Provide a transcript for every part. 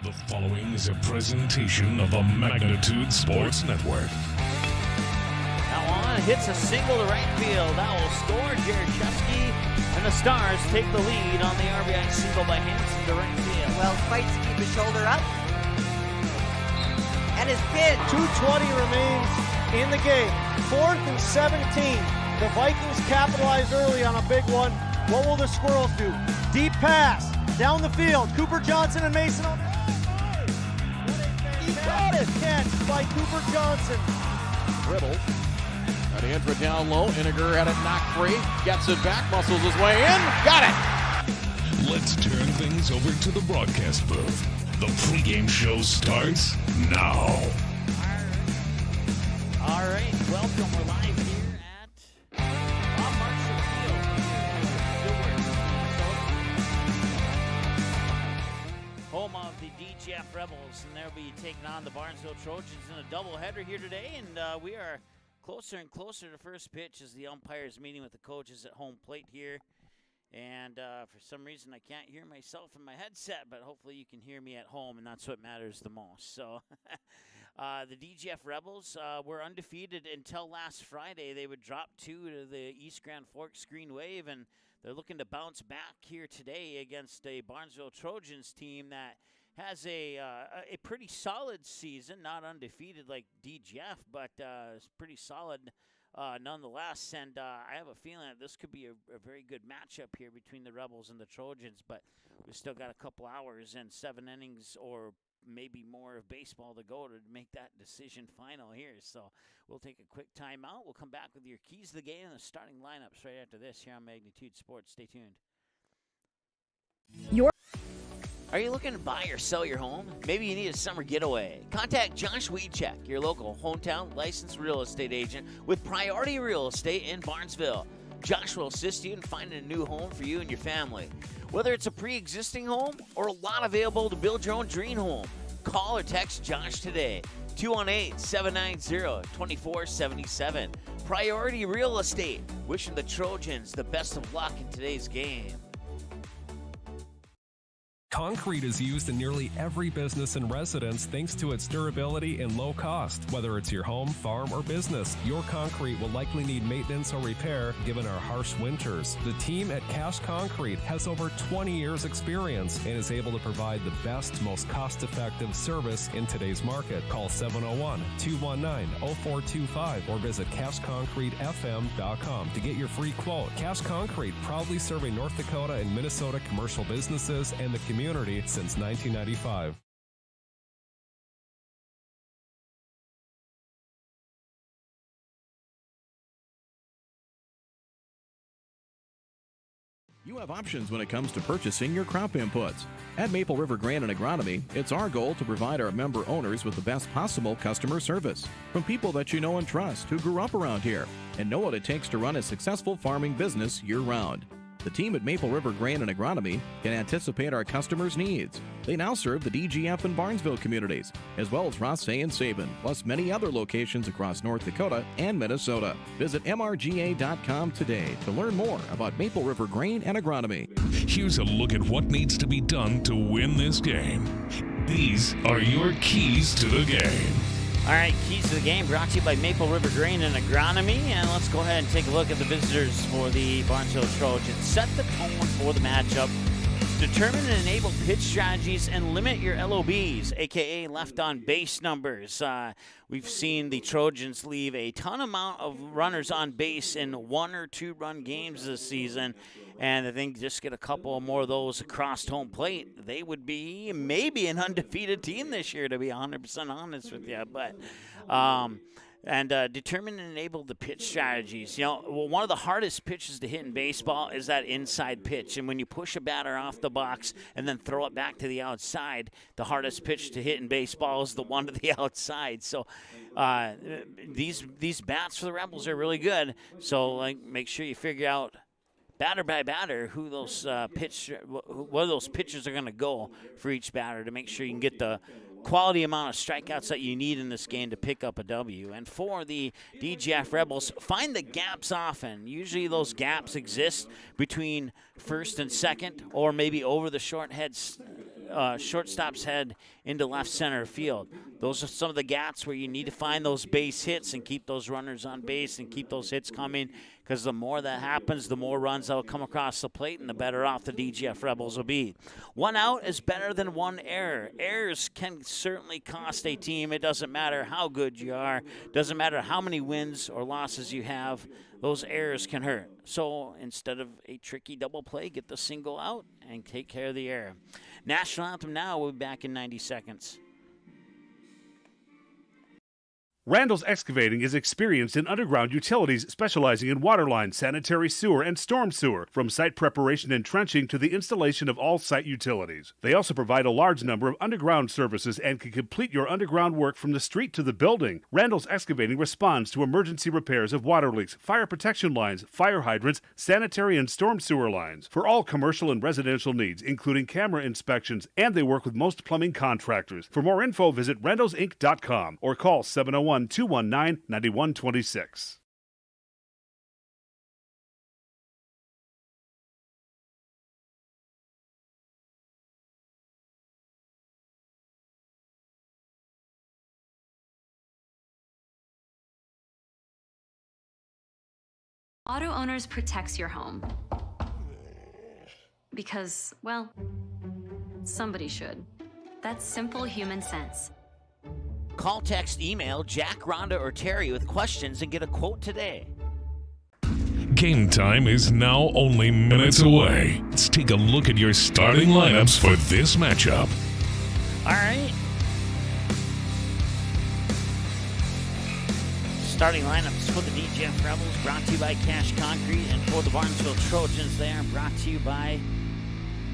The following is a presentation of the Magnitude Sports Network. Now on, hits a single to right field. That will score. Jared Chesky and the Stars take the lead on the RBI single by Hansen to right field. Well, fights to keep his shoulder up. And his pitch. 2:20 remains in the game. 4th and 17. The Vikings capitalized early on a big one. What will the Squirrels do? Deep pass down the field. Cooper Johnson and Mason on. He got it. Catch by Cooper Johnson. Dribble. Got in for down low. Iniger had it knocked free. Gets it back. Muscles his way in. Got it. Let's turn things over to the broadcast booth. The pregame show starts now. All right. Welcome. We're live here at Bob Marshall Field here in Dilworth, home of the DGF Rebels, and they'll be taking on the Barnesville Trojans in a doubleheader here today, and we are closer and closer to first pitch as the umpires meeting with the coaches at home plate here. And for some reason, I can't hear myself in my headset, but hopefully you can hear me at home, and that's what matters the most. So the DGF Rebels were undefeated until last Friday. They would drop 2 to the East Grand Forks Green Wave, and they're looking to bounce back here today against a Barnesville Trojans team that has a pretty solid season, not undefeated like DGF, but it's pretty solid nonetheless, and I have a feeling that this could be a very good matchup here between the Rebels and the Trojans, but we've still got a couple hours and 7 innings or maybe more of baseball to go to make that decision final here. So we'll take a quick timeout. We'll come back with your keys to the game and the starting lineups right after this here on Magnitude Sports. Stay tuned. Are you looking to buy or sell your home? Maybe you need a summer getaway. Contact Josh Weedcheck, your local hometown licensed real estate agent with Priority Real Estate in Barnesville. Josh will assist you in finding a new home for you and your family. Whether it's a pre-existing home or a lot available to build your own dream home, call or text Josh today. 218-790-2477. Priority Real Estate. Wishing the Trojans the best of luck in today's game. Concrete is used in nearly every business and residence thanks to its durability and low cost. Whether it's your home, farm, or business, your concrete will likely need maintenance or repair given our harsh winters. The team at Cash Concrete has over 20 years experience and is able to provide the best, most cost-effective service in today's market. Call 701-219-0425 or visit cashconcretefm.com to get your free quote. Cash Concrete, proudly serving North Dakota and Minnesota commercial businesses and the community since 1995. You have options when it comes to purchasing your crop inputs. At Maple River Grain and Agronomy, it's our goal to provide our member owners with the best possible customer service from people that you know and trust who grew up around here and know what it takes to run a successful farming business year-round. The team at Maple River Grain and Agronomy can anticipate our customers' needs. They now serve the DGF and Barnesville communities, as well as Rothsay and Sabin, plus many other locations across North Dakota and Minnesota. Visit mrga.com today to learn more about Maple River Grain and Agronomy. Here's a look at what needs to be done to win this game. These are your keys to the game. All right, keys to the game brought to you by Maple River Grain and Agronomy. And let's go ahead and take a look at the visitors for the Barnesville Trojans. Set the tone for the matchup. Determine and enable pitch strategies and limit your LOBs, a.k.a. left on base numbers. We've seen the Trojans leave a ton amount of runners on base in 1 or 2 run games this season. And I think just get a couple more of those across home plate, they would be maybe an undefeated team this year, to be 100% honest with you. But determine and enable the pitch strategies. You know, one of the hardest pitches to hit in baseball is that inside pitch. And when you push a batter off the box and then throw it back to the outside, the hardest pitch to hit in baseball is the one to the outside. So these bats for the Rebels are really good. So make sure you figure out batter by batter who those where those pitches are going to go for each batter to make sure you can get the quality amount of strikeouts that you need in this game to pick up a W. And for the DGF Rebels, find the gaps often. Usually those gaps exist between first and second or maybe over the short head shortstop's head into left center field. Those are some of the gaps where you need to find those base hits and keep those runners on base and keep those hits coming, because the more that happens, the more runs that will come across the plate and the better off the DGF Rebels will be. One out is better than one error. Errors can certainly cost a team. It doesn't matter how good you are. Doesn't matter how many wins or losses you have. Those errors can hurt. So instead of a tricky double play, get the single out and take care of the error. National Anthem now. We'll be back in 90 seconds. Randall's Excavating is experienced in underground utilities, specializing in water lines, sanitary sewer, and storm sewer, from site preparation and trenching to the installation of all site utilities. They also provide a large number of underground services and can complete your underground work from the street to the building. Randall's Excavating responds to emergency repairs of water leaks, fire protection lines, fire hydrants, sanitary and storm sewer lines, for all commercial and residential needs, including camera inspections, and they work with most plumbing contractors. For more info, visit randallsinc.com or call 701-219-9126. Auto Owners protects your home. Because, well, somebody should. That's simple human sense. Call, text, email Jack, Rhonda, or Terry with questions and get a quote today. Game time is now only minutes away. Let's take a look at your starting lineups for this matchup. All right. Starting lineups for the DGF Rebels, brought to you by Cash Concrete, and for the Barnesville Trojans, they are brought to you by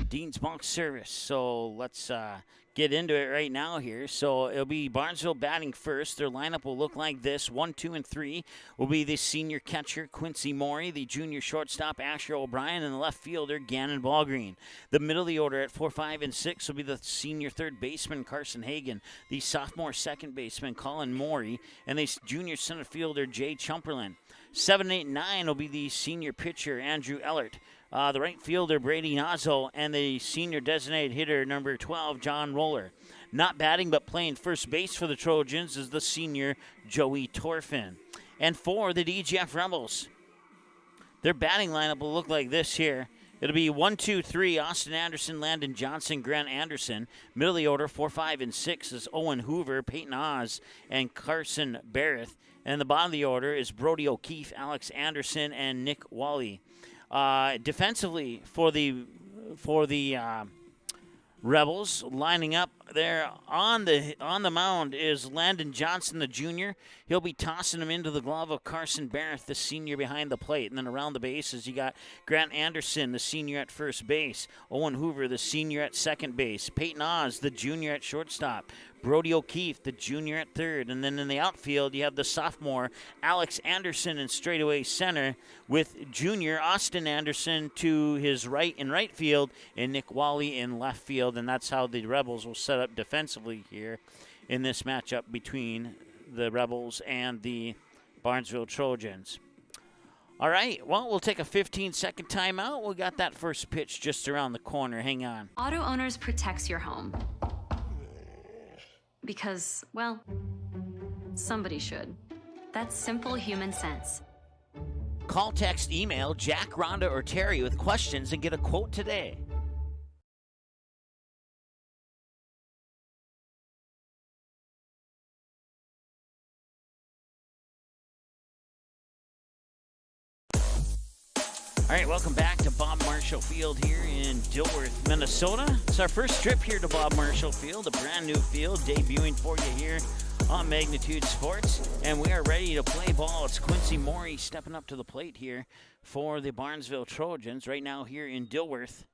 Dean's Bulk Service. So let's get into it right now here. So it'll be Barnesville batting first. Their lineup will look like this. 1, 2, and 3 will be the senior catcher, Quincy Morey, the junior shortstop, Asher O'Brien, and the left fielder, Gannon Ballgreen. The middle of the order at 4, 5, and 6 will be the senior third baseman, Carson Hagan, the sophomore second baseman, Colin Morey, and the junior center fielder, Jay Chumperland. 7, 8, 9 will be the senior pitcher, Andrew Ellert. The right fielder, Brady Nazo, and the senior designated hitter, number 12, John Roller. Not batting but playing first base for the Trojans is the senior, Joey Torfin. And for the DGF Rebels, their batting lineup will look like this here. It'll be 1, 2, 3, Austin Anderson, Landon Johnson, Grant Anderson. Middle of the order, 4, 5, and 6 is Owen Hoover, Peyton Oz, and Carson Barrett. And the bottom of the order is Brody O'Keefe, Alex Anderson, and Nick Wally. Defensively for the Rebels, lining up there on the mound is Landon Johnson, the junior. He'll be tossing him into the glove of Carson Barrett, the senior, behind the plate. And then around the bases, you got Grant Anderson, the senior, at first base. Owen Hoover, the senior, at second base. Peyton Oz, the junior, at shortstop. Brody O'Keefe, the junior, at third. And then in the outfield, you have the sophomore, Alex Anderson, in straightaway center, with junior Austin Anderson to his right in right field and Nick Wally in left field. And that's how the Rebels will set up defensively here in this matchup between the Rebels and the Barnesville Trojans. All right, well, we'll take a 15-second timeout. We got that first pitch just around the corner. Hang on. Auto Owners protects your home. Because, well, somebody should. That's simple human sense. Call, text, email Jack, Rhonda, or Terry with questions and get a quote today. All right, welcome back to Bob Marshall Field here in Dilworth, Minnesota. It's our first trip here to Bob Marshall Field, a brand new field debuting for you here on Magnitude Sports. And we are ready to play ball. It's Quincy Morey stepping up to the plate here for the Barnesville Trojans right now here in Dilworth.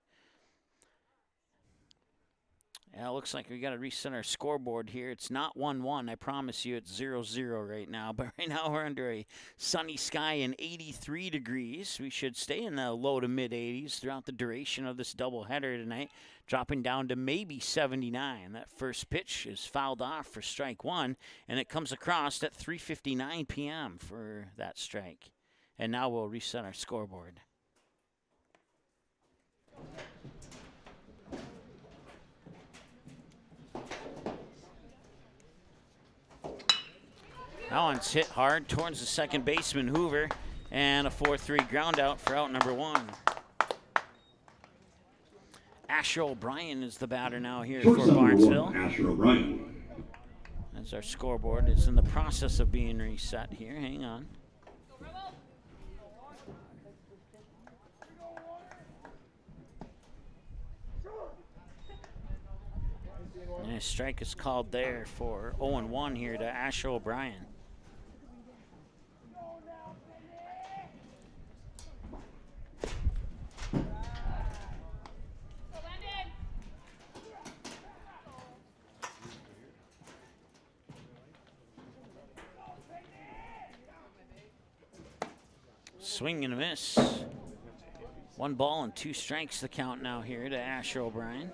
Yeah, it looks like we got to reset our scoreboard here. It's not 1-1. I promise you it's 0-0 right now. But right now we're under a sunny sky and 83 degrees. We should stay in the low to mid-80s throughout the duration of this doubleheader tonight, dropping down to maybe 79. That first pitch is fouled off for strike one, and it comes across at 3:59 p.m. for that strike. And now we'll reset our scoreboard. That one's hit hard towards the second baseman, Hoover, and a 4-3 ground out for out number 1. Asher O'Brien is the batter now here for Barnesville. Asher O'Brien. As our scoreboard is in the process of being reset here. Hang on. And a strike is called there for 0-1 here to Asher O'Brien. Swing and a miss. 1 ball and 2 strikes the count now here to Asher O'Brien.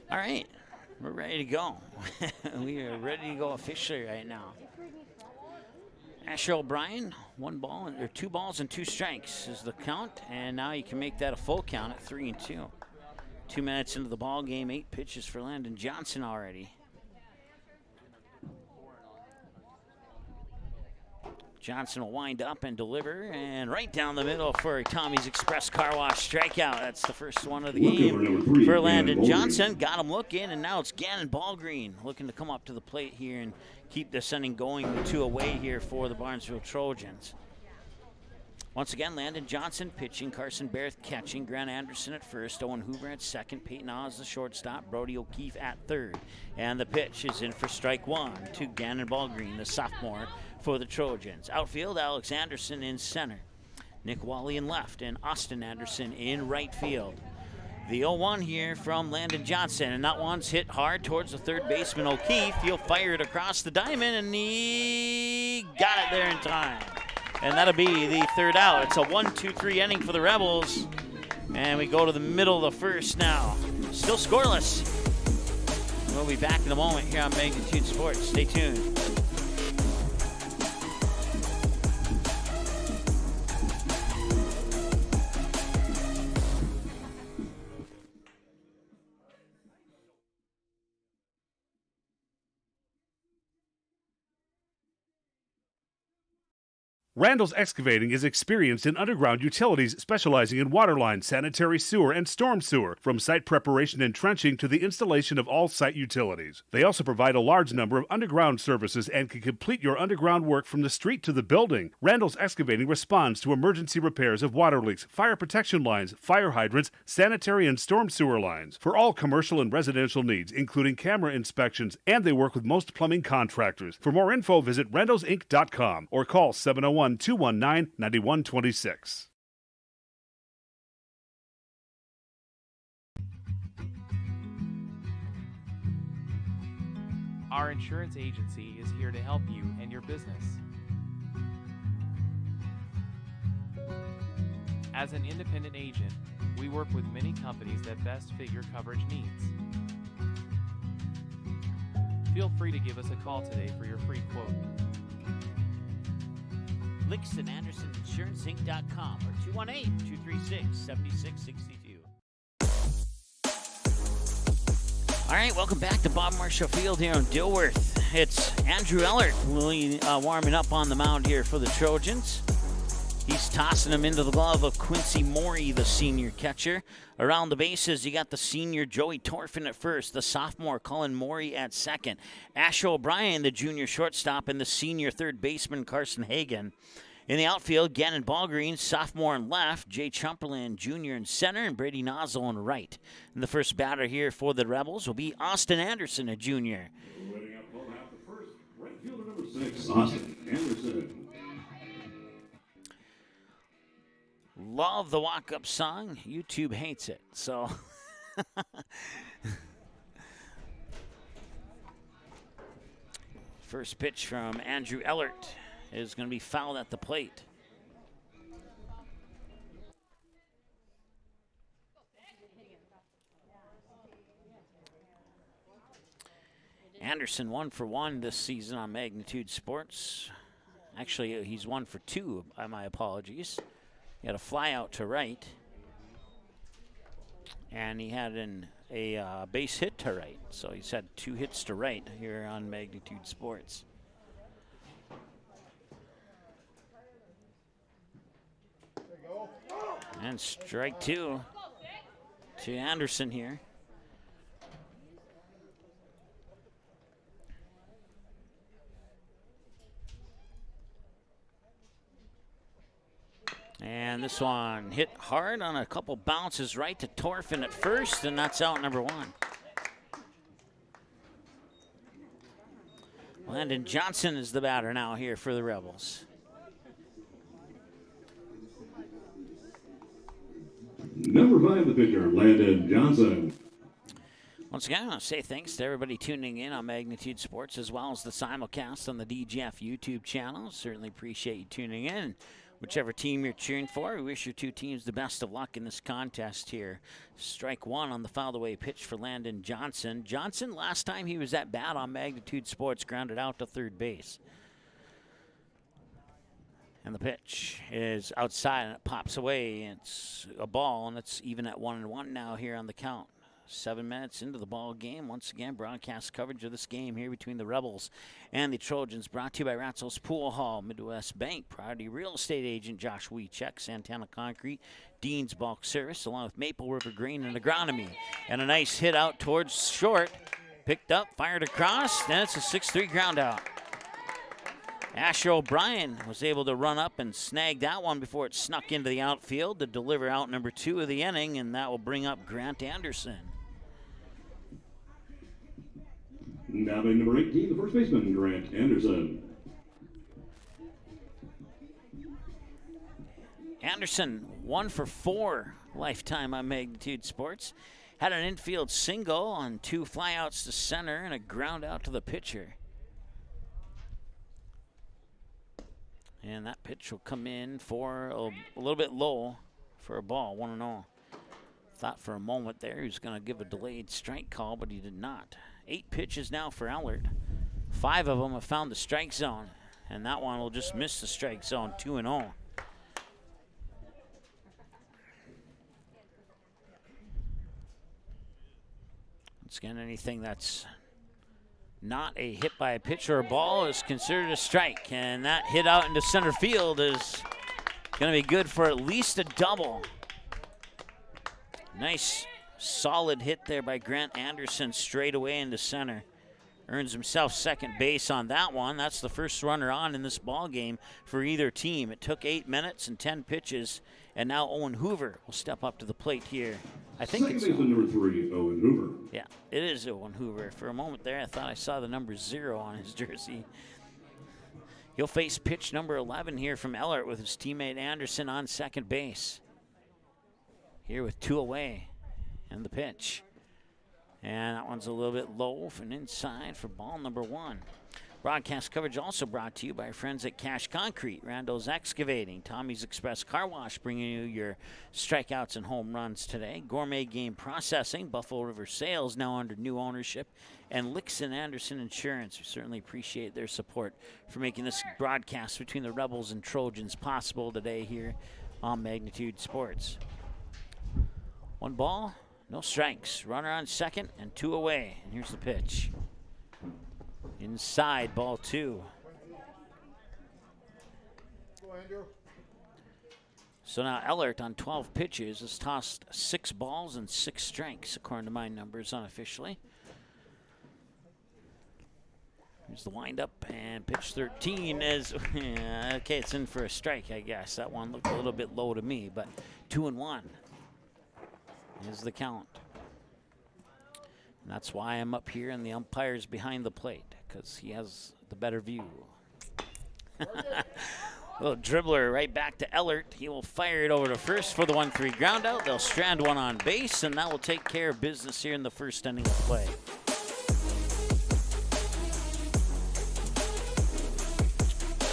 All right, we're ready to go. We are ready to go officially right now. Asher O'Brien, 2 balls and 2 strikes is the count, and now you can make that a full count at 3-2. 2 minutes into the ball game, 8 pitches for Landon Johnson already. Johnson will wind up and deliver, and right down the middle for Tommy's Express Car Wash strikeout. That's the first one of the game for Landon Johnson. Got him looking, and now it's Gannon Ballgreen looking to come up to the plate here and keep this inning going 2 away here for the Barnesville Trojans. Once again, Landon Johnson pitching, Carson Barrett catching, Grant Anderson at first, Owen Hoover at second, Peyton Oz the shortstop, Brody O'Keefe at third. And the pitch is in for strike 1 to Gannon Ballgreen, the sophomore for the Trojans. Outfield, Alex Anderson in center, Nick Wally in left, and Austin Anderson in right field. The 0-1 here from Landon Johnson, and that one's hit hard towards the third baseman O'Keefe. He'll fire it across the diamond, and he got it there in time. And that'll be the 3rd out. It's a 1-2-3 inning for the Rebels. And we go to the middle of the first now. Still scoreless. We'll be back in a moment here on Magnitude Sports. Stay tuned. Randall's Excavating is experienced in underground utilities, specializing in water line, sanitary sewer, and storm sewer, from site preparation and trenching to the installation of all site utilities. They also provide a large number of underground services and can complete your underground work from the street to the building. Randall's Excavating responds to emergency repairs of water leaks, fire protection lines, fire hydrants, sanitary and storm sewer lines, for all commercial and residential needs, including camera inspections, and they work with most plumbing contractors. For more info, visit randallsinc.com or call 701-219-9126. Our insurance agency is here to help you and your business. As an independent agent, we work with many companies that best fit your coverage needs. Feel free to give us a call today for your free quote. Lixon Anderson InsuranceInc.com or 218-236-7662. All right, welcome back to Bob Marshall Field here on Dilworth. It's Andrew Ellert really warming up on the mound here for the Trojans. He's tossing him into the glove of Quincy Morey, the senior catcher. Around the bases, you got the senior Joey Torfin at first, the sophomore Cullen Morey at second, Asher O'Brien, the junior shortstop, and the senior third baseman Carson Hagan. In the outfield, Gannon Ballgreen, sophomore in left, Jay Chumperland Jr. in center, and Brady Nozzle in right. And the first batter here for the Rebels will be Austin Anderson, a junior. Ready up home half the first, right fielder number 6, Austin Anderson. Love the walk-up song. YouTube hates it, so. First pitch from Andrew Ellert is going to be fouled at the plate. Anderson 1 for 1 this season on Magnitude Sports. Actually, he's 1 for 2, my apologies. He had a fly out to right. And he had a base hit to right. So he's had 2 hits to right here on Magnitude Sports. And strike 2 to Anderson here. And this one hit hard on a couple bounces right to Torfin at first, and that's out number 1. Landon Johnson is the batter now here for the Rebels. Number 5, the pitcher, Landon Johnson. Once again, I want to say thanks to everybody tuning in on Magnitude Sports as well as the simulcast on the DGF YouTube channel. Certainly appreciate you tuning in. Whichever team you're cheering for, we wish your 2 teams the best of luck in this contest here. Strike 1 on the fouled away pitch for Landon Johnson. Johnson, last time he was at bat on Magnitude Sports, grounded out to third base. And the pitch is outside and it pops away. It's a ball and it's even at 1-1 now here on the count. 7 minutes into the ball game. Once again, broadcast coverage of this game here between the Rebels and the Trojans, brought to you by Ratzel's Pool Hall, Midwest Bank, Priority Real Estate Agent Josh Wiechek, Santana Concrete, Dean's Bulk Service, along with Maple River Grain and Agronomy. And a nice hit out towards short. Picked up, fired across, and it's a 6-3 ground out. Asher O'Brien was able to run up and snag that one before it snuck into the outfield to deliver out number 2 of the inning, and that will bring up Grant Anderson. Now batting number 18, the first baseman, Grant Anderson. Anderson, 1 for 4 lifetime on Magnitude Sports. Had an infield single on 2 flyouts to center and a ground out to the pitcher. And that pitch will come in for a little bit low for a ball, 1-0. Thought for a moment there he was going to give a delayed strike call, but he did not. 8 pitches now for Ellert. 5 of them have found the strike zone, and that one will just miss the strike zone, 2-0. Once again, anything that's not a hit by a pitch or a ball is considered a strike, and that hit out into center field is going to be good for at least a double. Nice solid hit there by Grant Anderson straight away into center. Earns himself second base on that one. That's the first runner on in this ball game for either team. It took 8 minutes and 10 pitches, and now Owen Hoover will step up to the plate here. I think Second it's baseman number 3, Owen Hoover. Yeah, it is Owen Hoover. For a moment there, I thought I saw the number 0 on his jersey. He'll face pitch number 11 here from Ellert with his teammate Anderson on second base. Here with 2 away, and the pitch. And that one's a little bit low from inside for ball number 1. Broadcast coverage also brought to you by our friends at Cash Concrete, Randall's Excavating, Tommy's Express Car Wash, bringing you your strikeouts and home runs today. Gourmet Game Processing, Buffalo River Sales, now under new ownership, and Lixon Anderson Insurance. We certainly appreciate their support for making this broadcast between the Rebels and Trojans possible today here on Magnitude Sports. 1 ball, no strikes. Runner on second and 2 away. And here's the pitch. Inside, ball 2. So now Ellert on 12 pitches has tossed 6 balls and 6 strikes, according to my numbers unofficially. Here's the windup, and pitch 13 is, okay, it's in for a strike, I guess. That one looked a little bit low to me, but 2-1 is the count. And that's why I'm up here and the umpire's behind the plate, because he has the better view. Little dribbler right back to Ellert. He will fire it over to first for the 1-3 ground out. They'll strand one on base, and that will take care of business here in the first inning of play.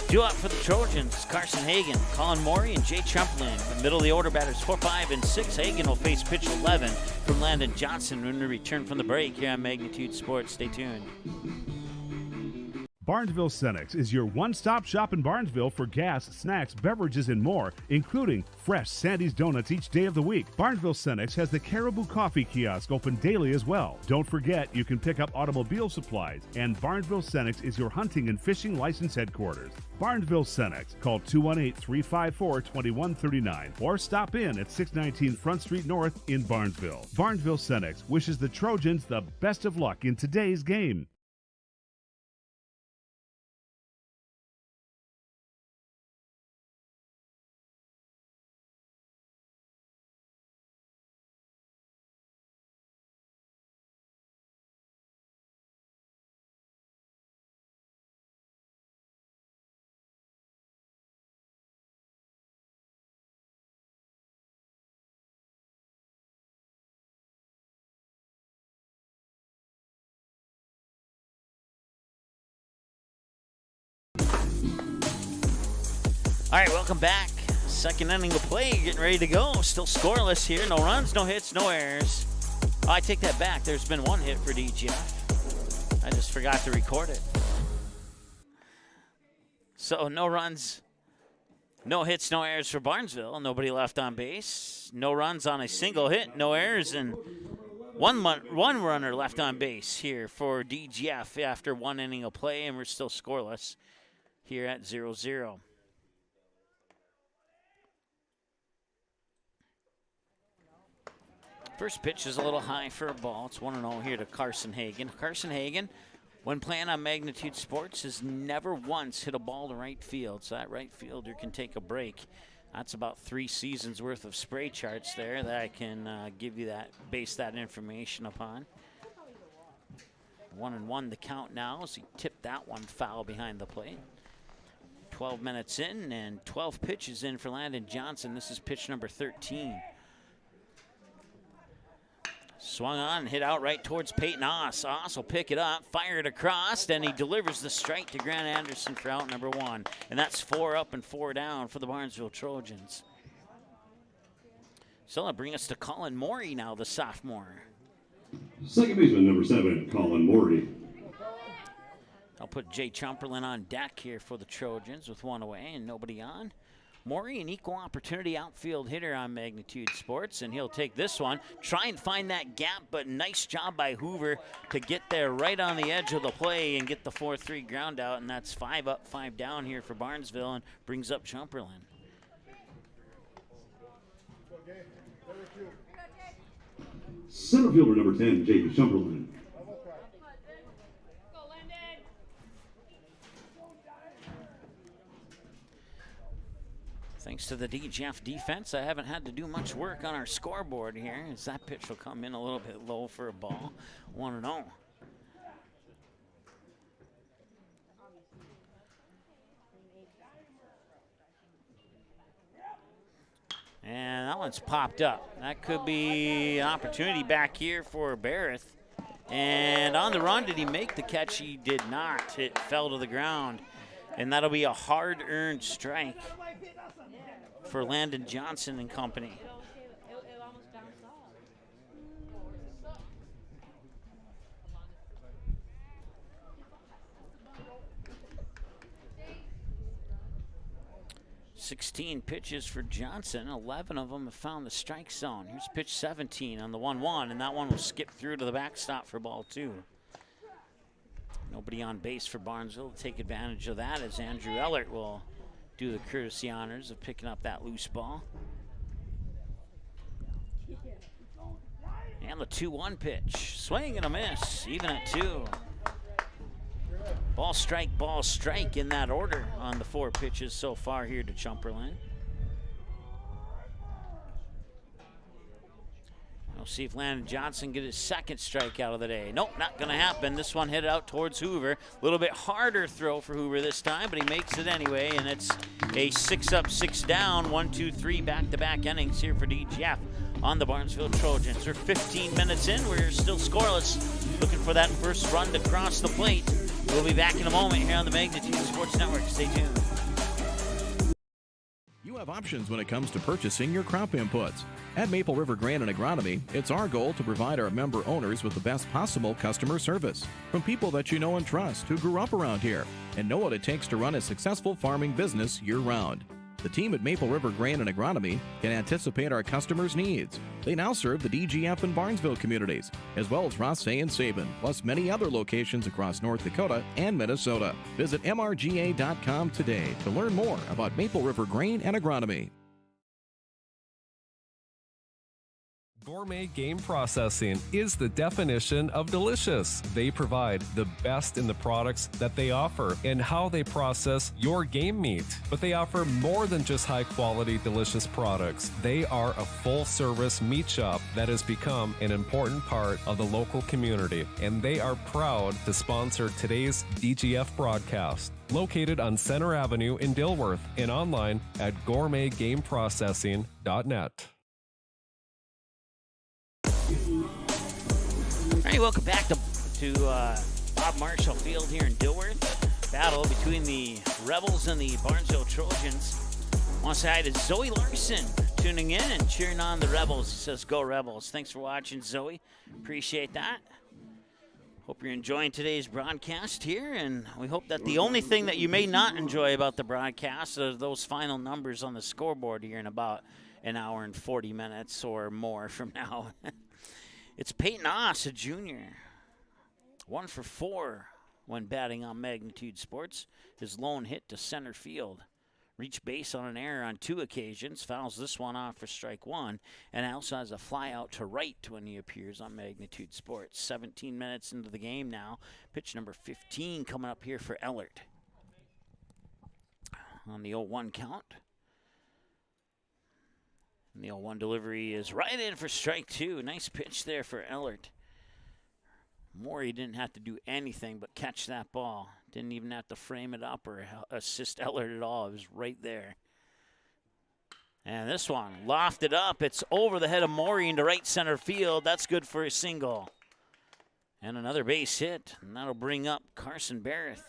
Due up for the Trojans, Carson Hagen, Colin Morey, and Jay Chamberlain. In the middle of the order, batters 4, 5, and 6. Hagen will face pitch 11 from Landon Johnson when we return from the break here on Magnitude Sports. Stay tuned. Barnesville Cenex is your one-stop shop in Barnesville for gas, snacks, beverages, and more, including fresh Sandy's Donuts each day of the week. Barnesville Cenex has the Caribou Coffee Kiosk open daily as well. Don't forget, you can pick up automobile supplies, and Barnesville Cenex is your hunting and fishing license headquarters. Barnesville Cenex. Call 218-354-2139 or stop in at 619 Front Street North in Barnesville. Barnesville Cenex wishes the Trojans the best of luck in today's game. All right, welcome back. Second inning of play, getting ready to go. Still scoreless here. No runs, no hits, no errors. Oh, I take that back. There's been one hit for DGF. I just forgot to record it. So no runs, no hits, no errors for Barnesville. Nobody left on base. No runs on a single hit, no errors, and one runner left on base here for DGF after one inning of play, and we're still scoreless here at 0-0. First pitch is a little high for a ball. It's 1-0 here to Carson Hagen. Carson Hagen, when playing on Magnitude Sports, has never once hit a ball to right field. So that right fielder can take a break. That's about 3 seasons worth of spray charts there that I can give you that, base that information upon. 1-1 the count now as he tipped that one foul behind the plate. 12 minutes in and 12 pitches in for Landon Johnson. This is pitch number 13. Swung on and hit out right towards Peyton Oss. Oss will pick it up, fire it across, and he delivers the strike to Grant Anderson for out number 1. And that's 4 up and 4 down for the Barnesville Trojans. So that'll bring us to Colin Morey now, the sophomore. Second baseman, number 7, Colin Morey. I'll put Jay Chamberlain on deck here for the Trojans with 1 away and nobody on. Morey, an equal opportunity outfield hitter on Magnitude Sports, and he'll take this one, try and find that gap, but nice job by Hoover to get there right on the edge of the play and get the 4-3 ground out, and that's 5 up, 5 down here for Barnesville and brings up Chamberlain. Center fielder, number 10, Jake Chamberlain. Thanks to the DGF defense, I haven't had to do much work on our scoreboard here as that pitch will come in a little bit low for a ball. 1-0. And that one's popped up. That could be an opportunity back here for Barrett. And on the run, did he make the catch? He did not. It fell to the ground. And that'll be a hard-earned strike for Landon Johnson and company. "16 pitches for Johnson. 11 of them have found the strike zone. Here's pitch 17 on the 1-1, and that one will skip through to the backstop for ball 2. Nobody on base for Barnesville to take advantage of that as Andrew Ellert will do the courtesy honors of picking up that loose ball. And the 2-1 pitch. Swing and a miss, even at 2. Ball, strike in that order on the 4 pitches so far here to Chamberlain. We'll see if Landon Johnson get his second strikeout of the day. Nope, not going to happen. This one headed out towards Hoover. A little bit harder throw for Hoover this time, but he makes it anyway, and it's a 6 up, 6 down, 1, 2, 3 back-to-back innings here for DGF on the Barnesville Trojans. We're 15 minutes in. We're still scoreless, looking for that first run to cross the plate. We'll be back in a moment here on the Magnitude Sports Network. Stay tuned. You have options when it comes to purchasing your crop inputs. At Maple River Grain and Agronomy, it's our goal to provide our member owners with the best possible customer service from people that you know and trust who grew up around here and know what it takes to run a successful farming business year-round. The team at Maple River Grain and Agronomy can anticipate our customers' needs. They now serve the DGF and Barnesville communities, as well as Rothsay and Sabin, plus many other locations across North Dakota and Minnesota. Visit mrga.com today to learn more about Maple River Grain and Agronomy. Gourmet Game Processing is the definition of delicious. They provide the best in the products that they offer and how they process your game meat. But they offer more than just high-quality, delicious products. They are a full-service meat shop that has become an important part of the local community, and they are proud to sponsor today's DGF broadcast. Located on Center Avenue in Dilworth and online at gourmetgameprocessing.net. All right, welcome back to Bob Marshall Field here in Dilworth. Battle between the Rebels and the Barnesville Trojans. On side is Zoe Larson tuning in and cheering on the Rebels. He says, "Go Rebels." Thanks for watching, Zoe. Appreciate that. Hope you're enjoying today's broadcast here, and we hope that the only thing that you may not enjoy about the broadcast are those final numbers on the scoreboard here in about an hour and 40 minutes or more from now. It's Peyton Oss, a junior. 1 for 4 when batting on Magnitude Sports. His lone hit to center field. Reached base on an error on 2 occasions. Fouls this one off for strike 1. And also has a fly out to right when he appears on Magnitude Sports. 17 minutes into the game now. Pitch number 15 coming up here for Ellert. On the 0-1 count. And the 0-1 delivery is right in for strike 2. Nice pitch there for Ellert. Morey didn't have to do anything but catch that ball. Didn't even have to frame it up or assist Ellert at all. It was right there. And this one, lofted up. It's over the head of Morey into right center field. That's good for a single. And another base hit. And that'll bring up Carson Barrett.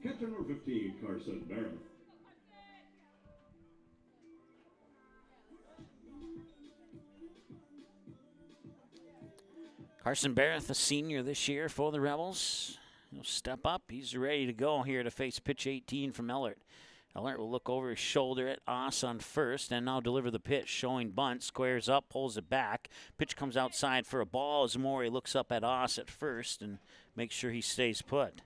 Catcher number 15, Carson Barrett. Carson Barrett, a senior this year for the Rebels. He'll step up. He's ready to go here to face pitch 18 from Ellert. Ellert will look over his shoulder at Oss on first and now deliver the pitch, showing bunt, squares up, pulls it back. Pitch comes outside for a ball as Morey looks up at Oss at first and makes sure he stays put.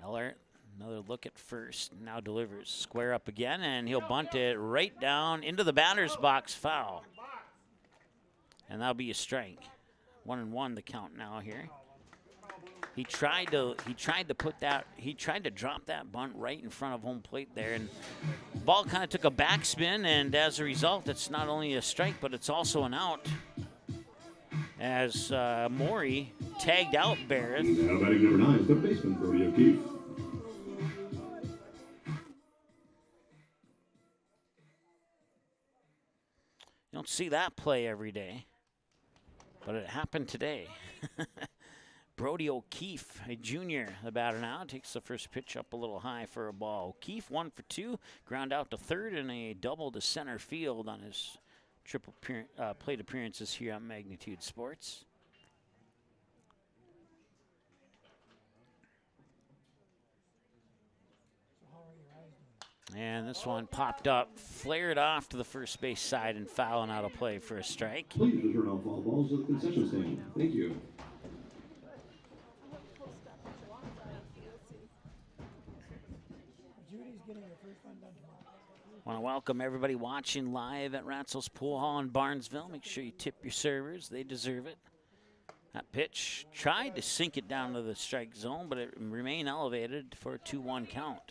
Ellert, another look at first, now delivers. Square up again, and he'll bunt it right down into the batter's box, foul. And that'll be a strike. 1-1 the count now here. He tried to drop that bunt right in front of home plate there, and the ball kind of took a backspin, and as a result, it's not only a strike, but it's also an out. As Morey tagged out Barrett. Now batting number 9, third baseman Brody O'Keefe. You don't see that play every day, but it happened today. Brody O'Keefe, a junior, the batter now, takes the first pitch up a little high for a ball. O'Keefe 1 for 2, ground out to third, and a double to center field on his triple plate appearances here on Magnitude Sports. And this one popped up, flared off to the first base side and fouling out of play for a strike. Please return all foul balls to the concession stand. Thank you. Want to welcome everybody watching live at Ratzel's Pool Hall in Barnesville. Make sure you tip your servers. They deserve it. That pitch tried to sink it down to the strike zone, but it remained elevated for a 2-1 count.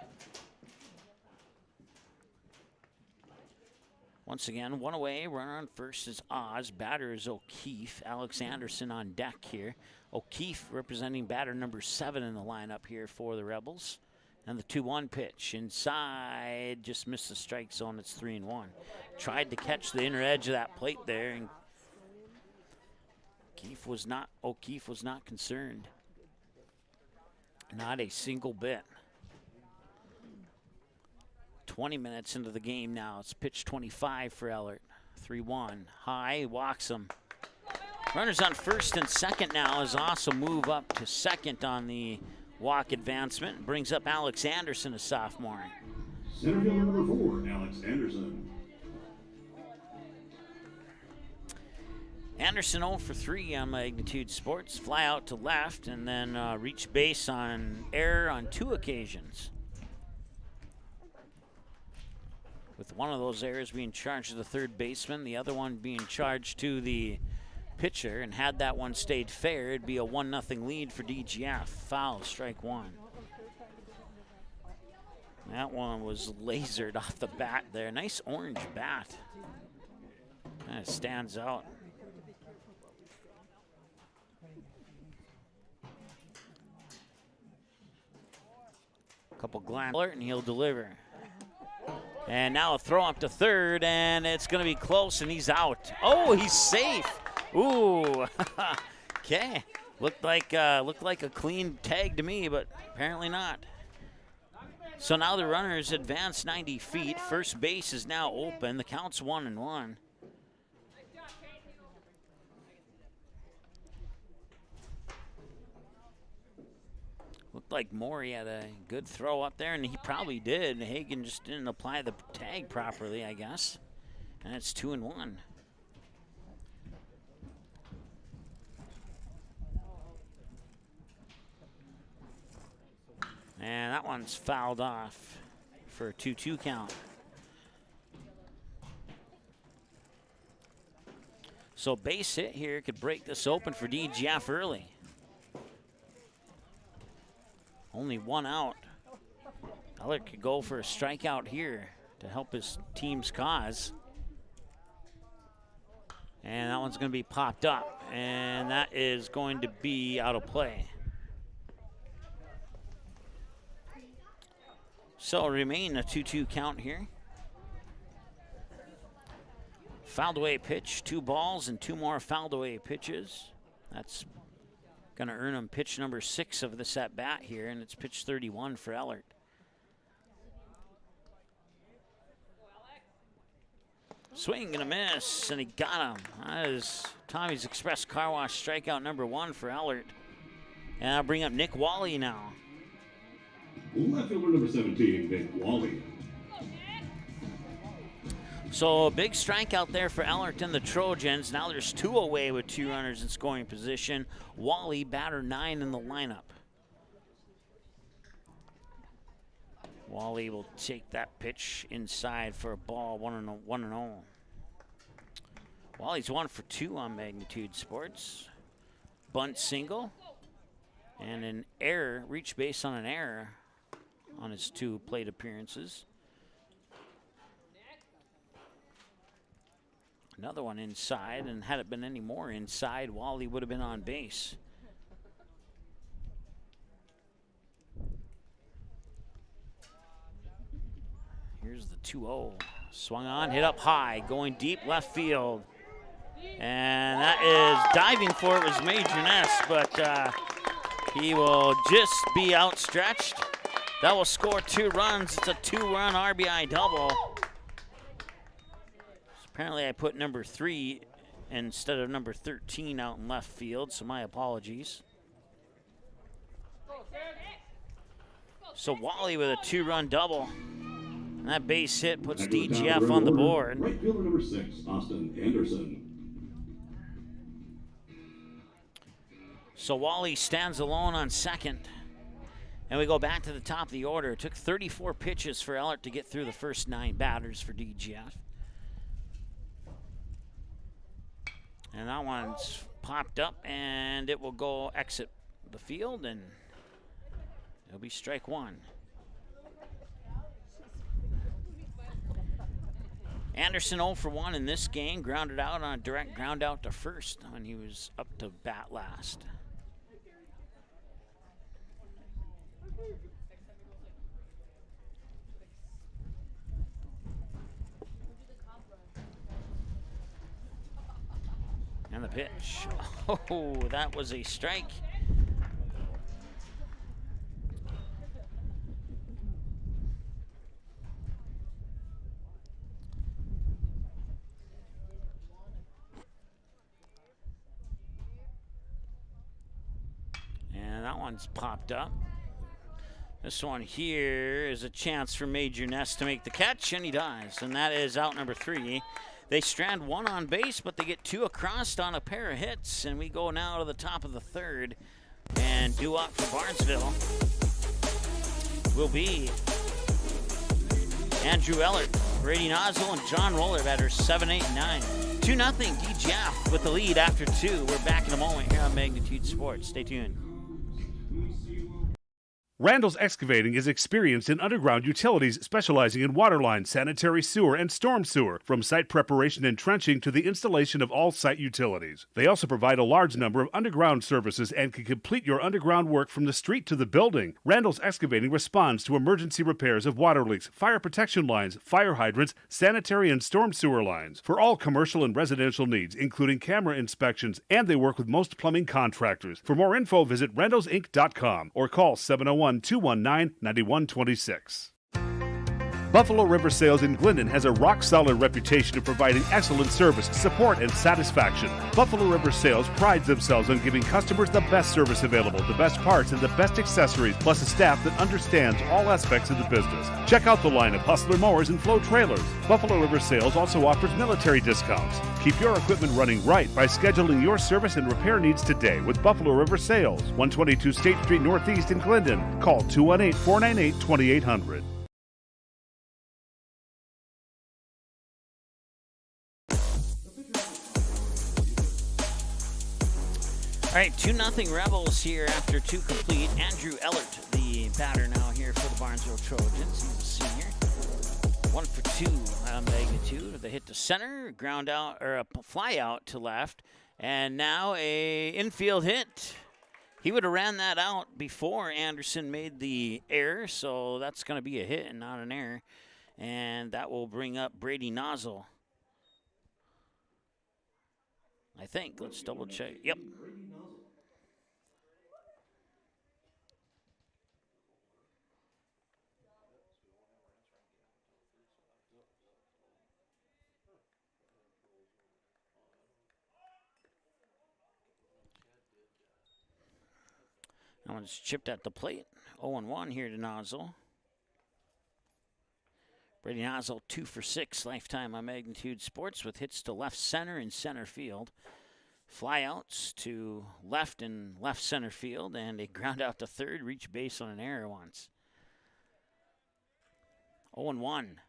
Once again, one away. Runner on first is Oz. Batter is O'Keefe. Alex Anderson on deck here. O'Keefe representing batter number 7 in the lineup here for the Rebels. And the 2-1 pitch inside, just missed the strike zone. It's 3-1. Tried to catch the inner edge of that plate there, and O'Keefe was not concerned. Not a single bit. 20 minutes into the game now. It's pitch 25 for Ellert. 3-1. High, walks him. Runners on first and second now as also move up to second on the walk advancement. Brings up Alex Anderson, a sophomore. Center fielder number 4, Alex Anderson. Anderson 0 for 3 on Magnitude Sports. Fly out to left and then reach base on error on 2 occasions. With one of those errors being charged to the third baseman, the other one being charged to the pitcher, and had that one stayed fair, it'd be a 1-0 lead for DGF. Foul, strike 1. That one was lasered off the bat there. Nice orange bat. Kind of stands out. Couple glances, and he'll deliver. And now a throw up to third, and it's going to be close, and he's out. Oh, he's safe. Ooh. Okay. Looked like a clean tag to me, but apparently not. So now the runners advance 90 feet. First base is now open. The count's 1-1. Looked like Morey had a good throw up there, and he probably did. Hagen just didn't apply the tag properly, I guess. And it's 2-1. And that one's fouled off for a 2-2 count. So base hit here could break this open for DGF early. Only one out. Ellert could go for a strikeout here to help his team's cause. And that one's going to be popped up, and that is going to be out of play. So remain a 2-2 count here. Fouled away pitch, 2 balls and 2 more fouled away pitches. That's going to earn him pitch number 6 of this at bat here, and it's pitch 31 for Ellert. Swing and a miss, and he got him. That is Tommy's Express Car Wash strikeout number 1 for Ellert. And I'll bring up Nick Wally now. Left fielder number 17, Nick Wally. So a big strikeout there for Ellert and the Trojans. Now there's 2 away with 2 runners in scoring position. Wally, batter 9 in the lineup. Wally will take that pitch inside for a ball, 1-0. Wally's 1 for 2 on Magnitude Sports. Bunt single and an error, reach base on an error on his 2 plate appearances. Another one inside, and had it been any more inside, Wally would have been on base. Here's the 2-0. Swung on, hit up high, going deep left field. And that is diving for it was Major Ness, but he will just be outstretched. That will score 2 runs. It's a 2-run RBI double. Apparently I put number 3 instead of number 13 out in left field, so my apologies. So Wally with a 2-run double. And that base hit puts DGF on the board. Right fielder number 6, Austin Anderson. So Wally stands alone on second. And we go back to the top of the order. It took 34 pitches for Ellert to get through the first 9 batters for DGF. And that one's popped up, and it will go exit the field, and it'll be strike 1. Anderson 0 for 1 in this game, grounded out on a direct ground out to first when he was up to bat last. pitch. Oh, that was a strike. And that one's popped up. This one here is a chance for Major Ness to make the catch, and he does. And that is out number 3. They strand 1 on base, but they get 2 across on a pair of hits. And we go now to the top of the 3rd. And due up for Barnesville will be Andrew Ellert, Brady Nozzle, and John Roller, batters 7, 8, and 9. 2-0 DGF with the lead after 2. We're back in a moment here on Magnitude Sports. Stay tuned. Randall's Excavating is experienced in underground utilities, specializing in waterline, sanitary sewer, and storm sewer, from site preparation and trenching to the installation of all site utilities. They also provide a large number of underground services and can complete your underground work from the street to the building. Randall's Excavating responds to emergency repairs of water leaks, fire protection lines, fire hydrants, sanitary and storm sewer lines, for all commercial and residential needs, including camera inspections, and they work with most plumbing contractors. For more info, visit randallsinc.com or call 701-219-9126. Buffalo River Sales in Glyndon has a rock-solid reputation of providing excellent service, support, and satisfaction. Buffalo River Sales prides themselves on giving customers the best service available, the best parts, and the best accessories, plus a staff that understands all aspects of the business. Check out the line of Hustler mowers and Flow trailers. Buffalo River Sales also offers military discounts. Keep your equipment running right by scheduling your service and repair needs today with Buffalo River Sales, 122 State Street Northeast in Glyndon. Call 218-498-2800. All right, 2-0 Rebels here after 2 complete. Andrew Ellert, the batter now here for the Barnesville Trojans. He's a senior. 1 for 2 on magnitude. The hit to center, ground out, or a fly out to left, and now a infield hit. He would have ran that out before Anderson made the error, so that's going to be a hit and not an error. And that will bring up Brady Nozzle, I think. Let's double check. Yep. That one's chipped at the plate. 0-1 here to Nozzle. Brady Nozzle 2 for 6 lifetime on Magnitude Sports with hits to left center and center field. Flyouts to left and left center field, and a ground out to third, reach base on an error once. 0-1.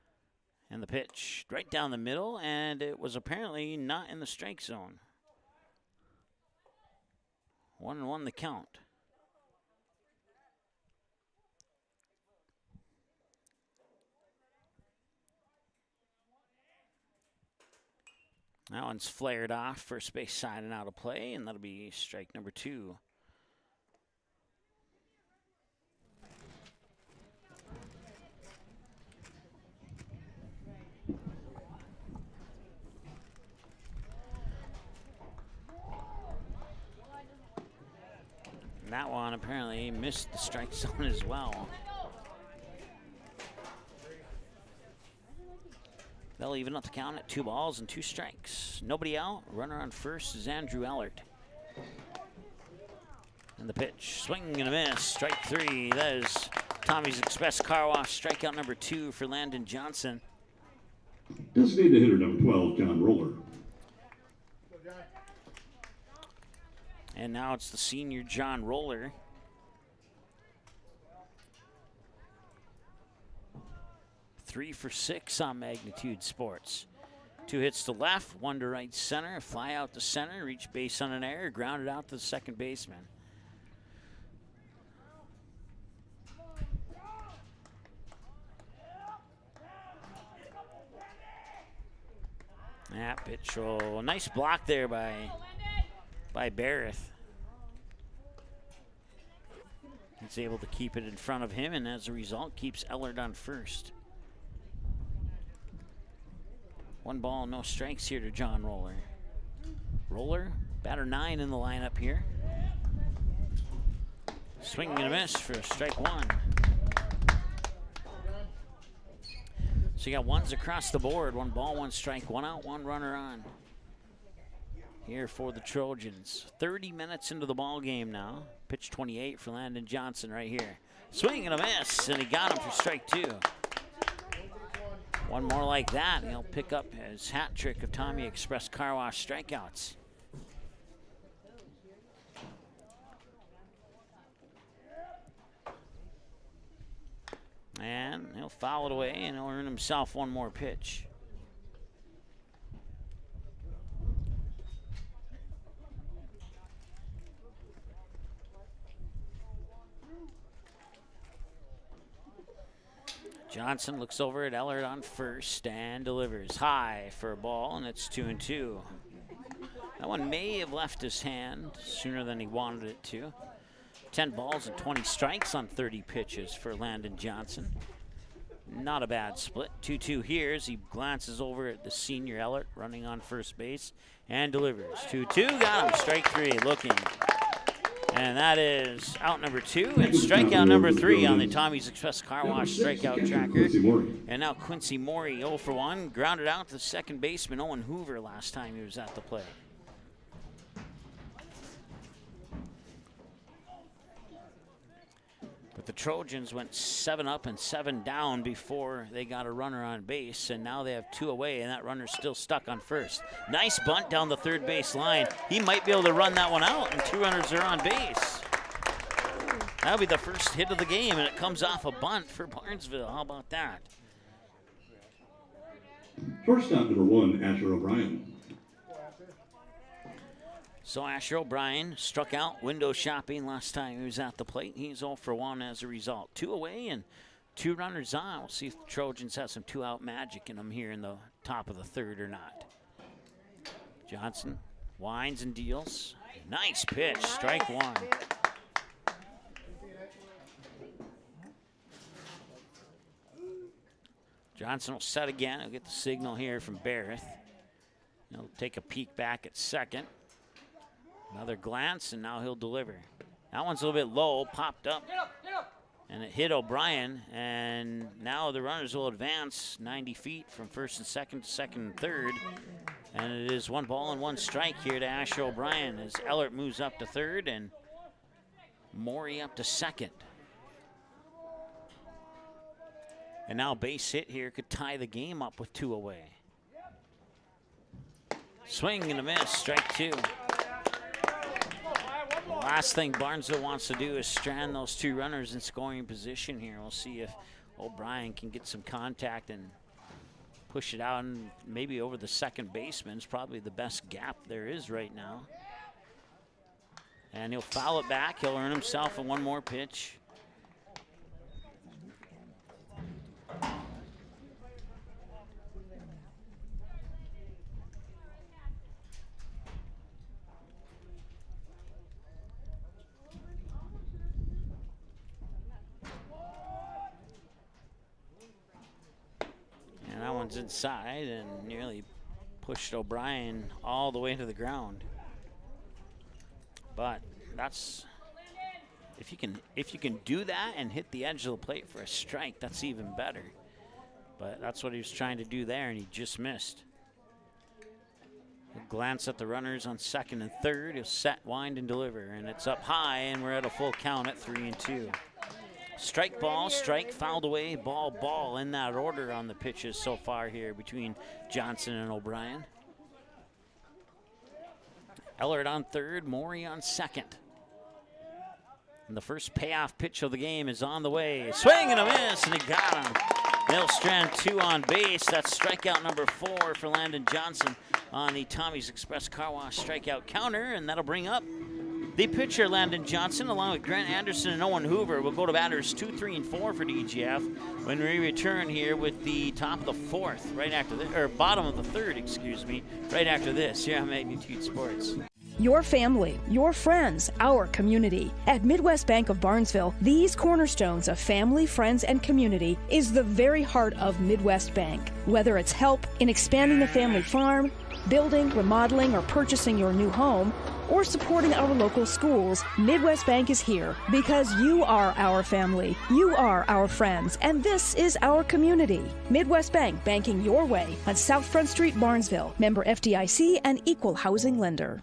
And the pitch right down the middle, and it was apparently not in the strike zone. 1-1 the count. That one's flared off, first base side and out of play, and that'll be strike number 2. And that one apparently missed the strike zone as well. They'll even up the count at 2 balls and 2 strikes. Nobody out. Runner on first is Andrew Ellert. And the pitch, swing and a miss. Strike 3. That is Tommy's Express Car Wash. Strikeout number 2 for Landon Johnson. Designated hitter number 12, John Roller. And now it's the senior John Roller. Three for 6 on Magnitude Sports. 2 hits to left, 1 to right center, fly out to center, reach base on an error, grounded out to the second baseman. That pitch, oh, nice block there by Barrett. He's able to keep it in front of him, and as a result, keeps Ellert on first. 1 ball, no strikes here to John Roller. Roller Batter 9 in the lineup here. Swinging and a miss for strike 1. So you got ones across the board. 1 ball, 1 strike, 1 out, 1 runner on. Here for the Trojans. 30 minutes into the ball game now. Pitch 28 for Landon Johnson right here. Swing and a miss, and he got him for strike 2. 1 more like that, and he'll pick up his hat trick of Tommy Express Car Wash strikeouts. And he'll foul it away, and he'll earn himself 1 more pitch. Johnson looks over at Ellard on first and delivers high for a ball, and it's 2-2. That one may have left his hand sooner than he wanted it to. 10 balls and 20 strikes on 30 pitches for Landon Johnson. Not a bad split. 2-2 here as he glances over at the senior Ellard running on first base and delivers. 2-2, got him, strike 3 looking. And that is out number 2 and strikeout number 3 on the Tommy's Express Car Wash strikeout tracker. And now Quincy Morey 0 for 1, grounded out to second baseman Owen Hoover last time he was at the plate. But the Trojans went 7 up and 7 down before they got a runner on base, and now they have 2 away, and that runner's still stuck on first. Nice bunt down the third base line. He might be able to run that one out, and 2 runners are on base. That'll be the first hit of the game, and it comes off a bunt for Barnesville. How about that? Shortstop number 1, Asher O'Brien. So Asher O'Brien struck out window shopping last time he was at the plate. He's 0 for 1 as a result. 2 away and 2 runners on. We'll see if the Trojans have some 2-out magic in them here in the top of the third or not. Johnson winds and deals. Nice pitch, strike 1. Johnson will set again. He'll get the signal here from Barrett. He'll take a peek back at second. Another glance, and now he'll deliver. That one's a little bit low, popped up, and it hit O'Brien, and now the runners will advance 90 feet from first and second to second and third, and it is 1 ball and 1 strike here to Asher O'Brien as Ellert moves up to third and Morey up to second. And now base hit here could tie the game up with 2 away. Swing and a miss, strike 2. The last thing Barnesville wants to do is strand those 2 runners in scoring position here. We'll see if O'Brien can get some contact and push it out, and maybe over the second baseman is probably the best gap there is right now. And he'll foul it back. He'll earn himself 1 more pitch. That one's inside and nearly pushed O'Brien all the way to the ground. But that's, if you can do that and hit the edge of the plate for a strike, that's even better. But that's what he was trying to do there, and he just missed. He'll glance at the runners on second and third. He'll set, wind, and deliver, and it's up high, and we're at a full count at 3-2. Strike, ball, strike, fouled away, ball, ball, in that order on the pitches so far here between Johnson and O'Brien. Ellard on third, Morey on second. And the first payoff pitch of the game is on the way. Swing and a miss, and he got him. They'll strand 2 on base. That's strikeout number 4 for Landon Johnson on the Tommy's Express Car Wash strikeout counter, and that'll bring up the pitcher, Landon Johnson, along with Grant Anderson and Owen Hoover. We'll go to batters 2, 3, and 4 for DGF when we return here with the top of the 4th, right after this, or bottom of the 3rd, excuse me, right after this here on Magnitude Sports. Your family, your friends, our community. At Midwest Bank of Barnesville, these cornerstones of family, friends, and community is the very heart of Midwest Bank. Whether it's help in expanding the family farm, building, remodeling, or purchasing your new home, or supporting our local schools, Midwest Bank is here because you are our family, you are our friends, and this is our community. Midwest Bank, banking your way on South Front Street, Barnesville. Member FDIC and equal housing lender.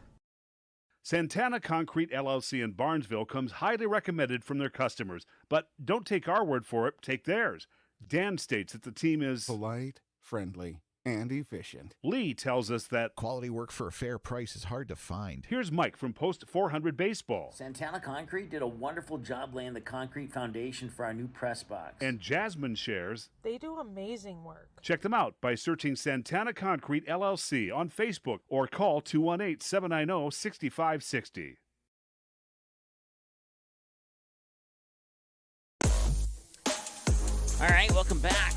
Santana Concrete LLC in Barnesville comes highly recommended from their customers. But don't take our word for it, take theirs. Dan states that the team is polite, friendly, and efficient. Lee tells us that quality work for a fair price is hard to find. Here's Mike from Post 400 Baseball. Santana Concrete did a wonderful job laying the concrete foundation for our new press box. And Jasmine shares they do amazing work. Check them out by searching Santana Concrete LLC on Facebook or call 218-790-6560. All right, welcome back.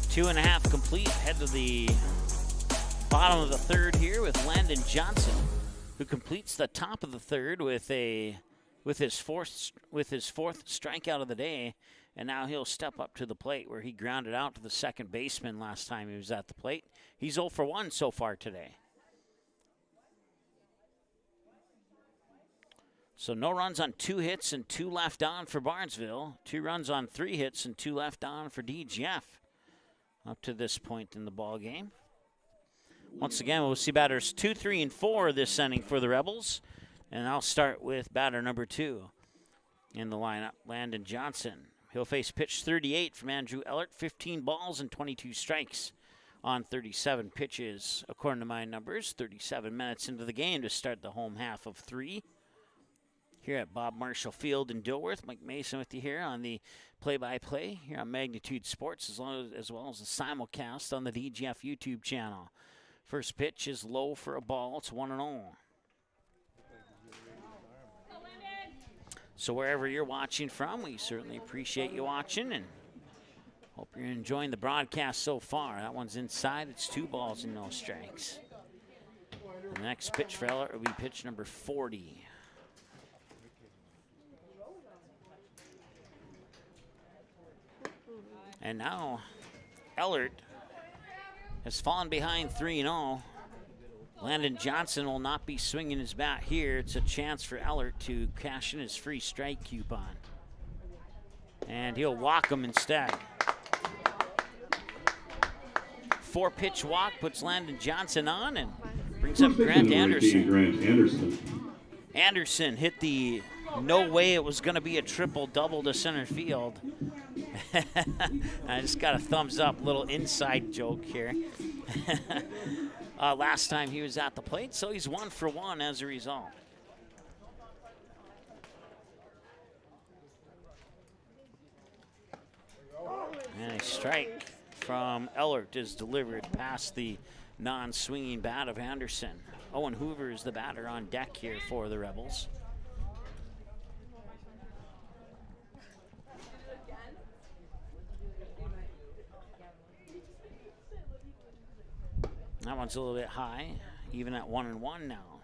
Two and a half complete. Head to the bottom of the third here with Landon Johnson, who completes the top of the third with his fourth strikeout of the day, and now he'll step up to the plate where he grounded out to the second baseman last time he was at the plate. He's 0 for 1 so far today. So no runs on 2 hits and 2 left on for Barnesville. 2 runs on 3 hits and 2 left on for DGF. Up to this point in the ball game. Once again, we'll see batters 2, 3, and 4 this inning for the Rebels. And I'll start with batter number 2 in the lineup, Landon Johnson. He'll face pitch 38 from Andrew Ellert, 15 balls and 22 strikes on 37 pitches. According to my numbers, 37 minutes into the game to start the home half of 3. Here at Bob Marshall Field in Dilworth. Mike Mason with you here on the play-by-play here on Magnitude Sports, as well as the simulcast on the DGF YouTube channel. First pitch is low for a ball. It's 1-0. So wherever you're watching from, we certainly appreciate you watching and hope you're enjoying the broadcast so far. That one's inside. It's 2 balls and no strikes. The next pitch for Ellert will be pitch number 40. And now Ellert has fallen behind 3-0. Landon Johnson will not be swinging his bat here. It's a chance for Ellert to cash in his free strike coupon. And he'll walk him instead. 4-pitch walk puts Landon Johnson on and brings up Grant Anderson. Anderson hit the no way it was going to be a triple-double to center field. I just got a thumbs up, little inside joke here. Last time he was at the plate, so he's 1 for 1 as a result. And a strike from Ellert is delivered past the non-swinging bat of Anderson. Owen Hoover is the batter on deck here for the Rebels. That one's a little bit high, even at 1-1 now.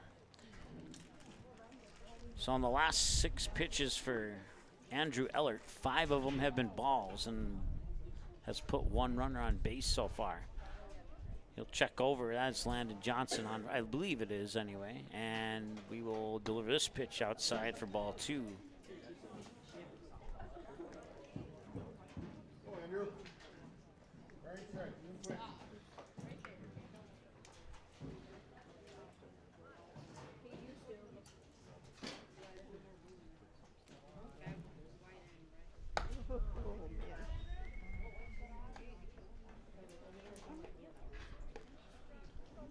So on the last 6 pitches for Andrew Ellert, 5 of them have been balls and has put 1 runner on base so far. He'll check over. That's Landon Johnson on, I believe it is anyway, and we will deliver this pitch outside for ball 2.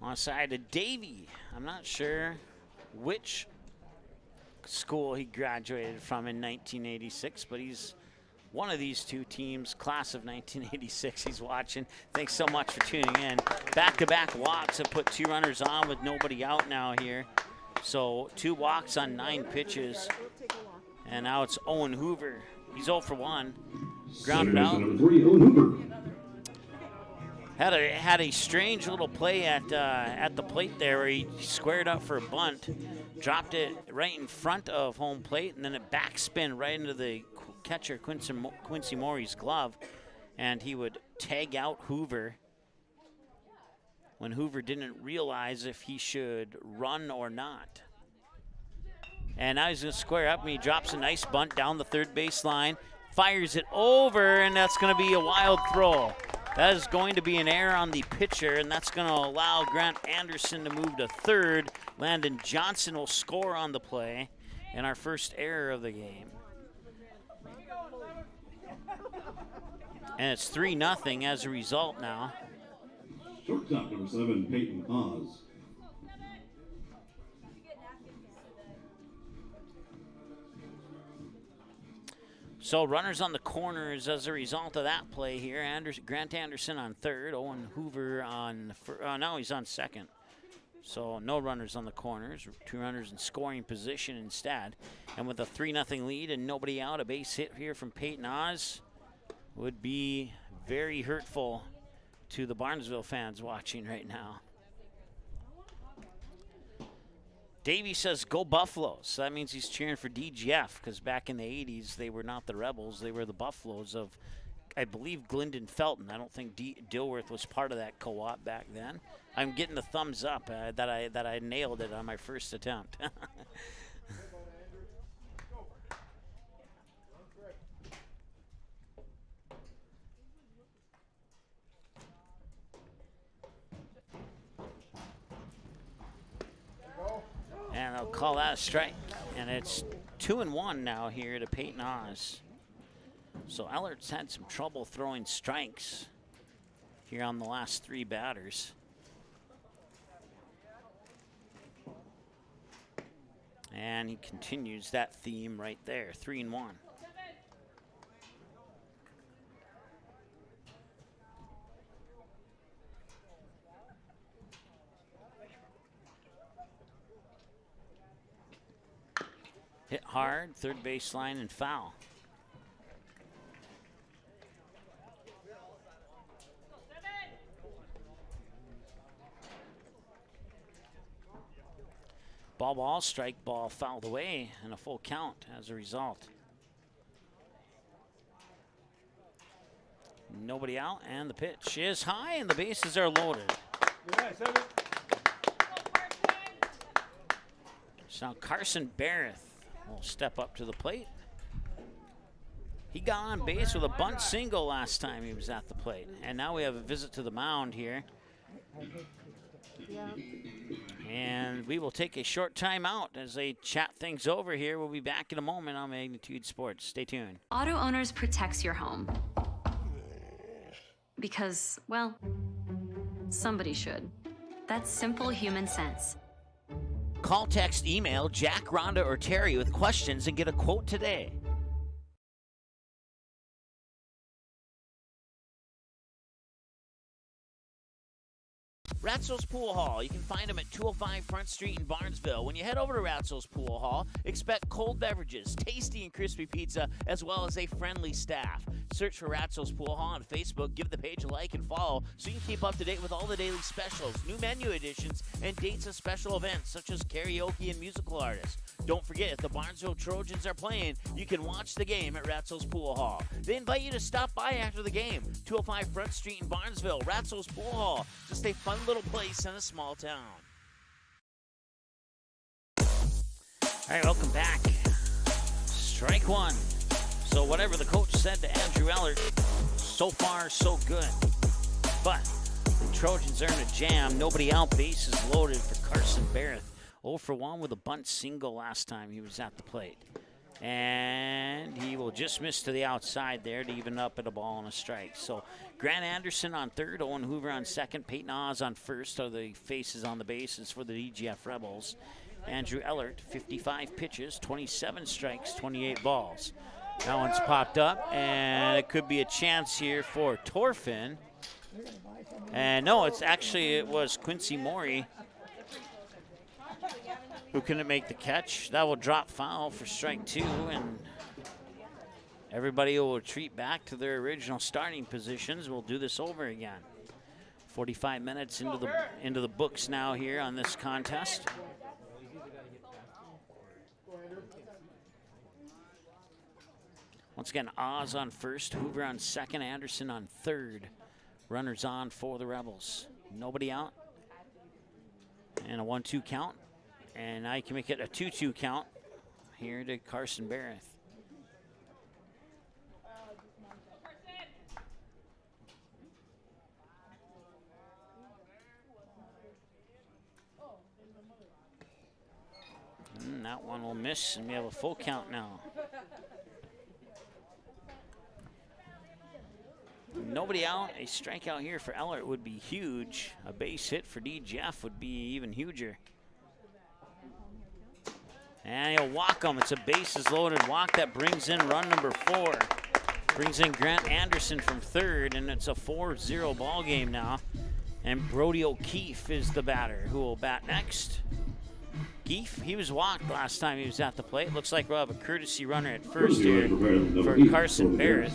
On side to Davey. I'm not sure which school he graduated from in 1986, but he's one of these 2 teams, class of 1986. He's watching. Thanks so much for tuning in. Back-to-back walks have put 2 runners on with nobody out now here. So 2 walks on 9 pitches. And now it's Owen Hoover. He's 0 for 1. Grounded out. Had a strange little play at the plate there where he squared up for a bunt, dropped it right in front of home plate, and then it backspin right into the catcher Quincy Morey's glove, and he would tag out Hoover when Hoover didn't realize if he should run or not. And now he's going to square up, and he drops a nice bunt down the third base line, fires it over, and that's going to be a wild throw. That is going to be an error on the pitcher, and that's going to allow Grant Anderson to move to third. Landon Johnson will score on the play, and our first error of the game. And it's 3-0 as a result now. Shortstop number 7, Peyton Oz. So runners on the corners as a result of that play here. Grant Anderson on third, Owen Hoover on, now he's on second. So no runners on the corners, 2 runners in scoring position instead. And with a 3-0 lead and nobody out, a base hit here from Peyton Oz would be very hurtful to the Barnesville fans watching right now. Davey says, go Buffaloes. So that means he's cheering for DGF, because back in the 80s, they were not the Rebels. They were the Buffaloes of, I believe, Glyndon-Felton. I don't think Dilworth was part of that co-op back then. I'm getting the thumbs up that I nailed it on my first attempt. And they'll call that a strike. And it's 2-1 now here to Peyton Oz. So Ellert's had some trouble throwing strikes here on the last 3 batters. And he continues that theme right there, 3-1. Hit hard, third baseline, and foul. Ball, strike ball fouled away, and a full count as a result. Nobody out, and the pitch is high, and the bases are loaded. So now Carson Barrett will step up to the plate. He got on base with a bunt single last time he was at the plate. And now we have a visit to the mound here. And we will take a short time out as they chat things over here. We'll be back in a moment on Magnitude Sports. Stay tuned. Auto Owners protects your home. Because, well, somebody should. That's simple human sense. Call, text, email Jack, Rhonda, or Terry with questions and get a quote today. Ratzo's Pool Hall. You can find them at 205 Front Street in Barnesville. When you head over to Ratzo's Pool Hall, expect cold beverages, tasty and crispy pizza, as well as a friendly staff. Search for Ratzo's Pool Hall on Facebook. Give the page a like and follow so you can keep up to date with all the daily specials, new menu additions, and dates of special events such as karaoke and musical artists. Don't forget, if the Barnesville Trojans are playing, you can watch the game at Ratzo's Pool Hall. They invite you to stop by after the game. 205 Front Street in Barnesville, Ratzo's Pool Hall. Just a fun little place in a small town. All right, welcome back. Strike one. So whatever the coach said to Andrew Ellert, so far so good. But the Trojans are in a jam. Nobody out, bases loaded for Carson Barrett. 0 for 1 with a bunt single last time he was at the plate. And he will just miss to the outside there to even up at a ball and a strike. So Grant Anderson on third, Owen Hoover on second, Peyton Oz on first are the faces on the bases for the DGF Rebels. Andrew Ellert, 55 pitches, 27 strikes, 28 balls. That one's popped up, and it could be a chance here for Torfin. And no, it was Quincy Morey who couldn't make the catch. That will drop foul for strike 2, and everybody will retreat back to their original starting positions. We'll do this over again. 45 minutes into the books now here on this contest. Once again, Oz on first, Hoover on second, Anderson on third. Runners on for the Rebels. Nobody out, And a 1-2 count. And now you can make it a 2-2 count here to Carson Barrett. That one will miss, and we have a full count now. Nobody out. A strikeout here for Ellert would be huge. A base hit for DGF would be even huger. And he'll walk him. It's a bases loaded walk that brings in run number 4. Brings in Grant Anderson from third, and it's a 4-0 ball game now. And Brody O'Keefe is the batter who will bat next. Keefe, he was walked last time he was at the plate. Looks like we'll have a courtesy runner at first here for Carson Barrett.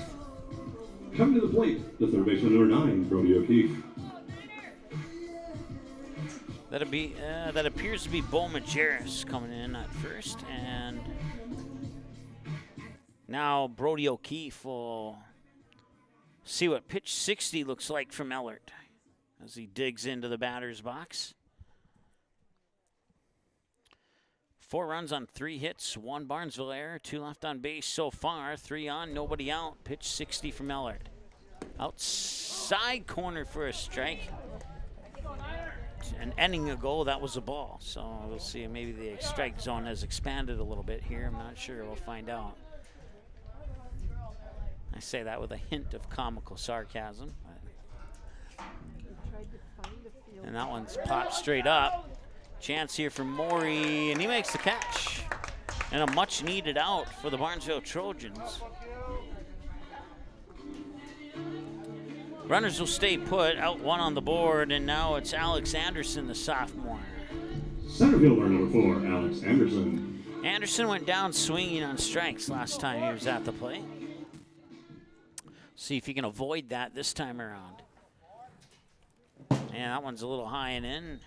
Coming to the plate, the third baseman number 9, Brody O'Keefe. That appears to be Bo Majerus coming in at first, and now Brody O'Keefe will see what pitch 60 looks like from Ellert as he digs into the batter's box. 4 runs on 3 hits, 1 Barnesville error, 2 left on base so far, 3 on, nobody out. Pitch 60 from Ellert. Outside corner for a strike. An inning ago, that was a ball. So we'll see. Maybe the strike zone has expanded a little bit here. I'm not sure. We'll find out. I say that with a hint of comical sarcasm. And that one's popped straight up. Chance here for Morey, and he makes the catch. And a much needed out for the Barnesville Trojans. Runners will stay put, out 1 on the board, and now it's Alex Anderson, the sophomore. Center fielder number 4, Alex Anderson. Anderson went down swinging on strikes last time he was at the plate. See if he can avoid that this time around. And that one's a little high and in.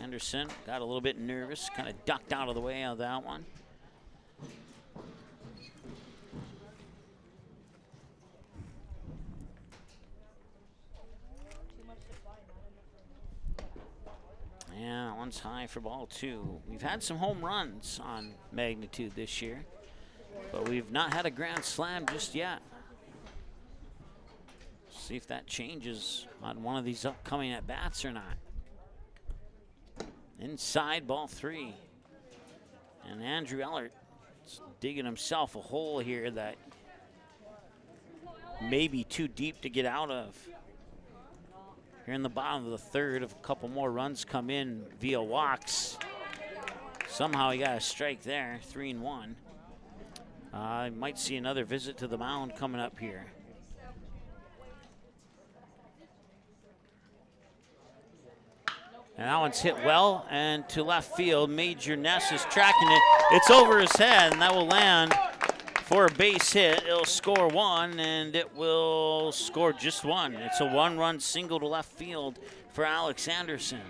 Anderson got a little bit nervous, kind of ducked out of the way of that one. Yeah, that one's high for ball 2. We've had some home runs on Magnitude this year, but we've not had a grand slam just yet. See if that changes on one of these upcoming at-bats or not. Inside, ball 3. And Andrew Ellert is digging himself a hole here that may be too deep to get out of. Here in the bottom of the third, if a couple more runs come in via walks, somehow he got a strike there, 3-1. Might see another visit to the mound coming up here. And that one's hit well and to left field. Major Ness is tracking it. It's over his head, and that will land for a base hit. It'll score 1, and it will score just 1. It's a 1-run single to left field for Alex Anderson.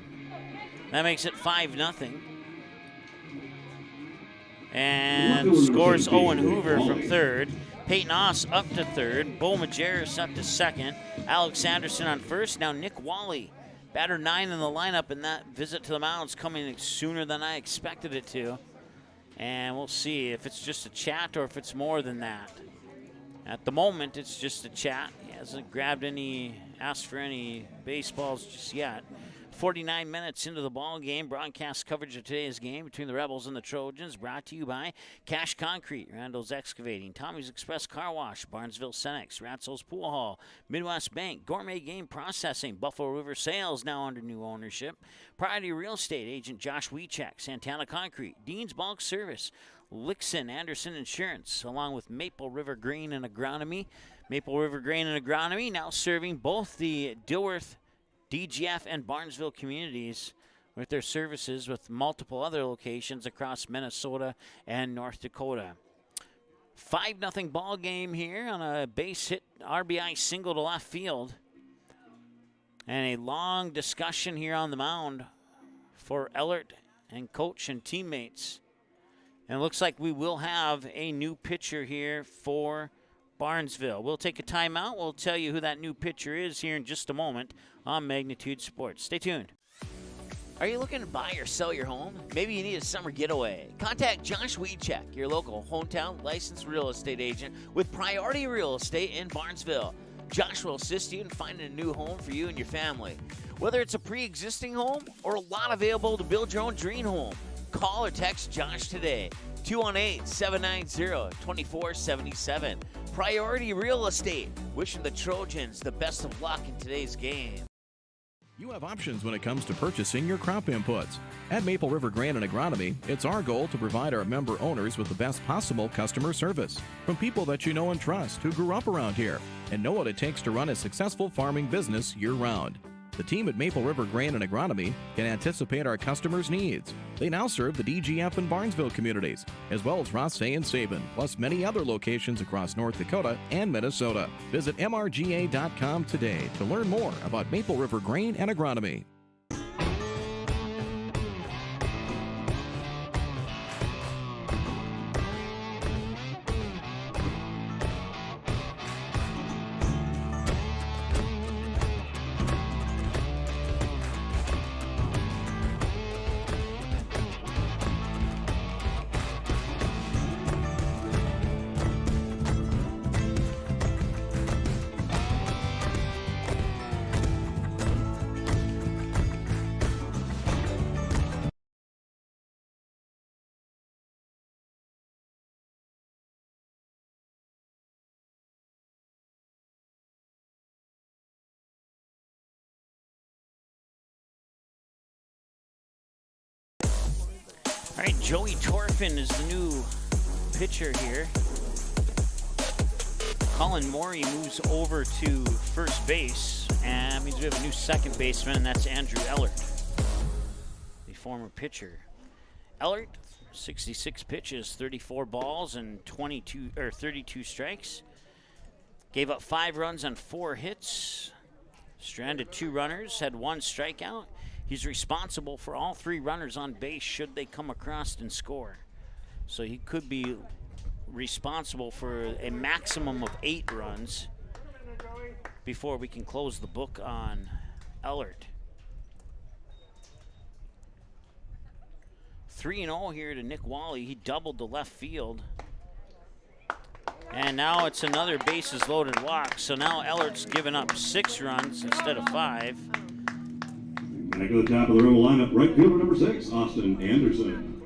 That makes it 5-0. And scores Owen Hoover from third. Peyton Oss up to third. Bo Majerus up to second. Alex Anderson on first. Now Nick Wally, batter 9 in the lineup, and that visit to the mound's coming sooner than I expected it to. And we'll see if it's just a chat or if it's more than that. At the moment, it's just a chat. He hasn't asked for any baseballs just yet. 49 minutes into the ball game. Broadcast coverage of today's game between the Rebels and the Trojans, brought to you by Cash Concrete, Randall's Excavating, Tommy's Express Car Wash, Barnesville Cenex, Ratzel's Pool Hall, Midwest Bank, Gourmet Game Processing, Buffalo River Sales now under new ownership, Priority Real Estate Agent Josh Wiechek, Santana Concrete, Dean's Bulk Service, Lixon Anderson Insurance, along with Maple River Grain and Agronomy. Maple River Grain and Agronomy now serving both the Dilworth, DGF, and Barnesville communities with their services with multiple other locations across Minnesota and North Dakota. 5-0 ball game here on a base hit RBI single to left field. And a long discussion here on the mound for Ellert and coach and teammates. And it looks like we will have a new pitcher here for Barnesville. We'll take a timeout. We'll tell you who that new pitcher is here in just a moment on Magnitude Sports. Stay tuned. Are you looking to buy or sell your home? Maybe you need a summer getaway. Contact Josh Weedcheck, your local hometown licensed real estate agent with Priority Real Estate in Barnesville. Josh will assist you in finding a new home for you and your family. Whether it's a pre-existing home or a lot available to build your own dream home, call or text Josh today, 218-790-2477. Priority Real Estate, wishing the Trojans the best of luck in today's game. You have options when it comes to purchasing your crop inputs. At Maple River Grain and Agronomy, it's our goal to provide our member owners with the best possible customer service from people that you know and trust who grew up around here and know what it takes to run a successful farming business year-round. The team at Maple River Grain and Agronomy can anticipate our customers' needs. They now serve the DGF and Barnesville communities, as well as Rothsay and Sabin, plus many other locations across North Dakota and Minnesota. Visit mrga.com today to learn more about Maple River Grain and Agronomy. All right, Joey Torfin is the new pitcher here. Colin Morey moves over to first base, and that means we have a new second baseman, and that's Andrew Ellert, the former pitcher. Ellert, 66 pitches, 34 balls, and 32 strikes. Gave up 5 runs on 4 hits, stranded 2 runners, had 1 strikeout. He's responsible for all 3 runners on base should they come across and score. So he could be responsible for a maximum of 8 runs before we can close the book on Ellert. 3-0 here to Nick Wally. He doubled the left field. And now it's another bases loaded walk. So now Ellert's given up 6 runs instead of 5. Back to the top of the row lineup, right fielder number 6, Austin Anderson.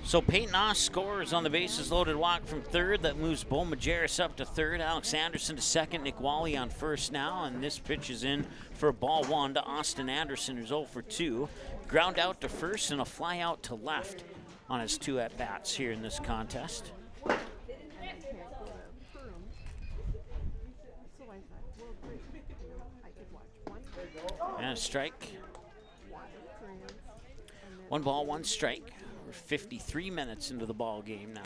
So Peyton Oss scores on the bases loaded walk from third. That moves Bo Majerus up to third. Alex Anderson to second. Nick Wally on first now. And this pitch is in for ball 1 to Austin Anderson, who's 0 for 2. Ground out to first and a fly out to left on his 2 at-bats here in this contest. And a strike. 1 ball, 1 strike. We're 53 minutes into the ball game now.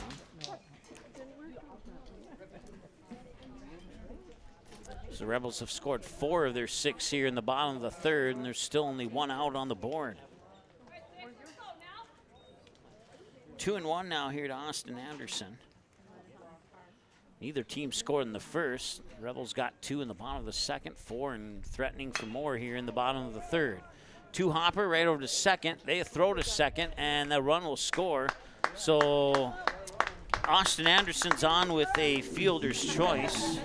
So the Rebels have scored 4 of their 6 here in the bottom of the third, and there's still only 1 out on the board. 2-1 now here to Austin Anderson. Neither team scored in the first. The Rebels got 2 in the bottom of the second, 4 and threatening for more here in the bottom of the third. 2 hopper right over to second. They throw to second, and the run will score. So Austin Anderson's on with a fielder's choice.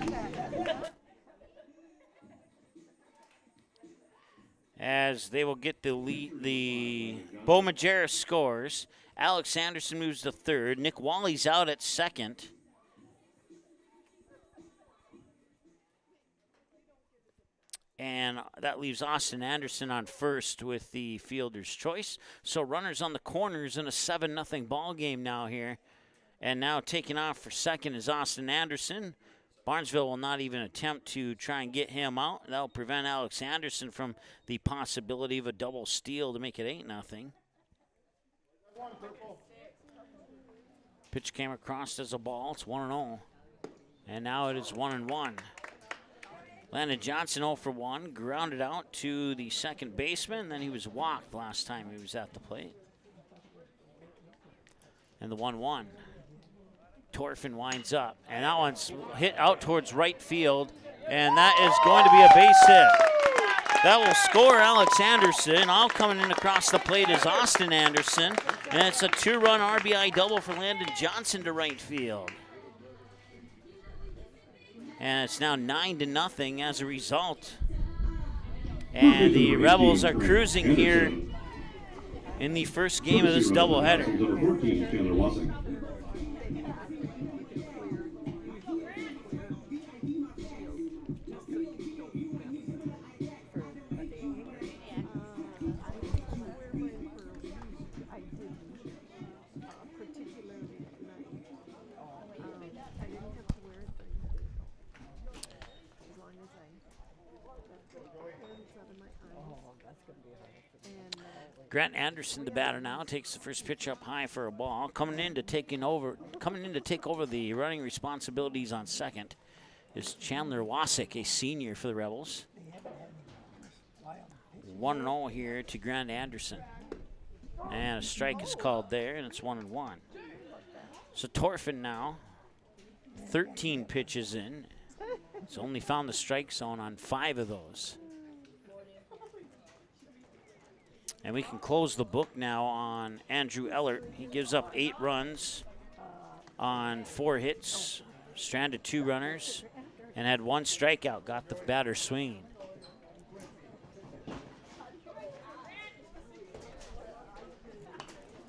As they will get the lead, Bo Majerus scores. Alex Anderson moves to third. Nick Wally's out at second. And that leaves Austin Anderson on first with the fielder's choice. So runners on the corners in a 7-0 ball game now here. And now taking off for second is Austin Anderson. Barnesville will not even attempt to try and get him out. That'll prevent Alex Anderson from the possibility of a double steal to make it 8-0. Pitch came across as a ball. It's 1-0. And now it is 1-1. Landon Johnson 0 for 1, grounded out to the second baseman, and then he was walked last time he was at the plate. And the 1-1. Torfin winds up, and that one's hit out towards right field, And that is going to be a base hit. That will score Alex Anderson. All coming in across the plate is Austin Anderson. And it's a 2-run RBI double for Landon Johnson to right field. And it's now 9-0 as a result. And the Rebels are cruising here in the first game of this doubleheader. Grant Anderson, the batter now, takes the first pitch up high for a ball. Coming in to take over the running responsibilities on second is Chandler Wasik, a senior for the Rebels. 1-0 here to Grant Anderson. And a strike is called there, and it's 1-1. So Torfin now, 13 pitches in. He's only found the strike zone on 5 of those. And we can close the book now on Andrew Ellert. He gives up 8 runs on 4 hits, stranded 2 runners, and had 1 strikeout, got the batter swinging.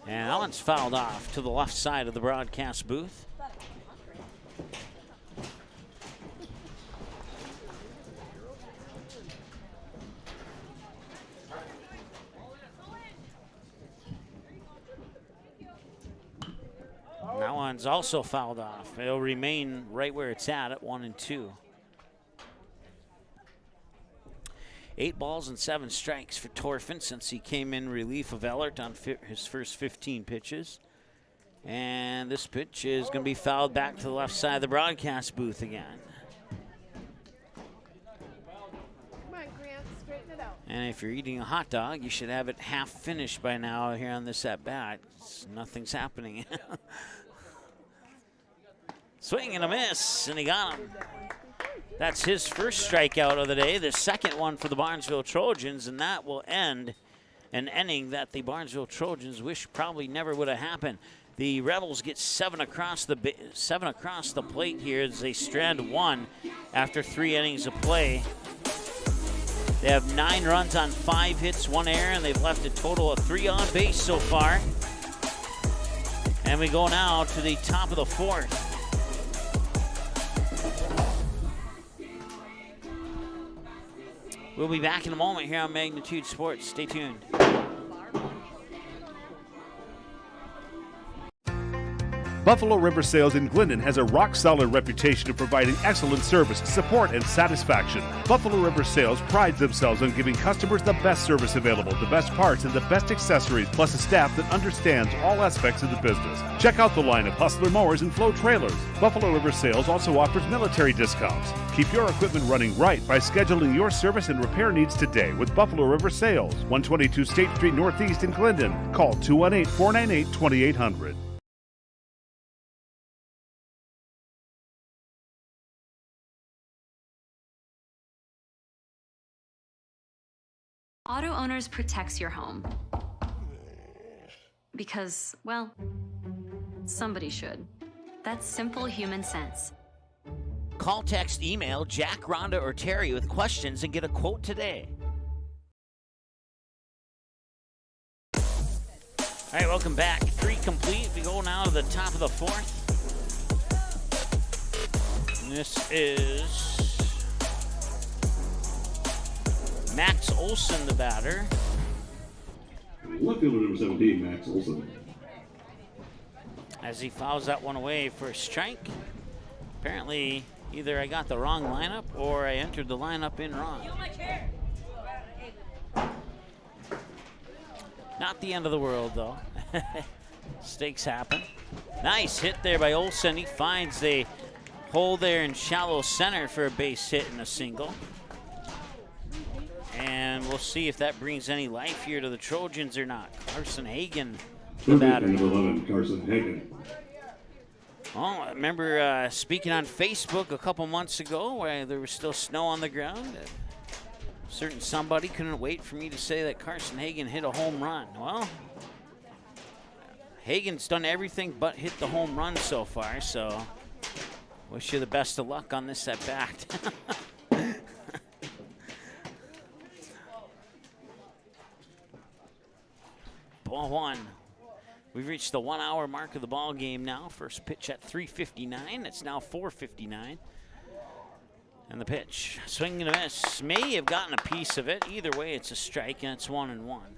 And that one's fouled off to the left side of the broadcast booth. That one's also fouled off. It'll remain right where it's at 1-2. 8 balls and 7 strikes for Torfin since he came in relief of Ellert on his first 15 pitches. And this pitch is going to be fouled back to the left side of the broadcast booth again. Come on, Grant, straighten it out. And if you're eating a hot dog, you should have it half finished by now here on this at-bat. Nothing's happening. Swing and a miss, and he got him. That's his first strikeout of the day, the second one for the Barnesville Trojans, and that will end an inning that the Barnesville Trojans wish probably never would have happened. The Rebels get 7 across the plate here as they strand 1 after 3 innings of play. They have 9 runs on 5 hits, 1 error, and they've left a total of 3 on base so far. And we go now to the top of the 4th. We'll be back in a moment here on Magnitude Sports. Stay tuned. Buffalo River Sales in Glyndon has a rock-solid reputation of providing excellent service, support, and satisfaction. Buffalo River Sales prides themselves on giving customers the best service available, the best parts, and the best accessories, plus a staff that understands all aspects of the business. Check out the line of Hustler mowers and Flow trailers. Buffalo River Sales also offers military discounts. Keep your equipment running right by scheduling your service and repair needs today with Buffalo River Sales, 122 State Street Northeast in Glyndon. Call 218-498-2800. Auto Owners protects your home. Because, well, somebody should. That's simple human sense. Call, text, email Jack, Rhonda, or Terry with questions and get a quote today. All right, welcome back. 3 complete. We go now to the top of the 4th. And this is Max Olson, the batter. Left fielder number 17, Max Olson. As he fouls that one away for a strike. Apparently, either I got the wrong lineup or I entered the lineup in wrong. Not the end of the world, though. Mistakes happen. Nice hit there by Olson. He finds the hole there in shallow center for a base hit and a single. And we'll see if that brings any life here to the Trojans or not. Carson Hagan, the batter. Number 11, Carson Hagan. Well, I remember speaking on Facebook a couple months ago where there was still snow on the ground. Certain somebody couldn't wait for me to say that Carson Hagen hit a home run. Well, Hagen's done everything but hit the home run so far, so wish you the best of luck on this at bat. Ball one. We've reached the 1 hour mark of the ball game now. First pitch at 3:59. It's now 4:59. And the pitch, swing and a miss. May have gotten a piece of it. Either way, it's a strike, and it's 1-1.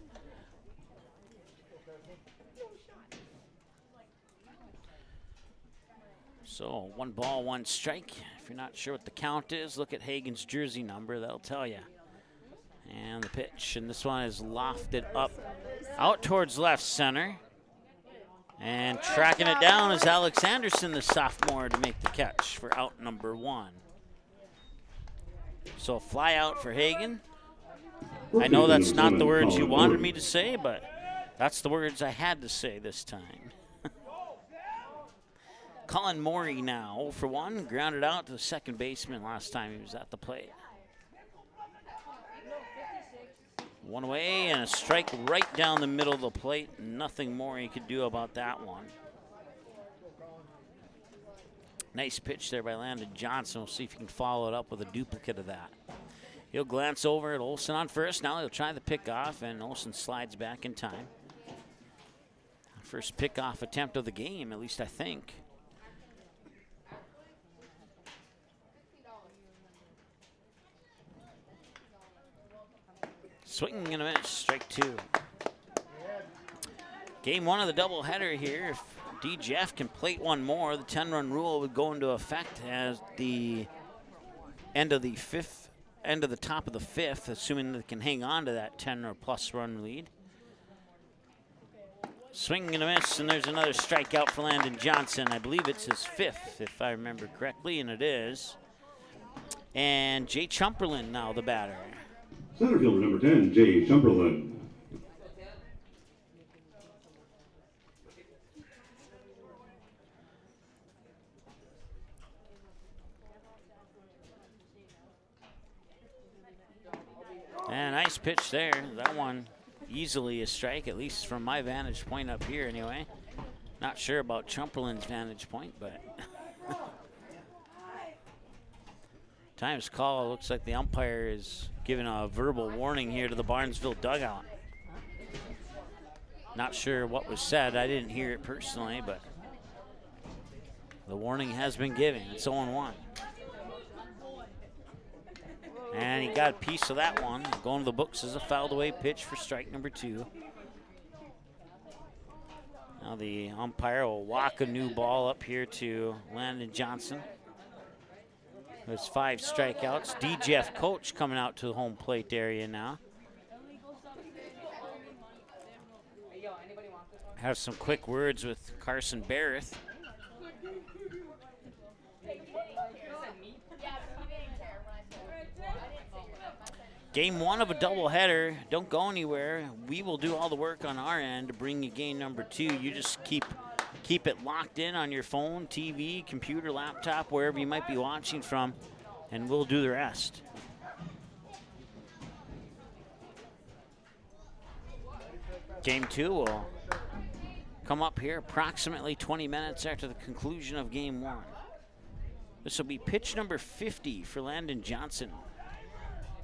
So 1 ball, 1 strike. If you're not sure what the count is, look at Hagen's jersey number. That'll tell you. And the pitch, and this one is lofted up out towards left center. And tracking it down is Alex Anderson, the sophomore, to make the catch for out number 1. So a fly out for Hagen. I know that's not the words you wanted me to say, but that's the words I had to say this time. Colin Morey now 0 for 1, grounded out to the second baseman last time he was at the plate. 1 away and a strike right down the middle of the plate. Nothing more he could do about that one. Nice pitch there by Landon Johnson. We'll see if he can follow it up with a duplicate of that. He'll glance over at Olsen on first. Now he'll try the pickoff, and Olsen slides back in time. First pickoff attempt of the game, at least I think. Swing and a miss, strike 2. Game 1 of the doubleheader here. If DGF can plate one more, the 10-run rule would go into effect as the end of the top of the fifth, assuming they can hang on to that 10 or plus run lead. Swing and a miss, and there's another strikeout for Landon Johnson. I believe it's his 5th, if I remember correctly, and it is. And Jay Chumperland now the batter. Center fielder number 10, Jay Chumperland. And nice pitch there. That one easily a strike, at least from my vantage point up here anyway. Not sure about Chumperland's vantage point, but time's call. Looks like the umpire is giving a verbal warning here to the Barnesville dugout. Not sure what was said. I didn't hear it personally, but the warning has been given. It's 0-1. And he got a piece of that one. Going to the books as a fouled away pitch for strike number 2. Now the umpire will walk a new ball up here to Landon Johnson. There's 5 strikeouts. DGF coach coming out to the home plate area now. Have some quick words with Carson Barrett. Game 1 of a doubleheader. Don't go anywhere. We will do all the work on our end to bring you game number 2. You just keep it locked in on your phone, TV, computer, laptop, wherever you might be watching from, and we'll do the rest. Game 2 will come up here approximately 20 minutes after the conclusion of game 1. This will be pitch number 50 for Landon Johnson.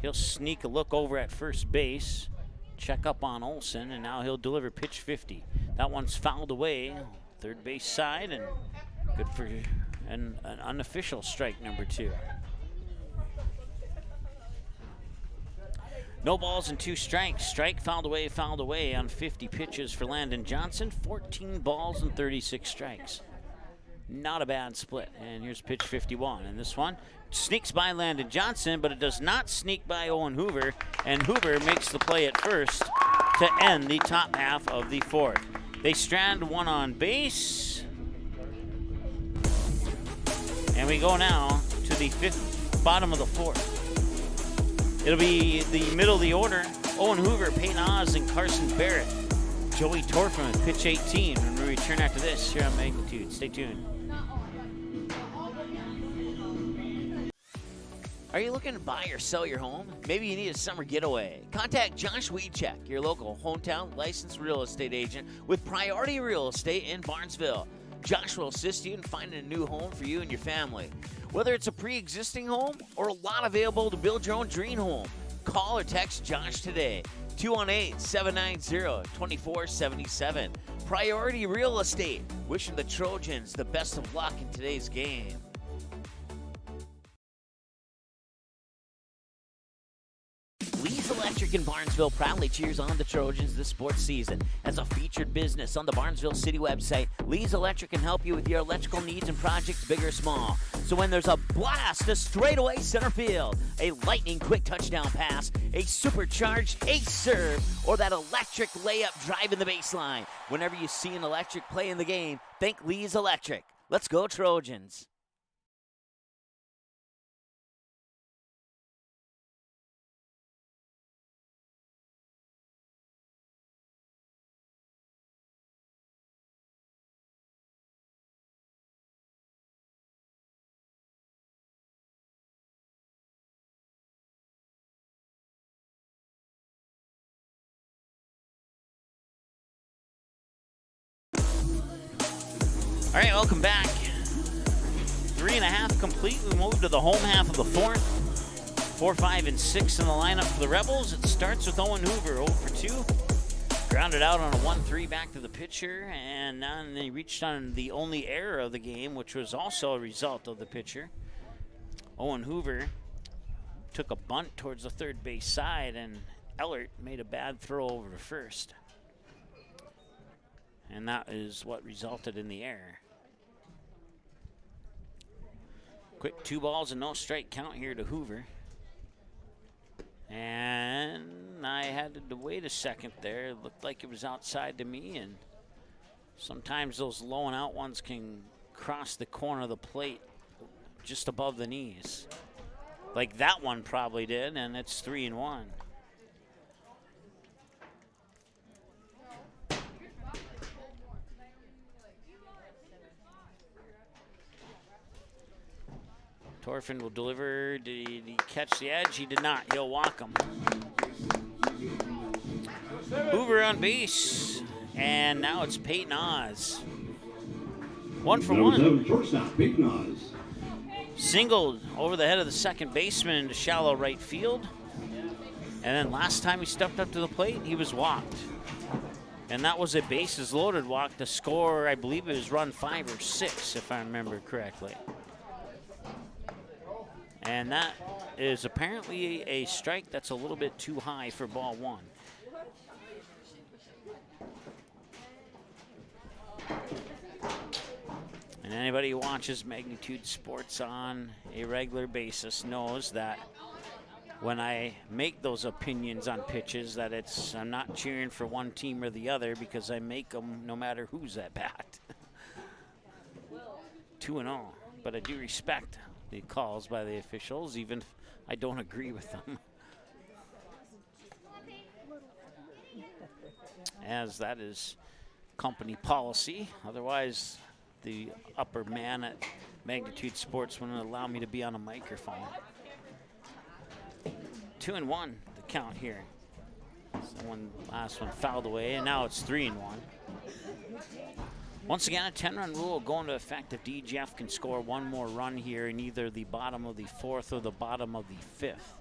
He'll sneak a look over at first base, check up on Olsen, and now he'll deliver pitch 50. That one's fouled away, third base side, and good for an unofficial strike number 2. No balls and 2 strikes. Strike fouled away on 50 pitches for Landon Johnson. 14 balls and 36 strikes. Not a bad split. And here's pitch 51. And this one sneaks by Landon Johnson, but it does not sneak by Owen Hoover. And Hoover makes the play at first to end the top half of the 4th. They strand one on base. And we go now to the 5th, bottom of the 4th. It'll be the middle of the order. Owen Hoover, Peyton Oz, and Carson Barrett. Joey Torfman with pitch 18. When we return after this here on Magnitude. Stay tuned. Are you looking to buy or sell your home? Maybe you need a summer getaway. Contact Josh Weedcheck, your local hometown licensed real estate agent with Priority Real Estate in Barnesville. Josh will assist you in finding a new home for you and your family. Whether it's a pre-existing home or a lot available to build your own dream home, call or text Josh today, 218-790-2477. Priority Real Estate, wishing the Trojans the best of luck in today's game. Lee's Electric in Barnesville proudly cheers on the Trojans this sports season. As a featured business on the Barnesville City website, Lee's Electric can help you with your electrical needs and projects, big or small. So when there's a blast to straightaway center field, a lightning quick touchdown pass, a supercharged ace serve, or that electric layup drive in the baseline, whenever you see an electric play in the game, think Lee's Electric. Let's go Trojans. All right, welcome back. 3.5 complete. We move to the home half of the fourth. 4, 5, and 6 in the lineup for the Rebels. It starts with Owen Hoover, 0 for 2. Grounded out on a 1-3 back to the pitcher, and then they reached on the only error of the game, which was also a result of the pitcher. Owen Hoover took a bunt towards the third base side, and Ellert made a bad throw over to first. And that is what resulted in the error. Quick 2 balls and no strike count here to Hoover. And I had to wait a second there. It looked like it was outside to me, and sometimes those low and out ones can cross the corner of the plate just above the knees. Like that one probably did, and it's 3-1. Torfin will deliver. Did he catch the edge? He did not. He'll walk him. Hoover on base. And now it's Peyton Oz. 1 for 1. Shortstop, Peyton Oz. Singled over the head of the second baseman into shallow right field. And then last time he stepped up to the plate, he was walked. And that was a bases loaded walk to score, I believe it was run 5 or 6, if I remember correctly. And that is apparently a strike that's a little bit too high for ball 1. And anybody who watches Magnitude Sports on a regular basis knows that when I make those opinions on pitches, that I'm not cheering for one team or the other, because I make them no matter who's at bat. 2-0, but I do respect the calls by the officials, even if I don't agree with them. As that is company policy. Otherwise, the upper man at Magnitude Sports wouldn't allow me to be on a microphone. 2-1, the count here. So last one fouled away, and now it's 3-1. Once again, a 10-run rule will go into effect if DGF can score one more run here in either the bottom of the 4th or the bottom of the 5th.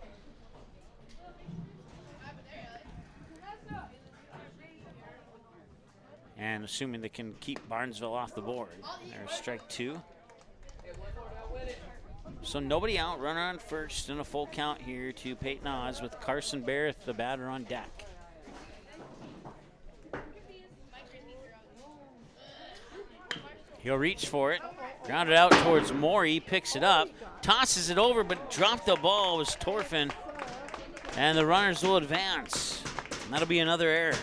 And assuming they can keep Barnesville off the board. There's strike 2. So nobody out, runner on first, and a full count here to Peyton Oz with Carson Barrett, the batter, on deck. He'll reach for it. Grounded out towards Morey. Picks it up. Tosses it over, but dropped the ball. It was Torfin. And the runners will advance. And that'll be another error.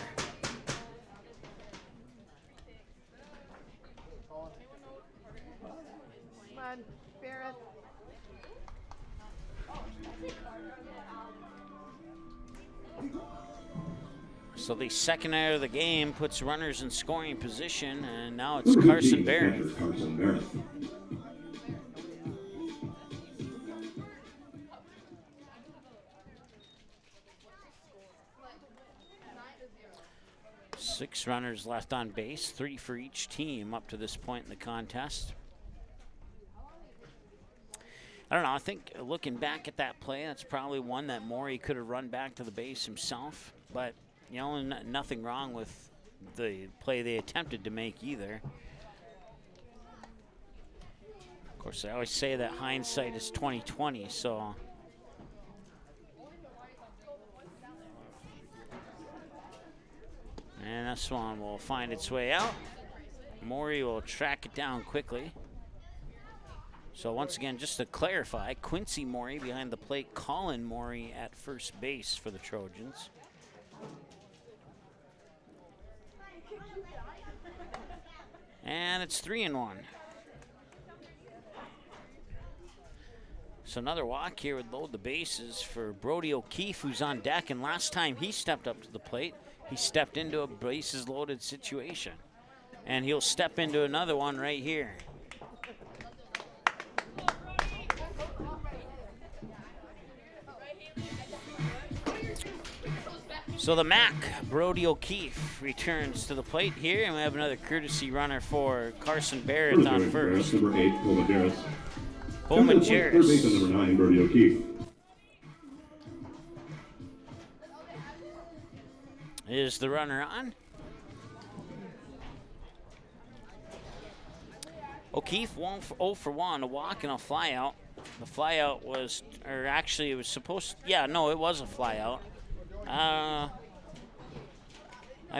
Come on, Barrett. So the second error of the game puts runners in scoring position, and now it's Carson Barrett. 6 runners left on base, 3 for each team up to this point in the contest. I don't know, I think looking back at that play, that's probably one that Morey could have run back to the base himself, but you know, nothing wrong with the play they attempted to make either. Of course, I always say that hindsight is 20/20, so. And this one will find its way out. Morey will track it down quickly. So once again, just to clarify, Quincy Morey behind the plate, Colin Morey at first base for the Trojans. And it's 3-1. So another walk here would load the bases for Brody O'Keefe, who's on deck, and last time he stepped up to the plate, he stepped into a bases loaded situation. And he'll step into another one right here. So the Mac, Brody O'Keefe, returns to the plate here, and we have another courtesy runner for Carson Barrett on first. Number 8, Bowman Jarris. Bowman Jarris. Third baseman, number 9, Brody O'Keefe. Is the runner on? O'Keefe 0 for 1, a walk and a fly out. The fly out was, or actually it was supposed, yeah, no, it was a fly out. I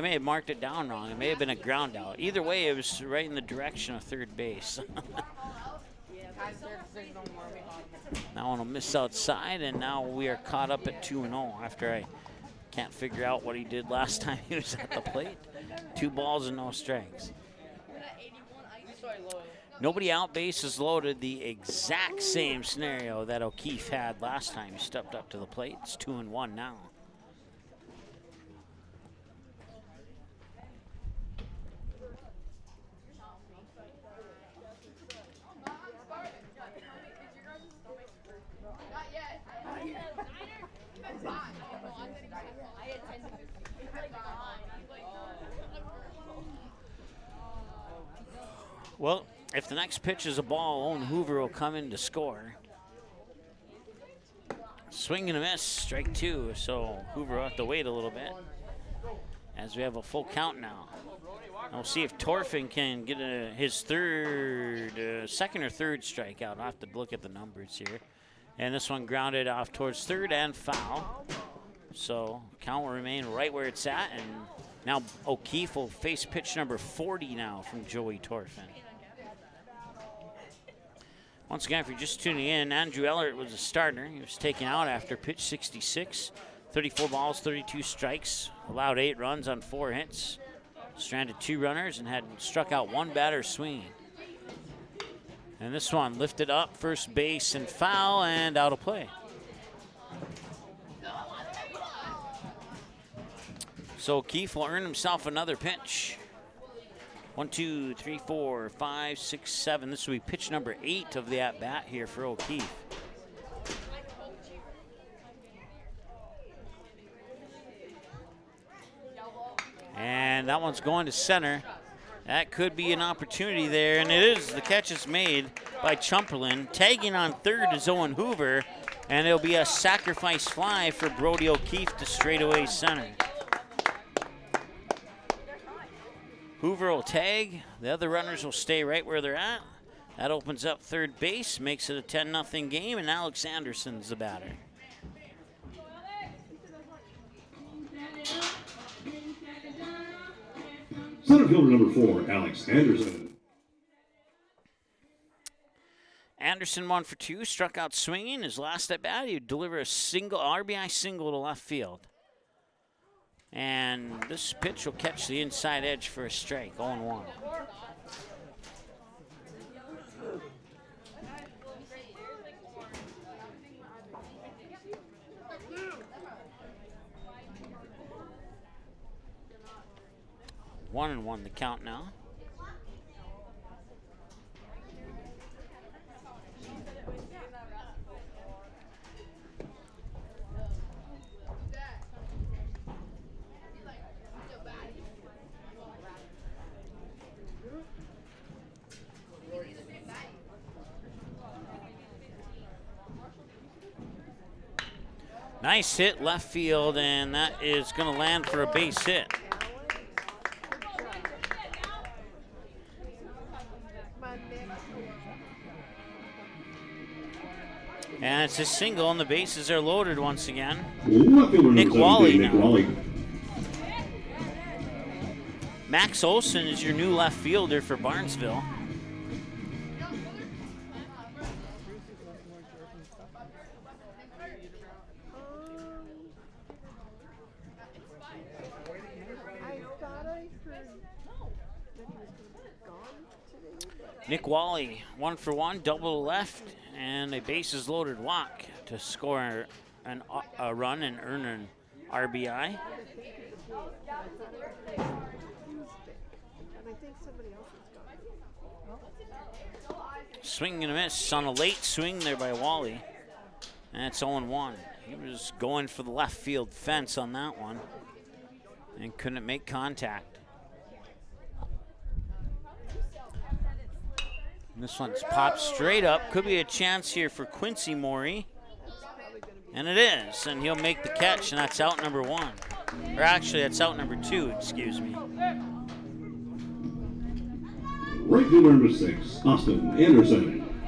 may have marked it down wrong. It may have been a ground out. Either way, it was right in the direction of third base. That one will miss outside, and now we are caught up at 2-0 after I can't figure out what he did last time he was at the plate. 2 balls and no strikes. Nobody out, bases loaded, the exact same scenario that O'Keefe had last time he stepped up to the plate. It's 2-1 now. Well, if the next pitch is a ball, Owen Hoover will come in to score. Swing and a miss, strike 2. So Hoover will have to wait a little bit as we have a full count now. And we'll see if Torfin can get his second or third strikeout. I'll have to look at the numbers here. And this one grounded off towards third and foul. So count will remain right where it's at. And now O'Keefe will face pitch number 40 now from Joey Torfin. Once again, if you're just tuning in, Andrew Ellert was a starter. He was taken out after pitch 66. 34 balls, 32 strikes. Allowed 8 runs on 4 hits. Stranded 2 runners and had struck out 1 batter swinging. And this one lifted up, first base and foul, and out of play. So O'Keefe will earn himself another pitch. 1, 2, 3, 4, 5, 6, 7. This will be pitch number 8 of the at-bat here for O'Keefe. And that one's going to center. That could be an opportunity there, and it is. The catch is made by Chumperland. Tagging on third is Owen Hoover, and it'll be a sacrifice fly for Brody O'Keefe to straightaway center. Hoover will tag. The other runners will stay right where they're at. That opens up third base, makes it a 10-0 game, and Alex Anderson's the batter. Center fielder number 4, Alex Anderson. Anderson 1 for 2, struck out swinging. His last at bat, he would deliver a RBI single to left field. And this pitch will catch the inside edge for a strike, 0-1. One and 1 the count now. Nice hit left field, and that is going to land for a base hit. And it's a single, and the bases are loaded once again. Nick Wally now. Max Olson is your new left fielder for Barnesville. Nick Wally, 1 for 1, double left, and a bases loaded walk to score a run and earn an RBI. Swing and a miss on a late swing there by Wally. And it's 0-1. He was going for the left field fence on that one and couldn't make contact. And this one's popped straight up. Could be a chance here for Quincy Morey. And it is. And he'll make the catch, and that's out number 1. Or actually, that's out number 2, excuse me. Right fielder number 6, Austin Anderson.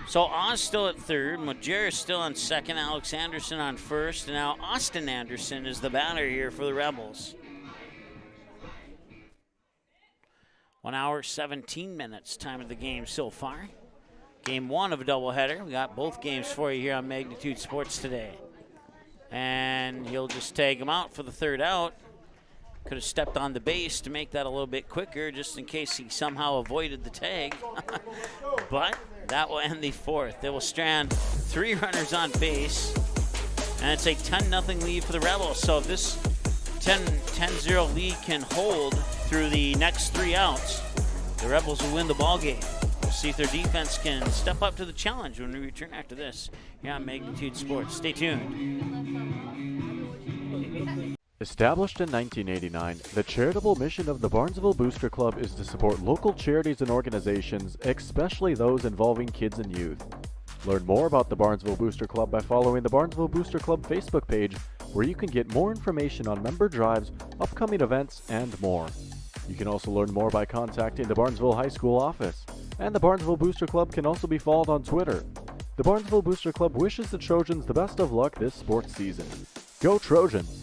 So Oz still at third, Majera still on second, Alex Anderson on first, and now Austin Anderson is the batter here for the Rebels. 1 hour, 17 minutes, time of the game so far. Game 1 of a doubleheader. We got both games for you here on Magnitude Sports today. And he'll just tag him out for the third out. Could have stepped on the base to make that a little bit quicker just in case he somehow avoided the tag. But that will end the fourth. They will strand 3 runners on base. And it's a 10-0 lead for the Rebels. So if this 10-0 lead can hold through the next 3 outs, the Rebels will win the ball game. We'll see if their defense can step up to the challenge when we return after this here on Magnitude Sports. Stay tuned. Established in 1989, the charitable mission of the Barnesville Booster Club is to support local charities and organizations, especially those involving kids and youth. Learn more about the Barnesville Booster Club by following the Barnesville Booster Club Facebook page, where you can get more information on member drives, upcoming events, and more. You can also learn more by contacting the Barnesville High School office, and the Barnesville Booster Club can also be followed on Twitter. The Barnesville Booster Club wishes the Trojans the best of luck this sports season. Go Trojans!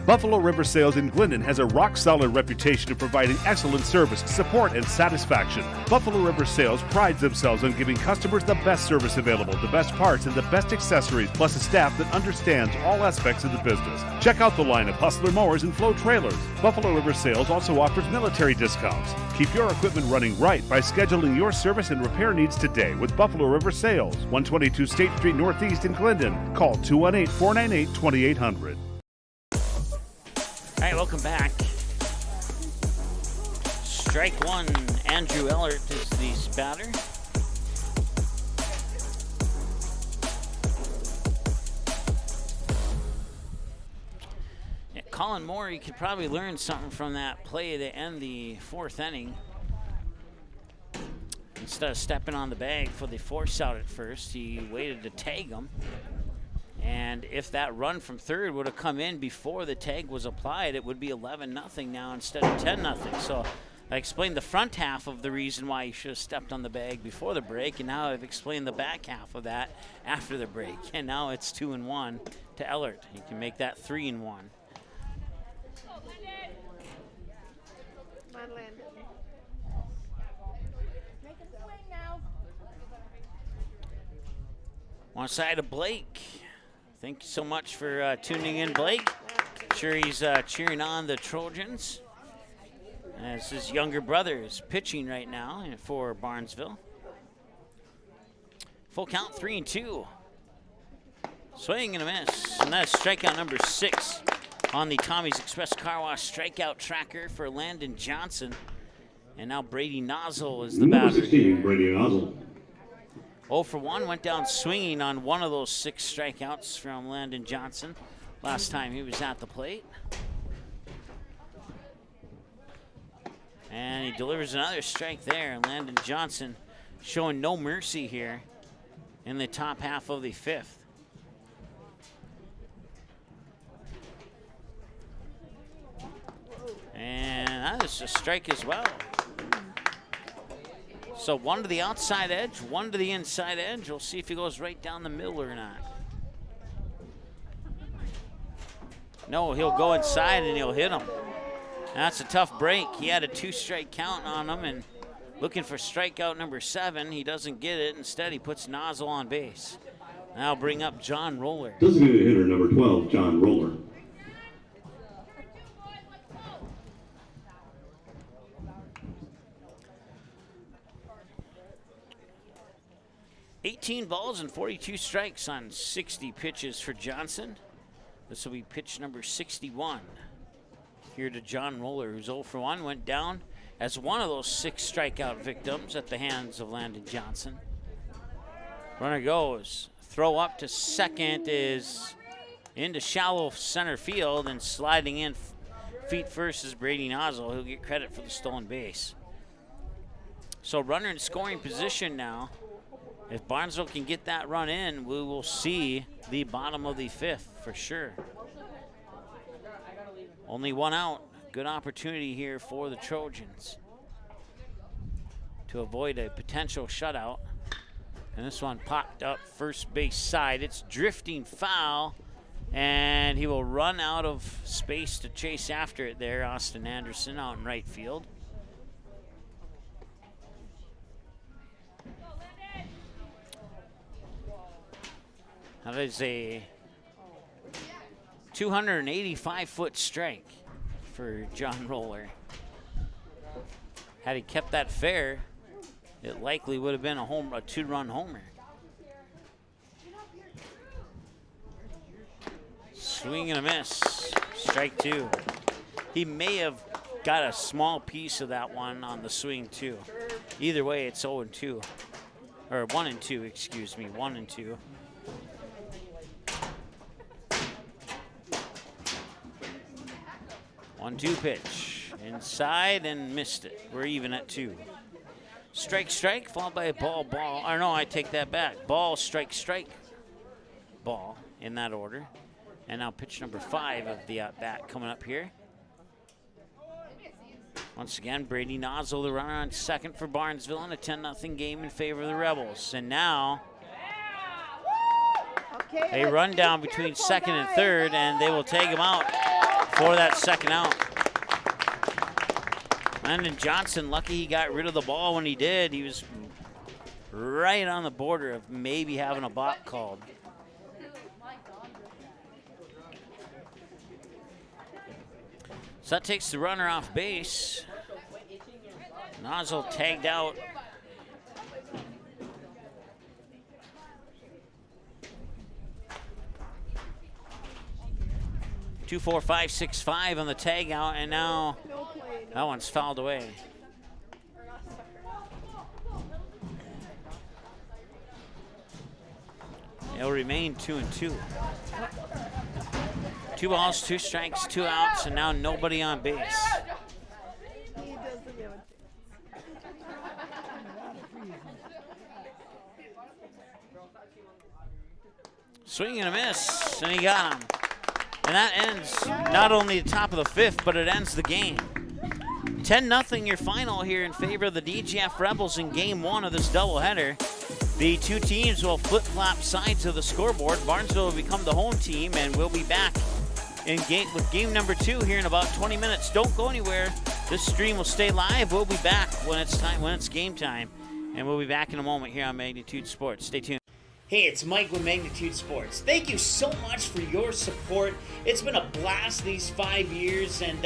Buffalo River Sales in Glendon has a rock-solid reputation of providing excellent service, support, and satisfaction. Buffalo River Sales prides themselves on giving customers the best service available, the best parts, and the best accessories, plus a staff that understands all aspects of the business. Check out the line of Hustler mowers and Flow trailers. Buffalo River Sales also offers military discounts. Keep your equipment running right by scheduling your service and repair needs today with Buffalo River Sales, 122 State Street Northeast in Glendon. Call 218-498-2800. All right, welcome back. Strike 1, Andrew Ellert is the batter. Yeah, Colin Morey could probably learn something from that play to end the 4th inning. Instead of stepping on the bag for the force out at first, he waited to tag him. And if that run from third would have come in before the tag was applied, it would be 11-0 now instead of 10-0. So I explained the front half of the reason why he should have stepped on the bag before the break, and now I've explained the back half of that after the break. And now it's 2-1 to Ellert. He can make that 3-1. One side of Blake. Thank you so much for tuning in, Blake. Sure he's cheering on the Trojans. As his younger brother is pitching right now for Barnesville. Full count, 3-2. Swing and a miss. And that's strikeout number 6 on the Tommy's Express Car Wash strikeout tracker for Landon Johnson. And now Brady Nozzle is the batter. Number 16, Brady Nozzle. 0 for 1, went down swinging on one of those 6 strikeouts from Landon Johnson last time he was at the plate. And he delivers another strike there. Landon Johnson showing no mercy here in the top half of the 5th. And that is a strike as well. So 1 to the outside edge, 1 to the inside edge. We'll see if he goes right down the middle or not. No, he'll go inside and he'll hit him. That's a tough break. He had a 2-strike count on him and looking for strikeout number 7. He doesn't get it. Instead, he puts Nozzle on base. Now bring up John Roller. Designated hitter number 12, John Roller. $18 balls and 42 strikes on 60 pitches for Johnson. This will be pitch number 61. Here to John Roller, who's 0 for 1, went down as one of those 6 strikeout victims at the hands of Landon Johnson. Runner goes. Throw up to second is into shallow center field, and sliding in feet first is Brady Nozzle. He'll get credit for the stolen base. So runner in scoring position now. If Barnesville can get that run in, we will see the bottom of the 5th for sure. Only 1 out. Good opportunity here for the Trojans to avoid a potential shutout. And this one popped up first base side. It's drifting foul, and he will run out of space to chase after it there. Austin Anderson out in right field. That is a 285-foot strike for John Roller. Had he kept that fair, it likely would have been a 2-run homer. Swing and a miss. Strike 2. He may have got a small piece of that one on the swing too. Either way, it's 0-2. Or 1-2, excuse me. 1-2. 1-2 pitch. Inside and missed it. We're even at 2. Strike, strike, followed by a ball, ball. Or no, I take that back. Ball, strike, strike, ball in that order. And now pitch number 5 of the at-bat coming up here. Once again, Brady Nozzle, the runner on second for Barnesville in a 10-0 game in favor of the Rebels. And now a rundown between second and third, and they will take him out for that second out. Landon Johnson, lucky he got rid of the ball when he did. He was right on the border of maybe having a balk called. So that takes the runner off base. Nozzle tagged out. Two, 4, 5, 6, 5 on the tag out, and now that one's fouled away. It'll remain 2-2. 2 balls, 2 strikes, 2 outs, and now nobody on base. Swing and a miss, and he got him. And that ends not only the top of the 5th, but it ends the game. 10-0 your final here in favor of the DGF Rebels in Game 1 of this doubleheader. The 2 teams will flip-flop sides of the scoreboard. Barnesville will become the home team, and we'll be back with game number 2 here in about 20 minutes. Don't go anywhere. This stream will stay live. We'll be back when it's game time, and we'll be back in a moment here on Magnitude Sports. Stay tuned. Hey, it's Mike with Magnitude Sports. Thank you so much for your support. It's been a blast these 5 years, and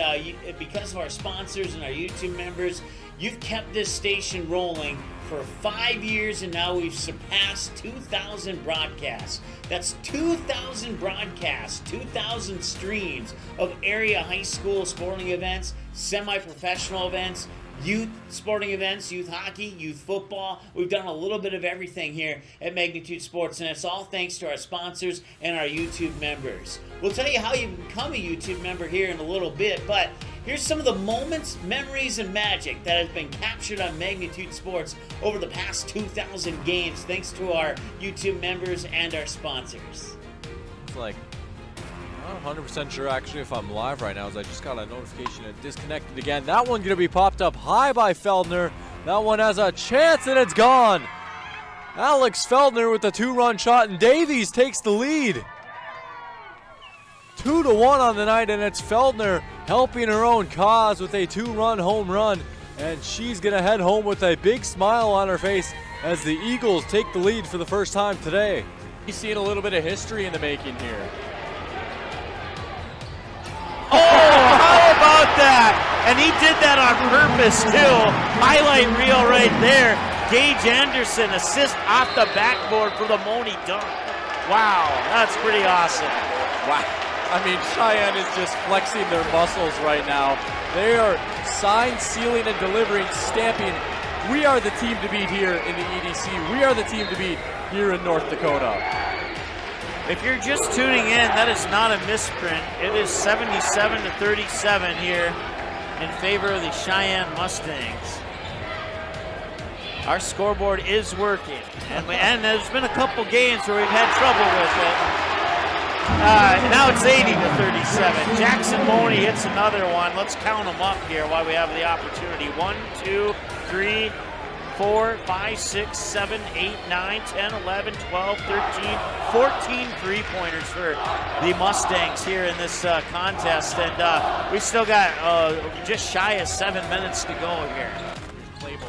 because of our sponsors and our YouTube members, you've kept this station rolling for 5 years, and now we've surpassed 2,000 broadcasts. That's 2,000 broadcasts, 2,000 streams of area high school sporting events, semi-professional events, youth sporting events, youth hockey, youth football. We've done a little bit of everything here at Magnitude Sports, and it's all thanks to our sponsors and our YouTube members. We'll tell you how you can become a YouTube member here in a little bit, but here's some of the moments, memories, and magic that has been captured on Magnitude Sports over the past 2,000 games thanks to our YouTube members and our sponsors. It's like, I'm not 100% sure actually if I'm live right now, as I just got a notification and disconnected again. That one going to be popped up high by Feldner. That one has a chance and it's gone. Alex Feldner with the 2-run shot, and Davies takes the lead. 2-1 on the night, and it's Feldner helping her own cause with a 2-run home run, and she's going to head home with a big smile on her face as the Eagles take the lead for the first time today. He's seeing a little bit of history in the making here. Oh, how about that? And he did that on purpose, too. Highlight reel right there. Gage Anderson assist off the backboard for the Moni dunk. Wow, that's pretty awesome. Wow. I mean, Cheyenne is just flexing their muscles right now. They are sign, sealing, and delivering, stamping. We are the team to beat here in the EDC. We are the team to beat here in North Dakota. If you're just tuning in, that is not a misprint. It is 77-37 here in favor of the Cheyenne Mustangs. Our scoreboard is working, and there's been a couple games where we've had trouble with it. Now it's 80-37. Jackson Moni hits another one. Let's count them up here while we have the opportunity. 1, 2, 3, 4, 5, 6, 7, 8, 9, 10, 11, 12, 13, 14 three-pointers for the Mustangs here in this contest. And we still got just shy of 7 minutes to go here. Here's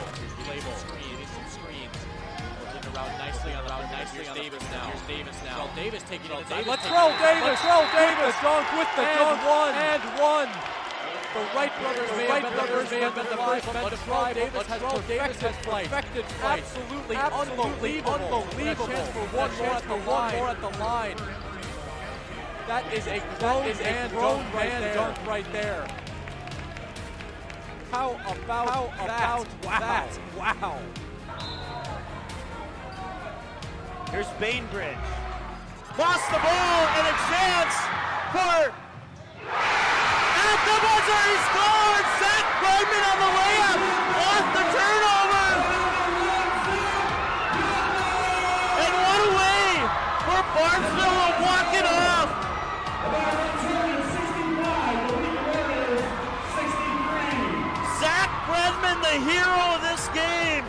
screens. Working around nicely on Davis now. Here's Davis now. Davis taking it. Let's roll Davis. The dunk with the dunk. One. The Wright brothers may have been the first, but Davis has perfected play. Absolutely unbelievable. Chance for one more at the line. That is a grown man dunk right there. How about that? Wow. Here's Bainbridge. Lost the ball and a chance for... At the buzzer, he scored! Zach Bregman on the layup! Off the turnover! And what a way for Barnesville to walk it off! Zach Bregman, the hero of this game!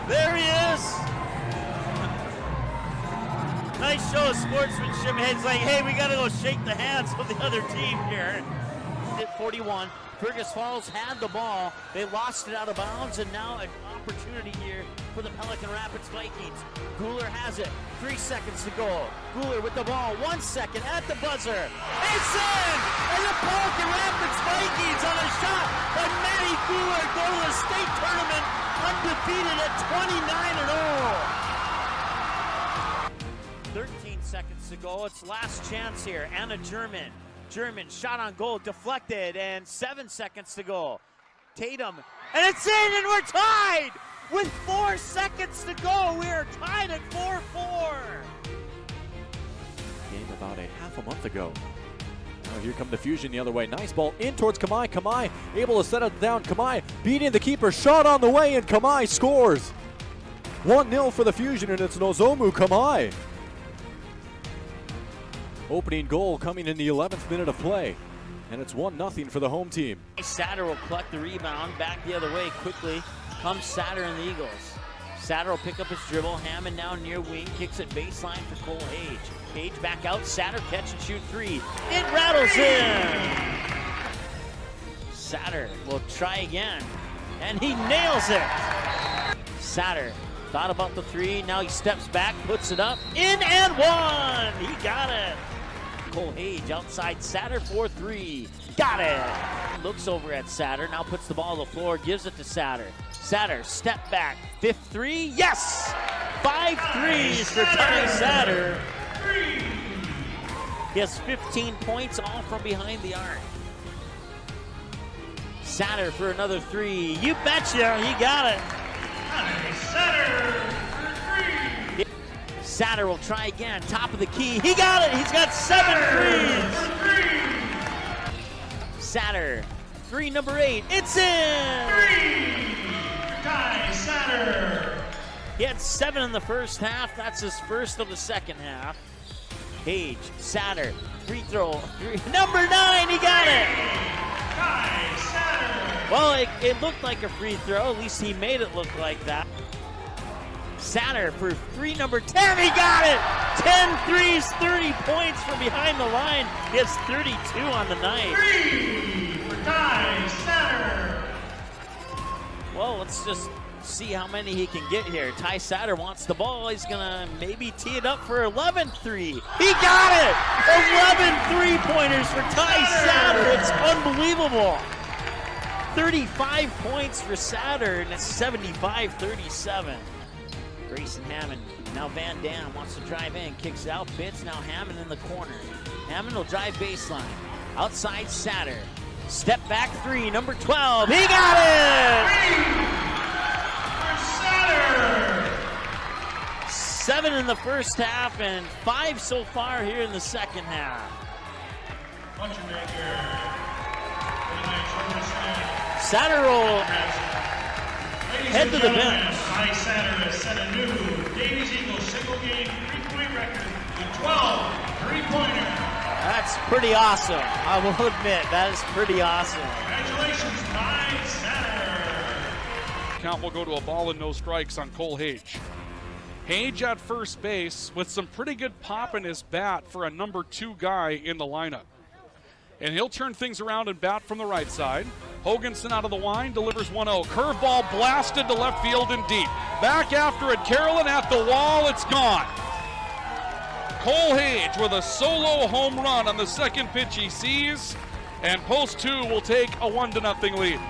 There he is! Nice show of sportsmanship. It's like, hey, we got to go shake the hands of the other team here. At 41, Fergus Falls had the ball. They lost it out of bounds, and now an opportunity here for the Pelican Rapids Vikings. Guler has it. 3 seconds to go. Guler with the ball. 1 second at the buzzer. It's in! And the Pelican Rapids Vikings on a shot by Matty Guler go to the state tournament undefeated at 29-0. 13 seconds to go. It's last chance here. Anna German. German shot on goal, deflected, and 7 seconds to go. Tatum, and it's in, and we're tied! With 4 seconds to go, we are tied at 4-4. Game about a half a month ago. Now here come the Fusion the other way. Nice ball in towards Kamai. Kamai able to set it down. Kamai beating the keeper. Shot on the way, and Kamai scores. 1-0 for the Fusion, and it's Nozomu Kamai. Opening goal coming in the 11th minute of play. And it's 1-0 for the home team. Satter will collect the rebound. Back the other way quickly. Comes Satter and the Eagles. Satter will pick up his dribble. Hammond now near wing. Kicks it baseline for Cole Hage. Hage back out. Satter catch and shoot 3. It rattles in. Satter will try again. And he nails it. Satter thought about the 3. Now he steps back. Puts it up. In and 1. He got it. Cole Hage outside Satter for 3. Got it! Looks over at Satter, now puts the ball on the floor, gives it to Satter. Satter, step back, 5th 3, yes! 5 threes for Ty Satter. He has 15 points, all from behind the arc. Satter for another three. You betcha, he got it. Satter will try again, top of the key. He got it, he's got 7 threes. Satter, three number 8, it's in! Ty Satter. He had 7 in the first half, that's his first of the second half. Page, Satter, free throw, number 9, he got it! Ty Satter. Well, it looked like a free throw, at least he made it look like that. Satter for three number 10, he got it! 10 threes, 30 points from behind the line. He has 32 on the night. 3 for Ty Satter. Well, let's just see how many he can get here. Ty Satter wants the ball. He's gonna maybe tee it up for 11th three. He got it! 11 three-pointers for Ty Satter. It's unbelievable. 35 points for Satter, and it's 75-37. Grayson Hammond, now Van Dam wants to drive in, kicks out, Pitts, now Hammond in the corner. Hammond will drive baseline. Outside Satter. Step back three, number 12. He got it! 7 in the first half and 5 so far here in the second half. Satter will head to the bench. Ty Satter has set a new Davies Eagles single game 3-point record with 12 3-pointer. That's pretty awesome. I will admit, that is pretty awesome. Congratulations, Ty Satter. Count will go to a ball and no strikes on Cole Hage. Hage at first base with some pretty good pop in his bat for a number 2 guy in the lineup. And he'll turn things around and bat from the right side. Hoganson out of the line, delivers 1-0. Curveball blasted to left field and deep. Back after it, Carolyn at the wall, it's gone. Cole Hage with a solo home run on the second pitch he sees, and Post 2 will take a 1-0 lead.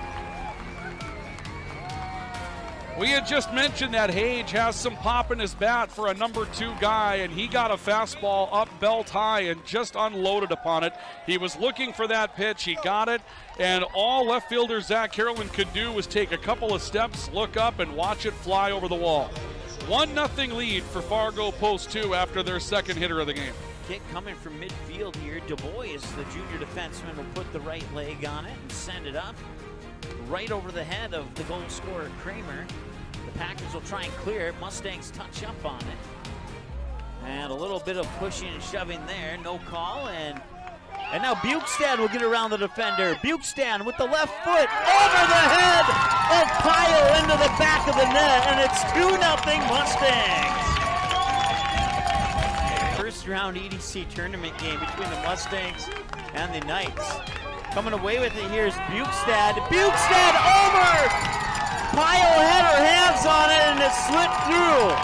We had just mentioned that Hage has some pop in his bat for a number 2 guy, and he got a fastball up belt high and just unloaded upon it. He was looking for that pitch, he got it, and all left fielder Zach Carolyn could do was take a couple of steps, look up, and watch it fly over the wall. 1-0 lead for Fargo Post 2 after their second hitter of the game. Kick coming from midfield here. DuBois, the junior defenseman, will put the right leg on it and send it up right over the head of the goal scorer Kramer. The Packers will try and clear it. Mustangs touch up on it. And a little bit of pushing and shoving there. No call. And now Bukestad will get around the defender. Bukestad with the left foot over the head of Pyle into the back of the net. And it's 2-0 Mustangs. First round EDC tournament game between the Mustangs and the Knights. Coming away with it here is Bukestad. Bukestad over! Pyle had her hands on it and it slipped through.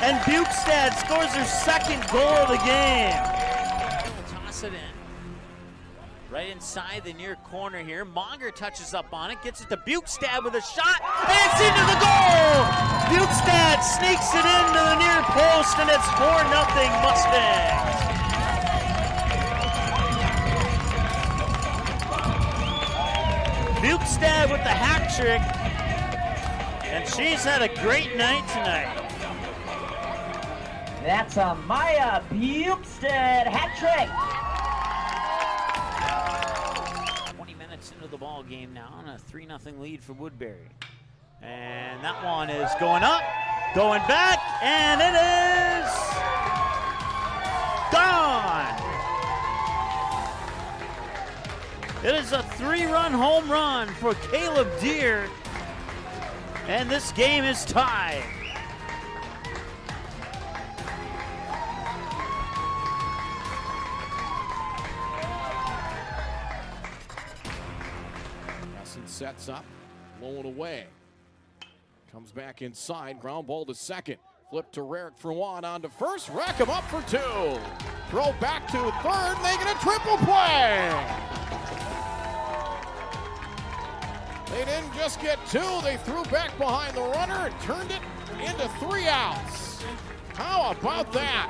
And Bukestad scores her second goal of the game. Toss it in. Right inside the near corner here. Monger touches up on it, gets it to Bukestad with a shot, and it's into the goal! Bukestad sneaks it into the near post, and it's 4-0 Mustangs. Bukestad with the hat trick, and she's had a great night tonight. That's a Maya Bukestad hat trick. 20 minutes into the ball game now, and a 3-0 lead for Woodbury. And that one is going up, going back, and it is gone. It is a 3-run home run for Caleb Deere, and this game is tied. Essen sets up, blowing away. Comes back inside, ground ball to second. Flip to Rarick for one, on to first, rack him up for 2. Throw back to third, they get a triple play. They didn't just get 2, they threw back behind the runner and turned it into 3 outs. How about that?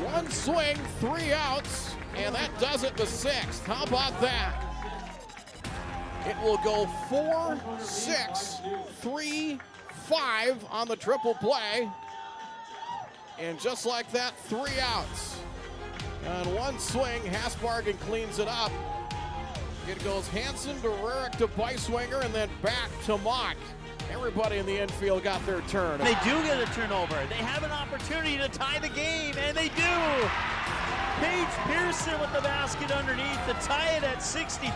1 swing, 3 outs, and that does it the 6th. How about that? It will go 4, 6, 3, 5 on the triple play. And just like that, 3 outs. On one swing, Hasbargen cleans it up. It goes Hansen to Rarick to Beiswinger and then back to Mock. Everybody in the infield got their turn. They do get a turnover. They have an opportunity to tie the game, and they do. Paige Pearson with the basket underneath to tie it at 63.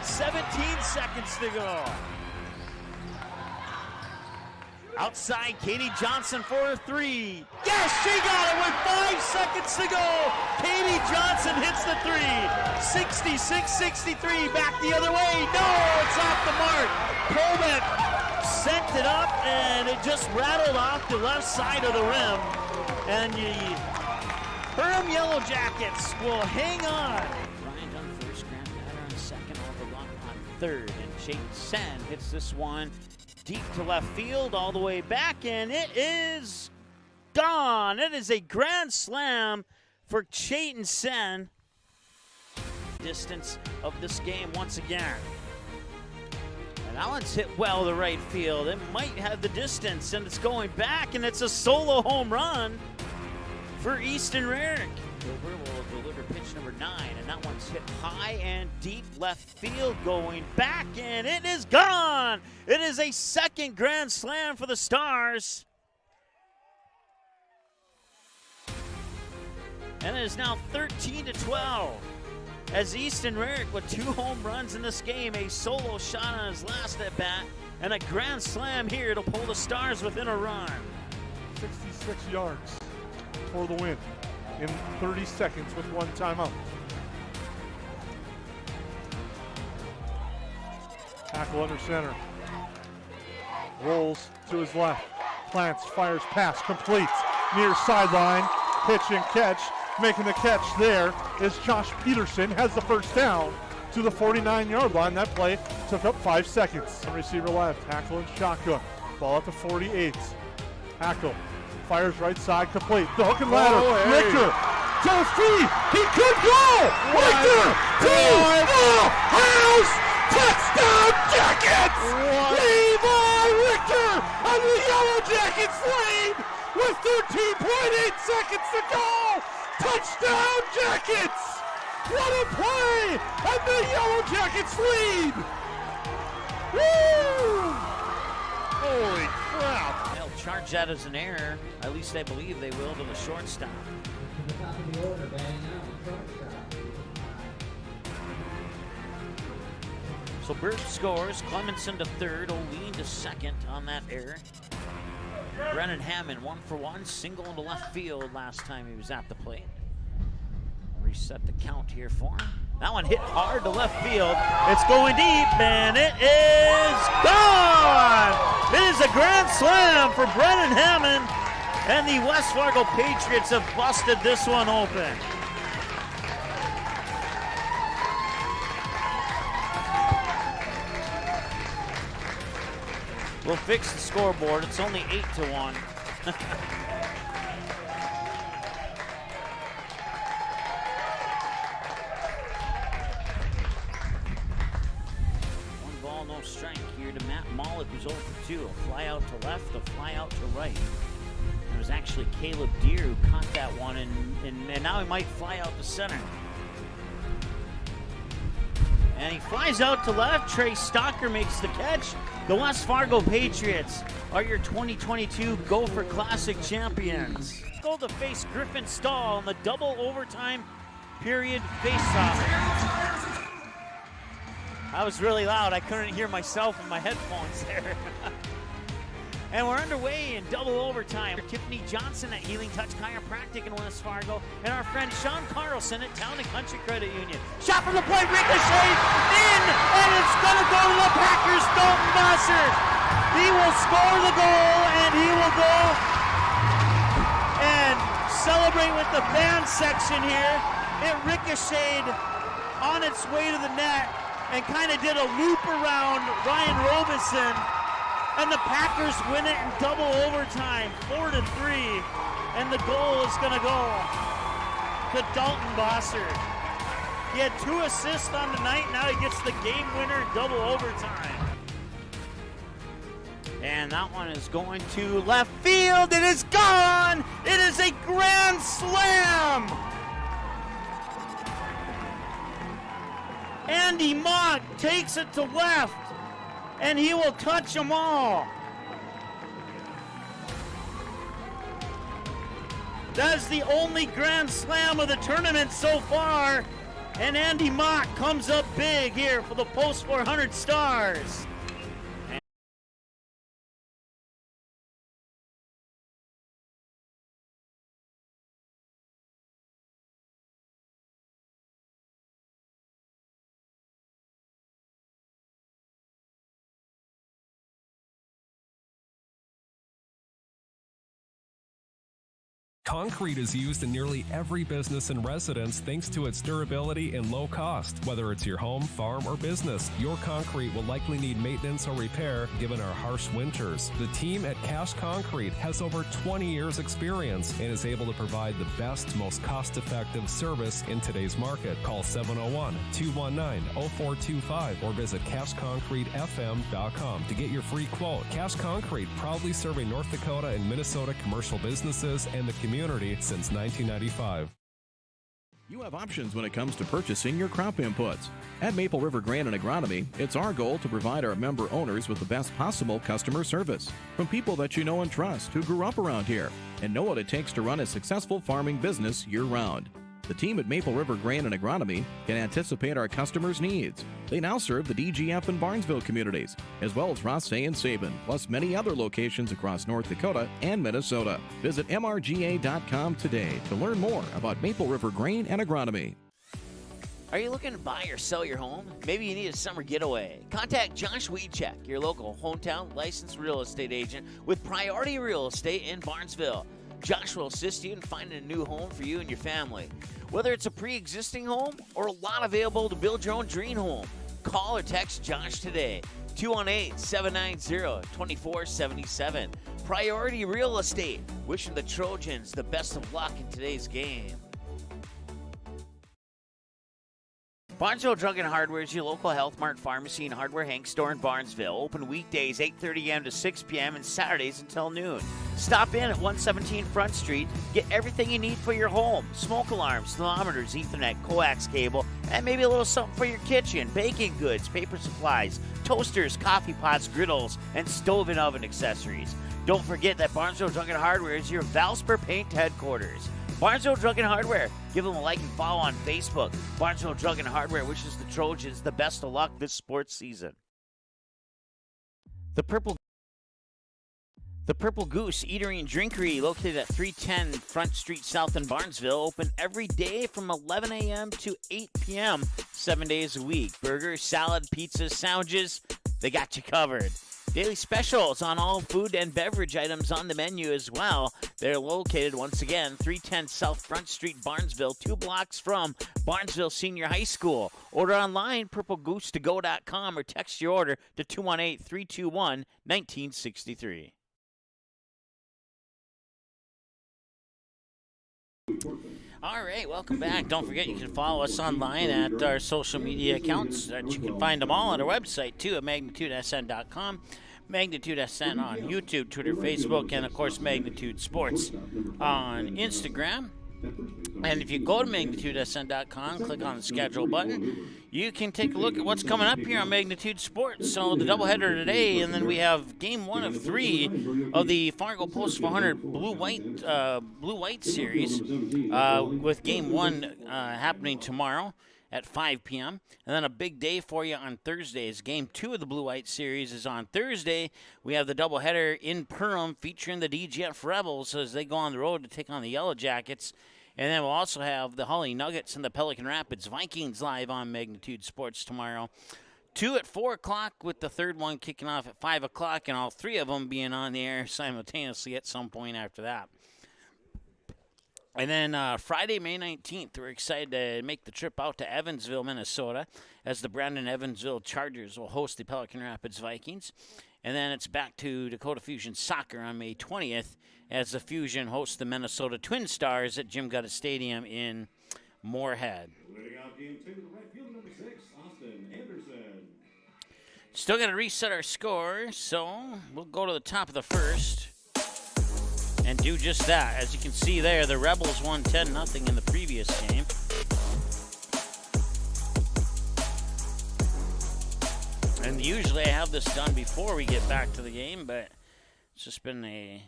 17 seconds to go. Outside, Katie Johnson for a 3. Yes, she got it with 5 seconds to go. Katie Johnson hits the 3. 66-63, back the other way. No, it's off the mark. Coleman sent it up, and it just rattled off the left side of the rim. And the Perham Yellow Jackets will hang on. Ryan on first, Grant Matter on second, Oliver Luck on third, and Chayton Sen hits this one deep to left field, all the way back, and it is gone. It is a grand slam for Chayton Sen. Distance of this game once again. And that one's hit well to right field. It might have the distance, and it's going back, and it's a solo home run for Easton Rarick. Gilbert will deliver pitch number 9, and that one's hit high and deep left field, going back, and it is gone. It is a second grand slam for the Stars. And it is now 13-12. As Easton Rarick with 2 home runs in this game, a solo shot on his last at bat, and a grand slam here to pull the Stars within a run. 66 yards for the win in 30 seconds with 1 timeout. Tackle under center. Rolls to his left. Plants, fires, pass, completes. Near sideline. Pitch and catch. Making the catch there is Josh Peterson. Has the first down to the 49-yard line. That play took up 5 seconds. Receiver left. Hackle and shotgun. Ball at the 48. Hackle fires right side, complete. The hook and ladder. Richter to the feet. He could go. Richter to the house. Touchdown Jackets. Levi Richter and the Yellow Jackets lead with 13.8 seconds to go. Touchdown Jackets. What a play. And the Yellow Jackets lead. Woo! Holy crap. They'll charge that as an error. At least I believe they will, to the shortstop. So Burt scores, Clemenson to third, O'Lean to second on that error. Brennan Hammond 1 for 1, single into left field last time he was at the plate. Reset the count here for him. That one hit hard to left field. It's going deep, and it is gone! It is a grand slam for Brennan Hammond, and the West Fargo Patriots have busted this one open. We'll fix the scoreboard. It's only 8-1. One ball, no strike here to Matt Mollick, who's 0 for 2. A fly out to left, a fly out to right. It was actually Caleb Deere who caught that one, and now he might fly out to center. And he flies out to left. Trey Stocker makes the catch. The West Fargo Patriots are your 2022 Gopher Classic champions. Go to face Griffin Stahl in the double overtime period faceoff. I was really loud. I couldn't hear myself in my headphones there. And we're underway in double overtime. Tiffany Johnson at Healing Touch Chiropractic in West Fargo, and our friend Sean Carlson at Town and Country Credit Union. Shot from the point, ricochet, in, and it's going to go to the Packers. Dalton Bosser. He will score the goal, and he will go and celebrate with the fan section here. It ricocheted on its way to the net and kind of did a loop around Ryan Robinson. And the Packers win it in double overtime, 4-3. And the goal is going to go to Dalton Bosser. He had 2 assists on the night. Now he gets the game winner in double overtime. And that one is going to left field. It is gone. It is a grand slam. Andy Mott takes it to left, and he will touch them all. That is the only grand slam of the tournament so far, and Andy Mott comes up big here for the Post 400 Stars. Concrete is used in nearly every business and residence thanks to its durability and low cost. Whether it's your home, farm, or business, your concrete will likely need maintenance or repair given our harsh winters. The team at Cash Concrete has over 20 years experience and is able to provide the best, most cost-effective service in today's market. Call 701-219-0425 or visit cashconcretefm.com to get your free quote. Cash Concrete, proudly serving North Dakota and Minnesota commercial businesses and the community since 1995. You have options when it comes to purchasing your crop inputs. At Maple River Grain and Agronomy, it's our goal to provide our member owners with the best possible customer service from people that you know and trust who grew up around here and know what it takes to run a successful farming business year-round. The team at Maple River Grain and Agronomy can anticipate our customers' needs. They now serve the DGF and Barnesville communities, as well as Rothsay and Sabin, plus many other locations across North Dakota and Minnesota. Visit mrga.com today to learn more about Maple River Grain and Agronomy. Are you looking to buy or sell your home? Maybe you need a summer getaway. Contact Josh Weedcheck, your local hometown licensed real estate agent with Priority Real Estate in Barnesville. Josh will assist you in finding a new home for you and your family. Whether it's a pre-existing home or a lot available to build your own dream home, call or text Josh today, 218-790-2477. Priority Real Estate, wishing the Trojans the best of luck in today's game. Barnesville Drug and Hardware is your local Health Mart Pharmacy and Hardware Hank store in Barnesville. Open weekdays 8:30 a.m. to 6 p.m. and Saturdays until noon. Stop in at 117 Front Street. Get everything you need for your home. Smoke alarms, thermometers, Ethernet, coax cable, and maybe a little something for your kitchen. Baking goods, paper supplies, toasters, coffee pots, griddles, and stove and oven accessories. Don't forget that Barnesville Drug and Hardware is your Valspar Paint headquarters. Barnesville Drug and Hardware. Give them a like and follow on Facebook. Barnesville Drug and Hardware wishes the Trojans the best of luck this sports season. The Purple Goose Eatery and Drinkery, located at 310 Front Street South in Barnesville, open every day from 11 a.m. to 8 p.m., 7 days a week. Burgers, salad, pizzas, sandwiches, they got you covered. Daily specials on all food and beverage items on the menu as well. They're located, once again, 310 South Front Street, Barnesville, 2 blocks from Barnesville Senior High School. Order online, purplegoose2go.com, or text your order to 218-321-1963. All right, welcome back. Don't forget you can follow us online at our social media accounts. You can find them all on our website, too, at magnitudesn.com. Magnitude SN on YouTube, Twitter, Facebook, and, of course, Magnitude Sports on Instagram. And if you go to magnitudesn.com, click on the schedule button, you can take a look at what's coming up here on Magnitude Sports. So the doubleheader today, and then we have game 1 of 3 of the Fargo Post 400 Blue-White series, with game 1 happening tomorrow at 5 p.m. And then a big day for you on Thursdays. Game 2 of the Blue-White series is on Thursday. We have the doubleheader in Perham featuring the DGF Rebels as they go on the road to take on the Yellow Jackets. And then we'll also have the Holly Nuggets and the Pelican Rapids Vikings live on Magnitude Sports tomorrow. 2 at 4 o'clock, with the third one kicking off at 5 o'clock, and all 3 of them being on the air simultaneously at some point after that. And then Friday, May 19th, we're excited to make the trip out to Evansville, Minnesota, as the Brandon Evansville Chargers will host the Pelican Rapids Vikings. And then it's back to Dakota Fusion Soccer on May 20th, as the Fusion hosts the Minnesota Twin Stars at Jim Gutta Stadium in Moorhead. game 2, the right field number 6, Austin Anderson. Still got to reset our score, so we'll go to the top of the first and do just that. As you can see there, the Rebels won 10-0 in the previous game. And usually I have this done before we get back to the game, but it's just been a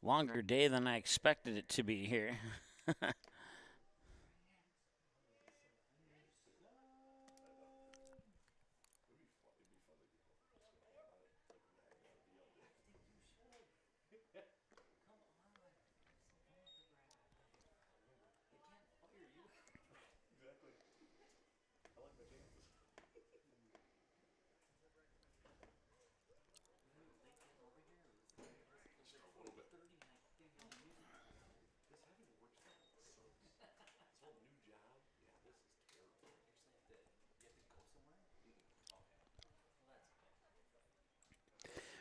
longer day than I expected it to be here.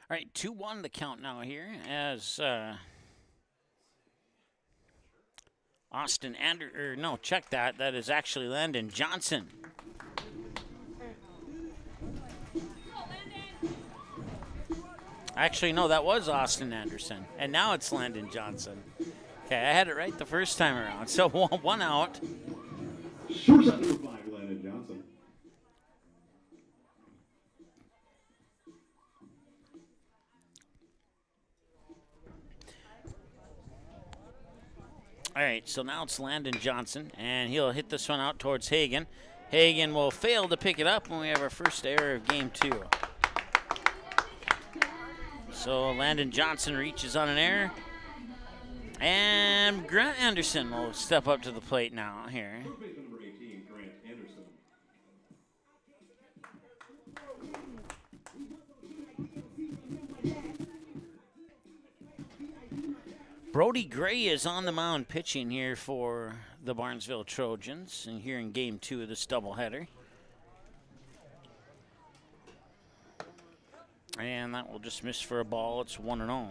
All right, 2-1 the count now here as check that. That is actually Landon Johnson. Actually, no, that was Austin Anderson. And now it's Landon Johnson. Okay, I had it right the first time around. So 1 out. Shortstop number 5, Landon Johnson. All right, so now it's Landon Johnson, and he'll hit this one out towards Hagen. Hagen will fail to pick it up when we have our first error of game 2. So Landon Johnson reaches on an error. And Grant Anderson will step up to the plate now here. Number 18, Grant Anderson. Brody Gray is on the mound pitching here for the Barnesville Trojans, and here in game 2 of this doubleheader. And that will just miss for a ball. It's 1-0.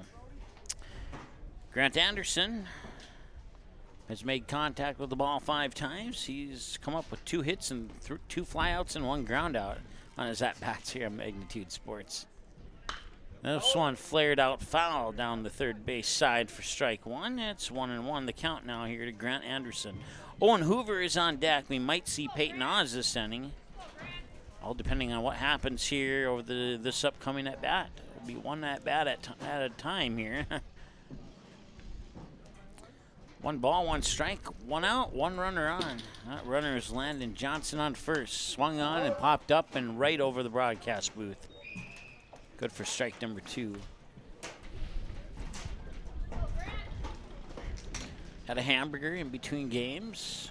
Grant Anderson has made contact with the ball 5 times. He's come up with 2 hits and 2 flyouts and 1 ground out on his at-bats here on Magnitude Sports. This one flared out foul down the third base side for strike 1. It's 1-1 the count now here to Grant Anderson. Owen Hoover is on deck. We might see Peyton Oz this inning, all depending on what happens here over this upcoming at-bat. It'll be 1 at-bat at a time here. 1 ball, 1 strike, 1 out, 1 runner on. That runner is Landon Johnson on first. Swung on and popped up and right over the broadcast booth. Good for strike number 2. Had a hamburger in between games.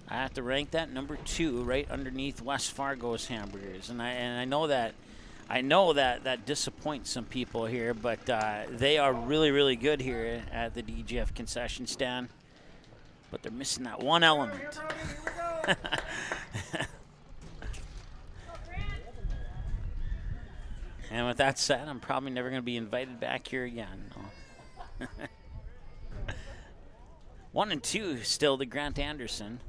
I have to rank that number 2 right underneath West Fargo's hamburgers, and I know that disappoints some people here, but they are really, really good here at the DGF concession stand. But they're missing that one element. And with that said, I'm probably never going to be invited back here again. No. 1-2 still to Grant Anderson.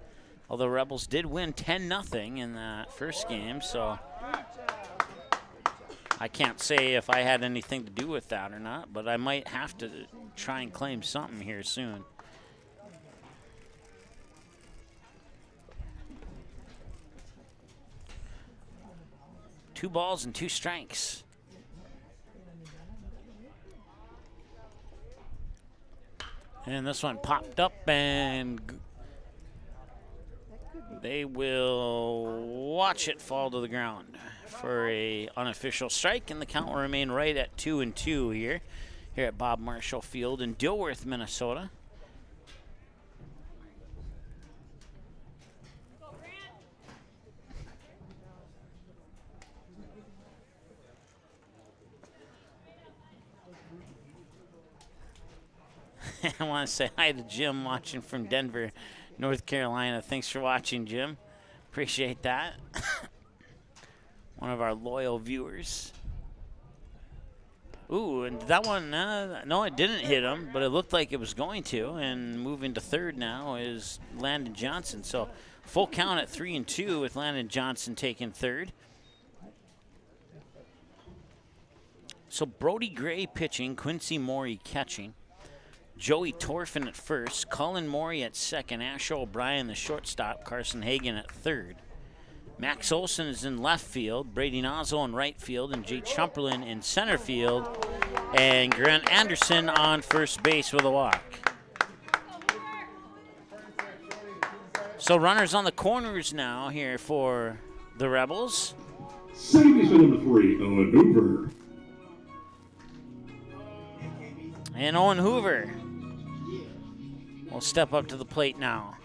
Although Rebels did win 10-0 in that first game, so I can't say if I had anything to do with that or not, but I might have to try and claim something here soon. Two balls and 2 strikes. And this one popped up, and they will watch it fall to the ground for a unofficial strike, and the count will remain right at 2-2 here at Bob Marshall Field in Dilworth, Minnesota. I want to say hi to Jim watching from Denver, North Carolina. Thanks for watching, Jim. Appreciate that. One of our loyal viewers. Ooh, and that one, no, it didn't hit him, but it looked like it was going to. And moving to third now is Landon Johnson. So full count at 3-2 with Landon Johnson taking third. So Brody Gray pitching, Quincy Morey catching. Joey Torfin at first, Colin Morey at second, Asher O'Brien the shortstop, Carson Hagan at third. Max Olson is in left field, Brady Nozzle in right field, and Jay Chumperlin in center field, and Grant Anderson on first base with a walk. So runners on the corners now here for the Rebels. Second baseman number 3, Owen Hoover. And Owen Hoover will step up to the plate now.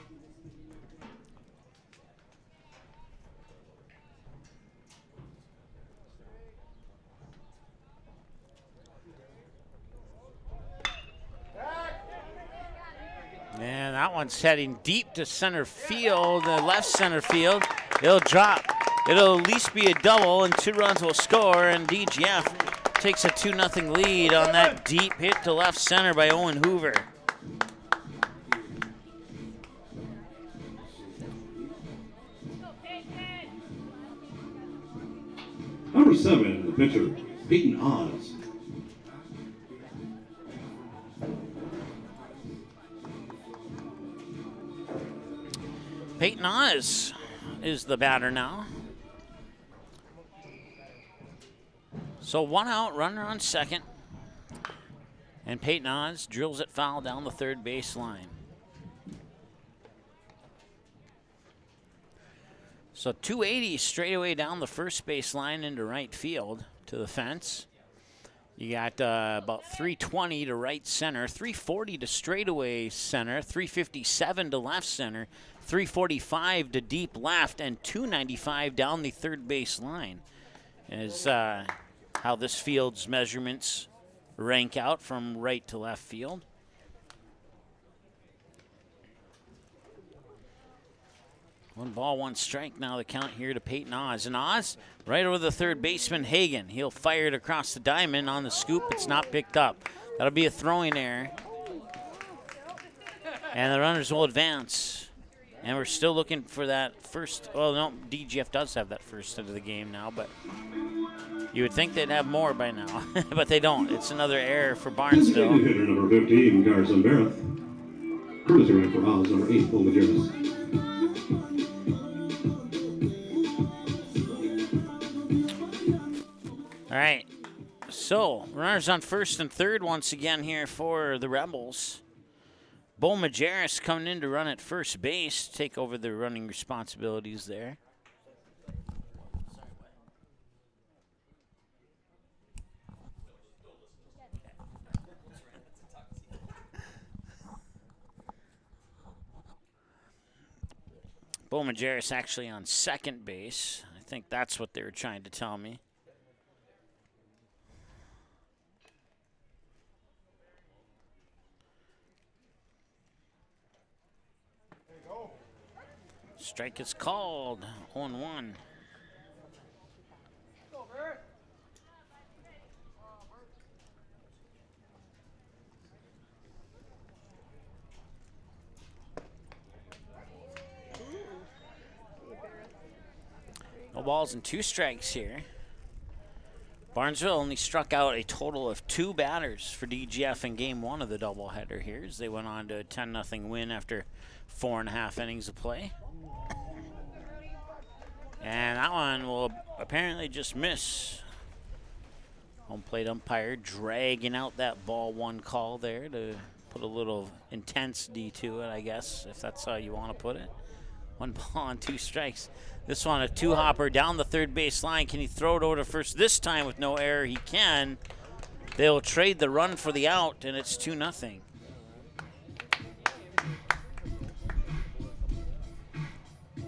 And that one's heading deep to center field, left center field. It'll drop. It'll at least be a double, and 2 runs will score, and DGF takes a 2-0 lead on that deep hit to left center by Owen Hoover. Number 7, the pitcher, Peyton Oz. Peyton Oz is the batter now. So 1 out, runner on second. And Peyton Oz drills it foul down the third base line. So 280 straight away down the first base line into right field to the fence. You got about 320 to right center, 340 to straightaway center, 357 to left center, 345 to deep left, and 295 down the third base line is how this field's measurements rank out from right to left field. One ball, one strike now the count here to Peyton Oz. And Oz right over the third baseman, Hagan. He'll fire it across the diamond on the scoop. It's not picked up. That'll be a throwing error. And the runners will advance. And we're still looking for that first. Well, no, DGF does have that first into the game now, but you would think they'd have more by now. But they don't. It's another error for Barnesville. Hitter number 15, Carson Barrett. Cruiser in for Oz, number 8, Paul Majerus. All right, so runners on first and third once again here for the Rebels. Bo Majerus coming in to run at first base, take over the running responsibilities there. Bo Majerus actually on second base. I think that's what they were trying to tell me. Strike is called, 0-1. No balls and 2 strikes here. Barnesville only struck out a total of 2 batters for DGF in game 1 of the doubleheader here as they went on to a 10-0 win after 4.5 innings of play. And that one will apparently just miss. Home plate umpire dragging out that ball 1 call there to put a little intensity to it, I guess, if that's how you want to put it. 1 ball and 2 strikes. This one a 2-hopper down the third base line. Can he throw it over to first this time with no error? He can. They'll trade the run for the out, and it's 2-0.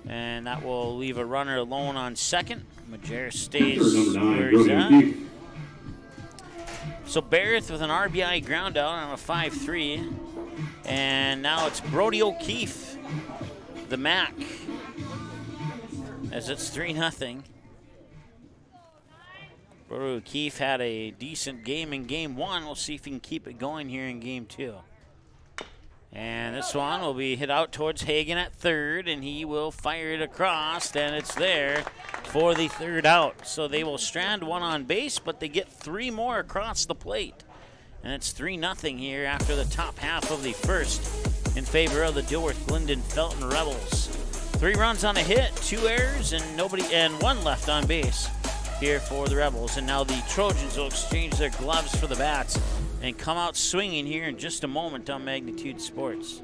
And that will leave a runner alone on second. Majerus stays where he's at. So Barrett with an RBI ground out on a 5-3. And now it's Brody O'Keefe, the Mac, as it's 3-0. Brody O'Keefe had a decent game in game 1. We'll see if he can keep it going here in game 2. And this one will be hit out towards Hagen at third, and he will fire it across, and it's there for the 3rd out. So they will strand 1 on base, but they get 3 more across the plate. And it's 3-0 here after the top half of the 1st in favor of the Dilworth-Glyndon-Felton Rebels. 3 runs on a hit, 2 errors, and 1 left on base here for the Rebels. And now the Trojans will exchange their gloves for the bats and come out swinging here in just a moment on Magnitude Sports.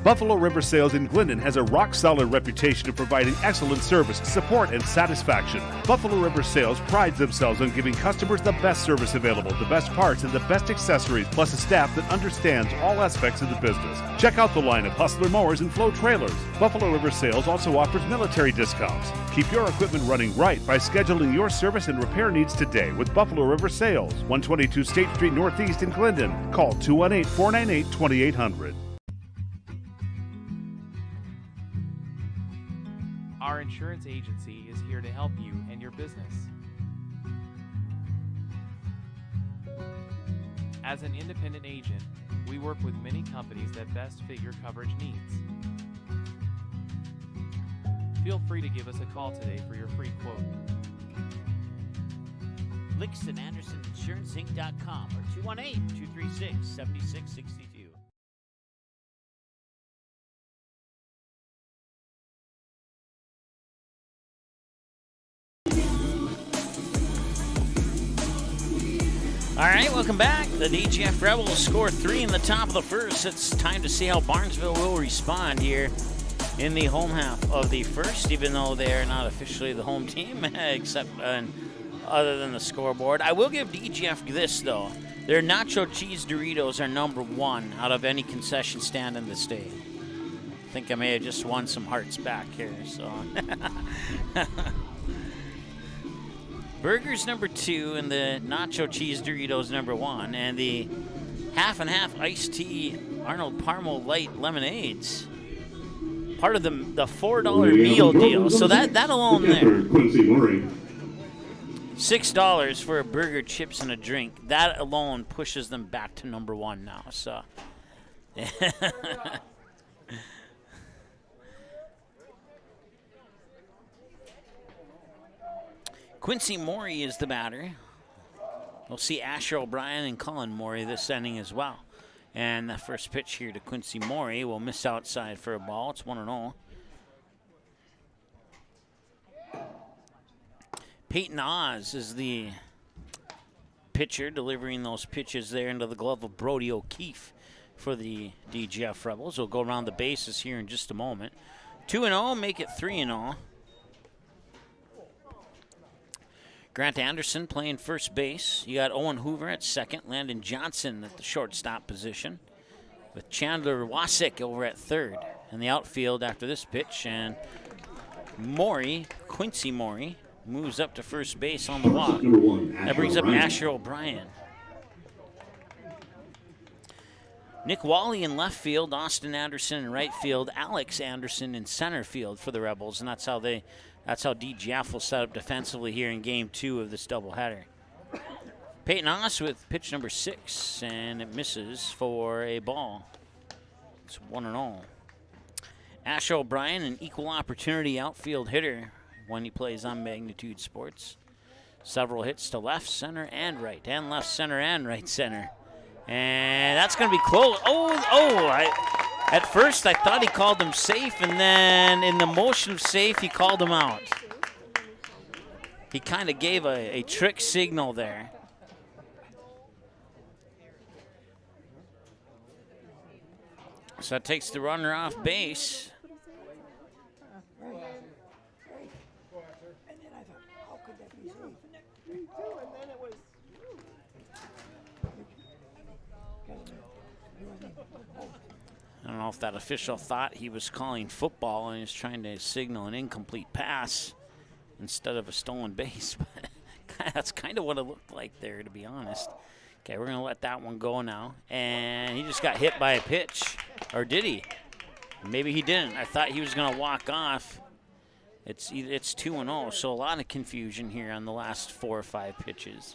Buffalo River Sales in Glendon has a rock-solid reputation of providing excellent service, support, and satisfaction. Buffalo River Sales prides themselves on giving customers the best service available, the best parts, and the best accessories, plus a staff that understands all aspects of the business. Check out the line of Hustler mowers and Flow trailers. Buffalo River Sales also offers military discounts. Keep your equipment running right by scheduling your service and repair needs today with Buffalo River Sales, 122 State Street Northeast in Glendon. Call 218-498-2800. Our insurance agency is here to help you and your business. As an independent agent, we work with many companies that best fit your coverage needs. Feel free to give us a call today for your free quote. Lixon Anderson InsuranceInc.com or 218-236-7662. All right, welcome back. The DGF Rebels score 3 in the top of the 1st. It's time to see how Barnesville will respond here in the home half of the 1st, even though they're not officially the home team, except other than the scoreboard. I will give DGF this, though. Their nacho cheese Doritos are #1 out of any concession stand in the state. I think I may have just won some hearts back here, so... Burgers #2 and the nacho cheese Doritos #1, and the half and half iced tea Arnold Parmo light lemonades. Part of the $4 meal deal. So that alone there. $6 for a burger, chips, and a drink. That alone pushes them back to #1 now. So. Quincy Morey is the batter. We'll see Asher O'Brien and Colin Morey this inning as well. And the first pitch here to Quincy Morey will miss outside for a ball. It's 1-0. Peyton Oz is the pitcher, delivering those pitches there into the glove of Brody O'Keefe for the DGF Rebels. We'll go around the bases here in just a moment. 2-0, make it 3-0. Grant Anderson playing first base. You got Owen Hoover at second, Landon Johnson at the shortstop position, with Chandler Wasik over at third. In the outfield after this pitch, and Quincy Morey, moves up to first base on the walk. That brings up Asher O'Brien. Nick Wally in left field, Austin Anderson in right field, Alex Anderson in center field for the Rebels, and that's how DGF will set up defensively here in game 2 of this doubleheader. Peyton Oss with pitch #6, and it misses for a ball. It's 1-0. Ash O'Brien, an equal opportunity outfield hitter when he plays on Magnitude Sports. Several hits to left, center, and right, and left center and right center. And that's going to be close. At first I thought he called him safe, and then in the motion of safe, he called him out. He kind of gave a trick signal there. So that takes the runner off base. I don't know if that official thought he was calling football and he was trying to signal an incomplete pass instead of a stolen base, but that's kind of what it looked like there, to be honest. Okay, we're going to let that one go now. And he just got hit by a pitch. Or did he? Maybe he didn't. I thought he was going to walk off. It's 2-0, so a lot of confusion here on the last 4 or 5 pitches.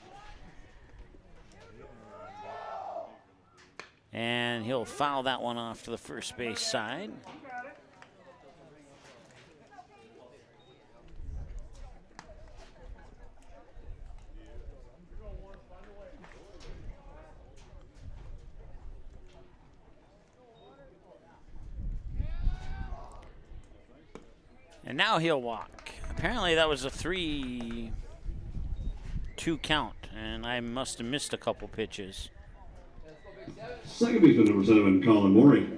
And he'll foul that one off to the first base side. And now he'll walk. Apparently that was a 3-2 count, and I must have missed a couple pitches. Second baseman number 7, Colin Morey.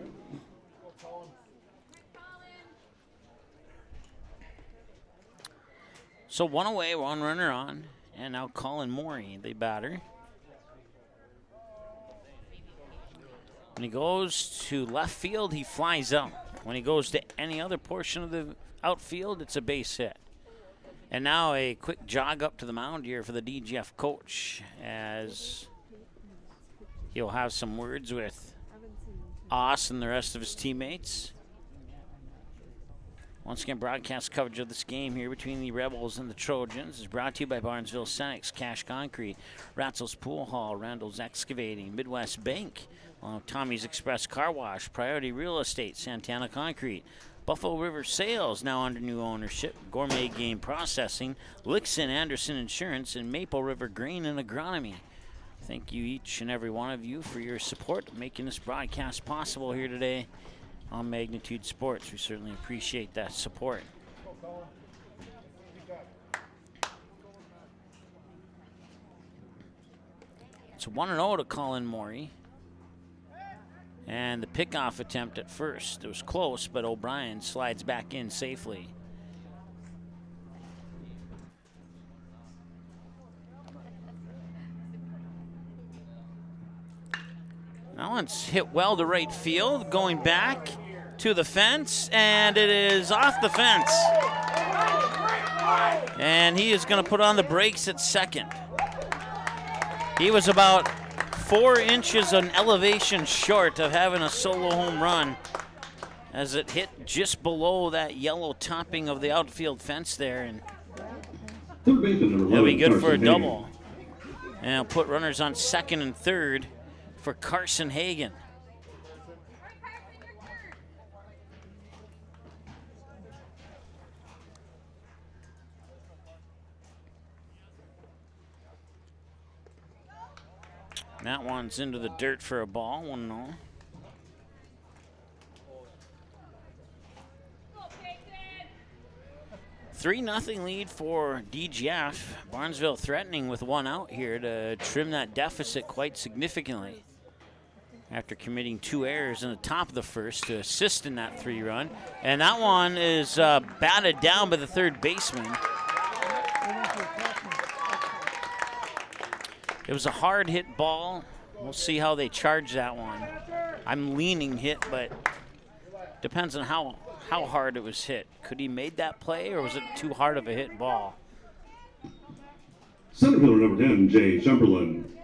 So 1 away, 1 runner on, and now Colin Morey, the batter. When he goes to left field, he flies out. When he goes to any other portion of the outfield, it's a base hit. And now a quick jog up to the mound here for the DGF coach, as he'll have some words with Oss and the rest of his teammates. Once again, broadcast coverage of this game here between the Rebels and the Trojans is brought to you by Barnesville Cenex, Cash Concrete, Ratzel's Pool Hall, Randall's Excavating, Midwest Bank, Tommy's Express Car Wash, Priority Real Estate, Santana Concrete, Buffalo River Sales, now under new ownership, Gourmet Game Processing, Lixon Anderson Insurance, and Maple River Grain and Agronomy. Thank you, each and every one of you, for your support, making this broadcast possible here today on Magnitude Sports. We certainly appreciate that support. It's 1-0 to Colin Morey. And the pickoff attempt at first, it was close, but O'Brien slides back in safely. That one's hit well to right field, going back to the fence, and it is off the fence. And he is going to put on the brakes at second. He was about 4 inches on elevation short of having a solo home run, as it hit just below that yellow topping of the outfield fence there, and it'll be good for a double. And it'll put runners on second and third for Carson Hagan. That one's into the dirt for a ball, 1-0. Three 3-0 lead for DGF. Barnesville threatening with 1 out here to trim that deficit quite significantly, after committing 2 errors in the top of the first to assist in that 3-run. And that one is batted down by the third baseman. It was a hard hit ball. We'll see how they charge that one. I'm leaning hit, but depends on how hard it was hit. Could he made that play, or was it too hard of a hit ball? Center fielder number 10, Jay Chamberlain.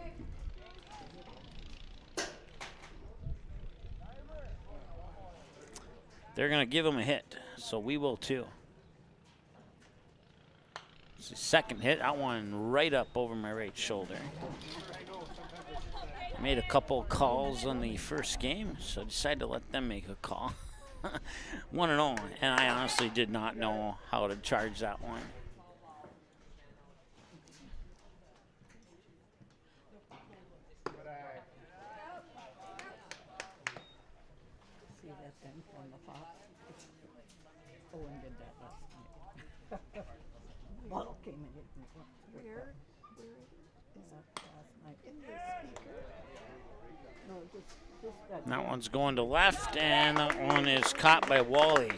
They're going to give him a hit, so we will too. It's the second hit. That one right up over my right shoulder. Made a couple calls on the first game, so I decided to let them make a call. 1-0, and I honestly did not know how to charge that one. See that thing from the top? Owen did that last night. Ball came in it. Where? Last night. In the speaker? No, just that one's going to left, and that one is caught by Wally.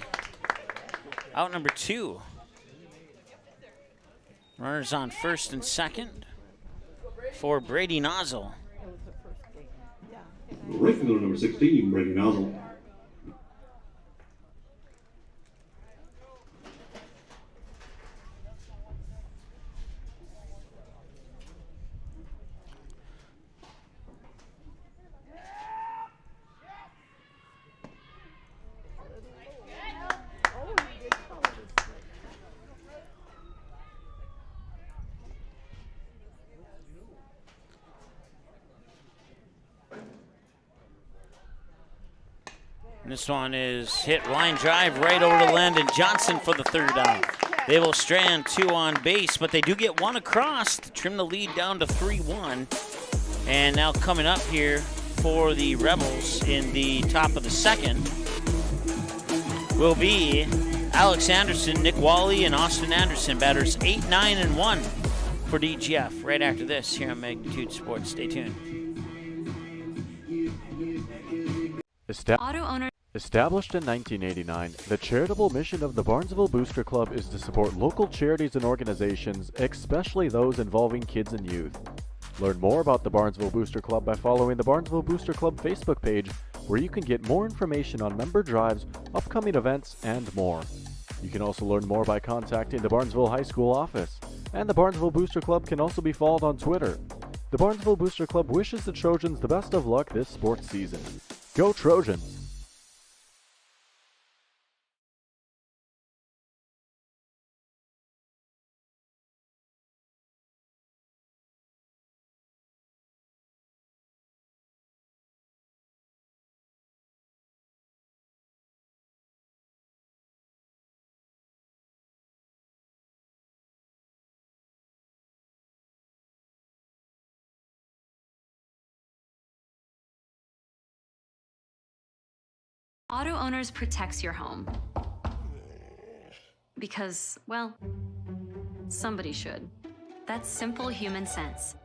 Out number 2. Runners on first and second for Brady Nozzle. Right fielder number 16, Brady Nozzle. This one is hit line drive right over to Landon Johnson for the third out. They will strand 2 on base, but they do get 1 across to trim the lead down to 3-1. And now coming up here for the Rebels in the top of the second will be Alex Anderson, Nick Wally, and Austin Anderson. Batters 8, 9, and 1 for DGF. Right after this here on Magnitude Sports. Stay tuned. Auto owner. Established in 1989, the charitable mission of the Barnesville Booster Club is to support local charities and organizations, especially those involving kids and youth. Learn more about the Barnesville Booster Club by following the Barnesville Booster Club Facebook page, where you can get more information on member drives, upcoming events, and more. You can also learn more by contacting the Barnesville High School office, and the Barnesville Booster Club can also be followed on Twitter. The Barnesville Booster Club wishes the Trojans the best of luck this sports season. Go Trojans! Auto Owners protects your home. Because, well, somebody should. That's simple human sense.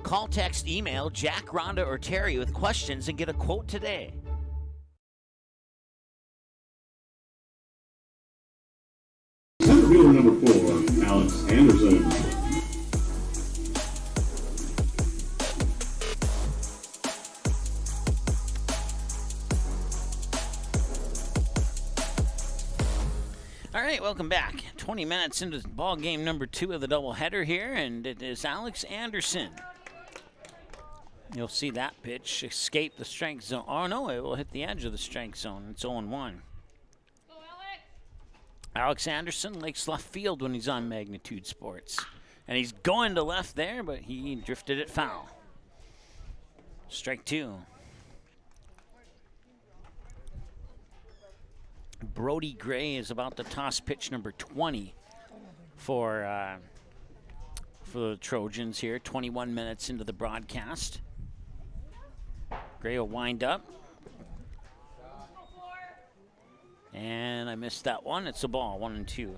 Call, text, email Jack, Rhonda, or Terry with questions and get a quote today. Center fielder number 4, Alex Anderson. All right, welcome back. 20 minutes into ball game number 2 of the doubleheader here, and it is Alex Anderson. You'll see that pitch escape the strike zone. Oh, no, it will hit the edge of the strike zone. It's 0-1. Alex Anderson likes left field when he's on Magnitude Sports. And he's going to left there, but he drifted it foul. Strike 2. Brody Gray is about to toss pitch number 20 for the Trojans here. 21 minutes into the broadcast. Gray will wind up. And I missed that one. It's a ball, 1-2.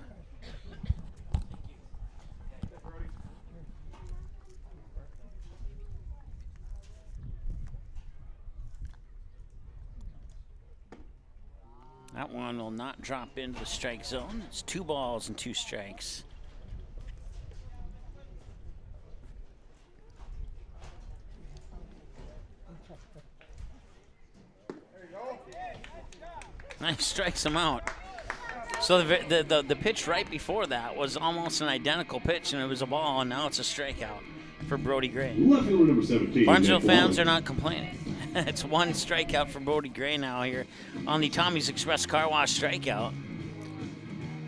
That one will not drop into the strike zone. It's 2 balls and 2 strikes. Nice, strikes him out. So the pitch right before that was almost an identical pitch, and it was a ball, and now it's a strikeout for Brody Gray. Left fielder number 17. Barnesville fans are not complaining. It's 1 strikeout for Brody Gray now here on the Tommy's Express Car Wash strikeout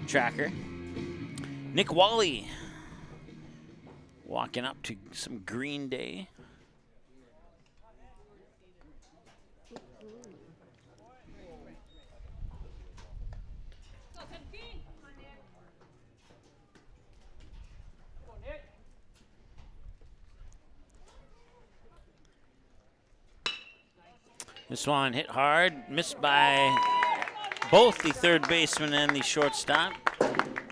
tracker. Nick Wally walking up to some Green Day. This one hit hard, missed by both the third baseman and the shortstop,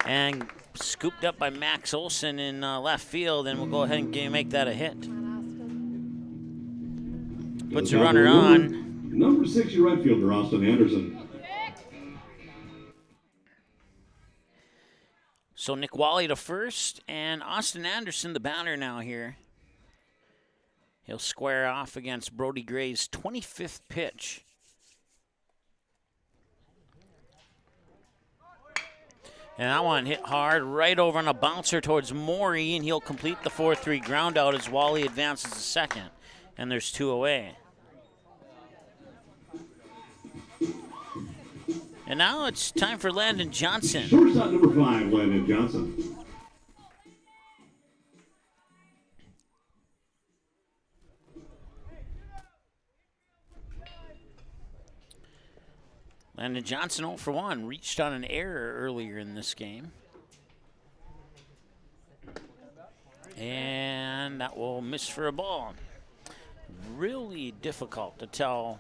and scooped up by Max Olson in left field, and we'll go ahead and make that a hit. Puts a runner on. Number 6, your right fielder, Austin Anderson. So Nick Wally to first, and Austin Anderson, the batter now here. He'll square off against Brody Gray's 25th pitch. And that one hit hard right over on a bouncer towards Morey, and he'll complete the 4-3 ground out as Wally advances to second. And there's 2 away. And now it's time for Landon Johnson. Shortstop number 5, Landon Johnson. Landon Johnson 0 for 1. Reached on an error earlier in this game. And that will miss for a ball. Really difficult to tell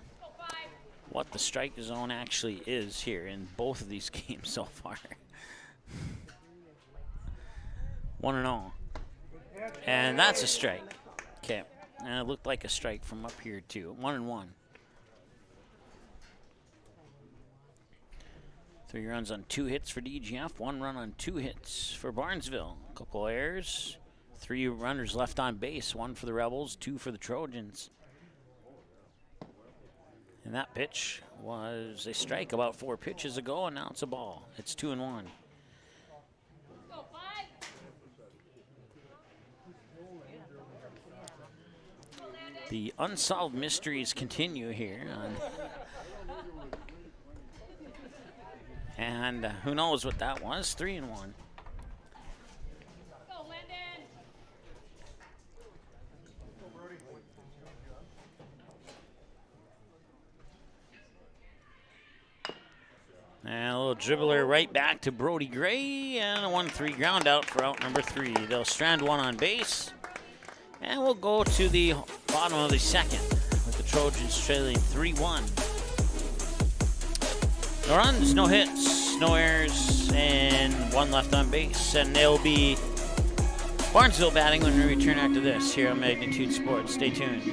what the strike zone actually is here in both of these games so far. 1-0. And that's a strike. Okay. And it looked like a strike from up here too. 1-1. 3 runs on 2 hits for DGF. 1 run on 2 hits for Barnesville. A couple errors. 3 runners left on base. 1 for the Rebels, 2 for the Trojans. And that pitch was a strike about 4 pitches ago, and now it's a ball. It's 2-1. The unsolved mysteries continue here. And who knows what that was? 3-1. And a little dribbler right back to Brody Gray, and a 1-3 ground out for out number 3. They'll strand 1 on base, and we'll go to the bottom of the second with the Trojans trailing 3-1. No runs, no hits, no errors, and 1 left on base, and they'll be Barnesville batting when we return after this here on Magnitude Sports. Stay tuned.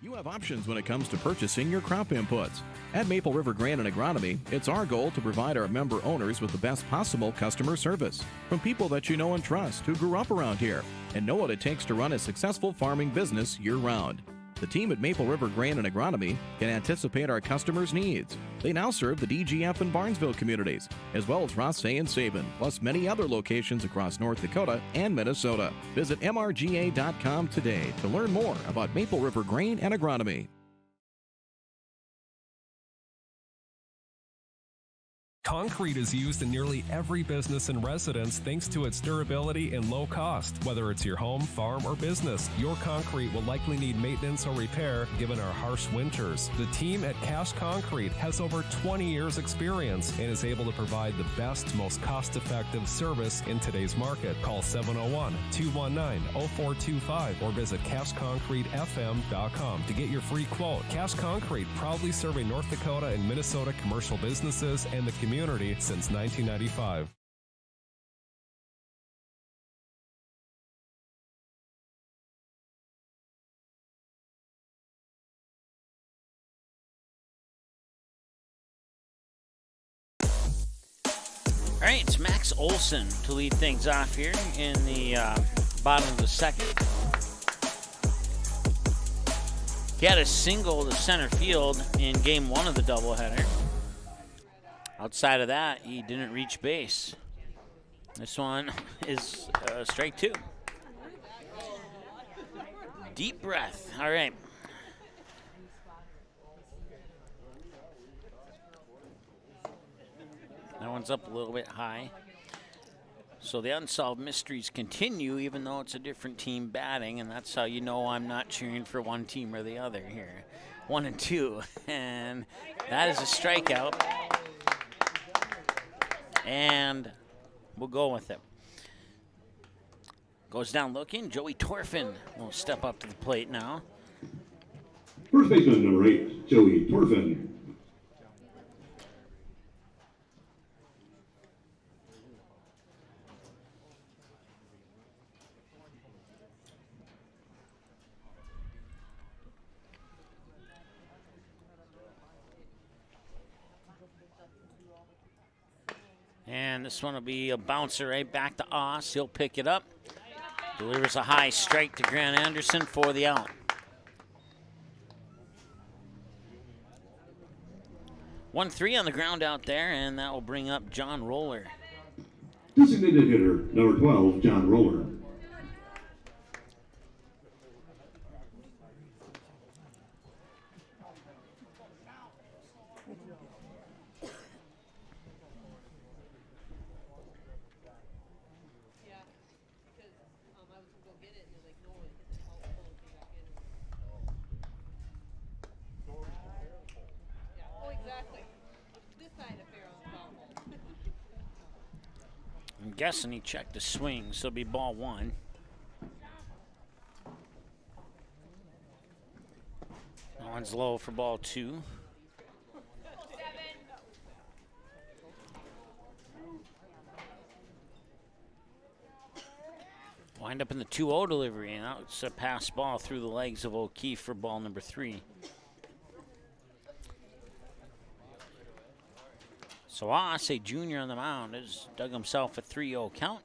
You have options when it comes to purchasing your crop inputs. At Maple River Grain and Agronomy, it's our goal to provide our member owners with the best possible customer service from people that you know and trust who grew up around here and know what it takes to run a successful farming business year-round. The team at Maple River Grain and Agronomy can anticipate our customers' needs. They now serve the DGF and Barnesville communities, as well as Rothsay and Sabin, plus many other locations across North Dakota and Minnesota. Visit mrga.com today to learn more about Maple River Grain and Agronomy. Concrete is used in nearly every business and residence thanks to its durability and low cost. Whether it's your home, farm, or business, your concrete will likely need maintenance or repair given our harsh winters. The team at Cash Concrete has over 20 years experience and is able to provide the best, most cost-effective service in today's market. Call 701-219-0425 or visit cashconcretefm.com to get your free quote. Cash Concrete, proudly serving North Dakota and Minnesota commercial businesses and the community since 1995. All right, it's Max Olson to lead things off here in the bottom of the second. He had a single to center field in game 1 of the doubleheader. Outside of that, he didn't reach base. This one is strike 2. Deep breath. All right. That one's up a little bit high. So the unsolved mysteries continue, even though it's a different team batting, and that's how you know I'm not cheering for one team or the other here. 1 and 2, and that is a strikeout. And we'll go with it. Goes down looking. Joey Torfin will step up to the plate now. First baseman number 8, Joey Torfin. And this one will be a bouncer right back to Oss. He'll pick it up. Delivers a high strike to Grant Anderson for the out. 1-3 on the ground out there, and that will bring up John Roller. Designated hitter number 12, John Roller. I'm guessing he checked the swing, so it'll be ball 1. That one's low for ball 2. Wind up in the 2-0 delivery, and it's a pass ball through the legs of O'Keefe for ball number 3. So Ase Jr. on the mound has dug himself a 3-0 count.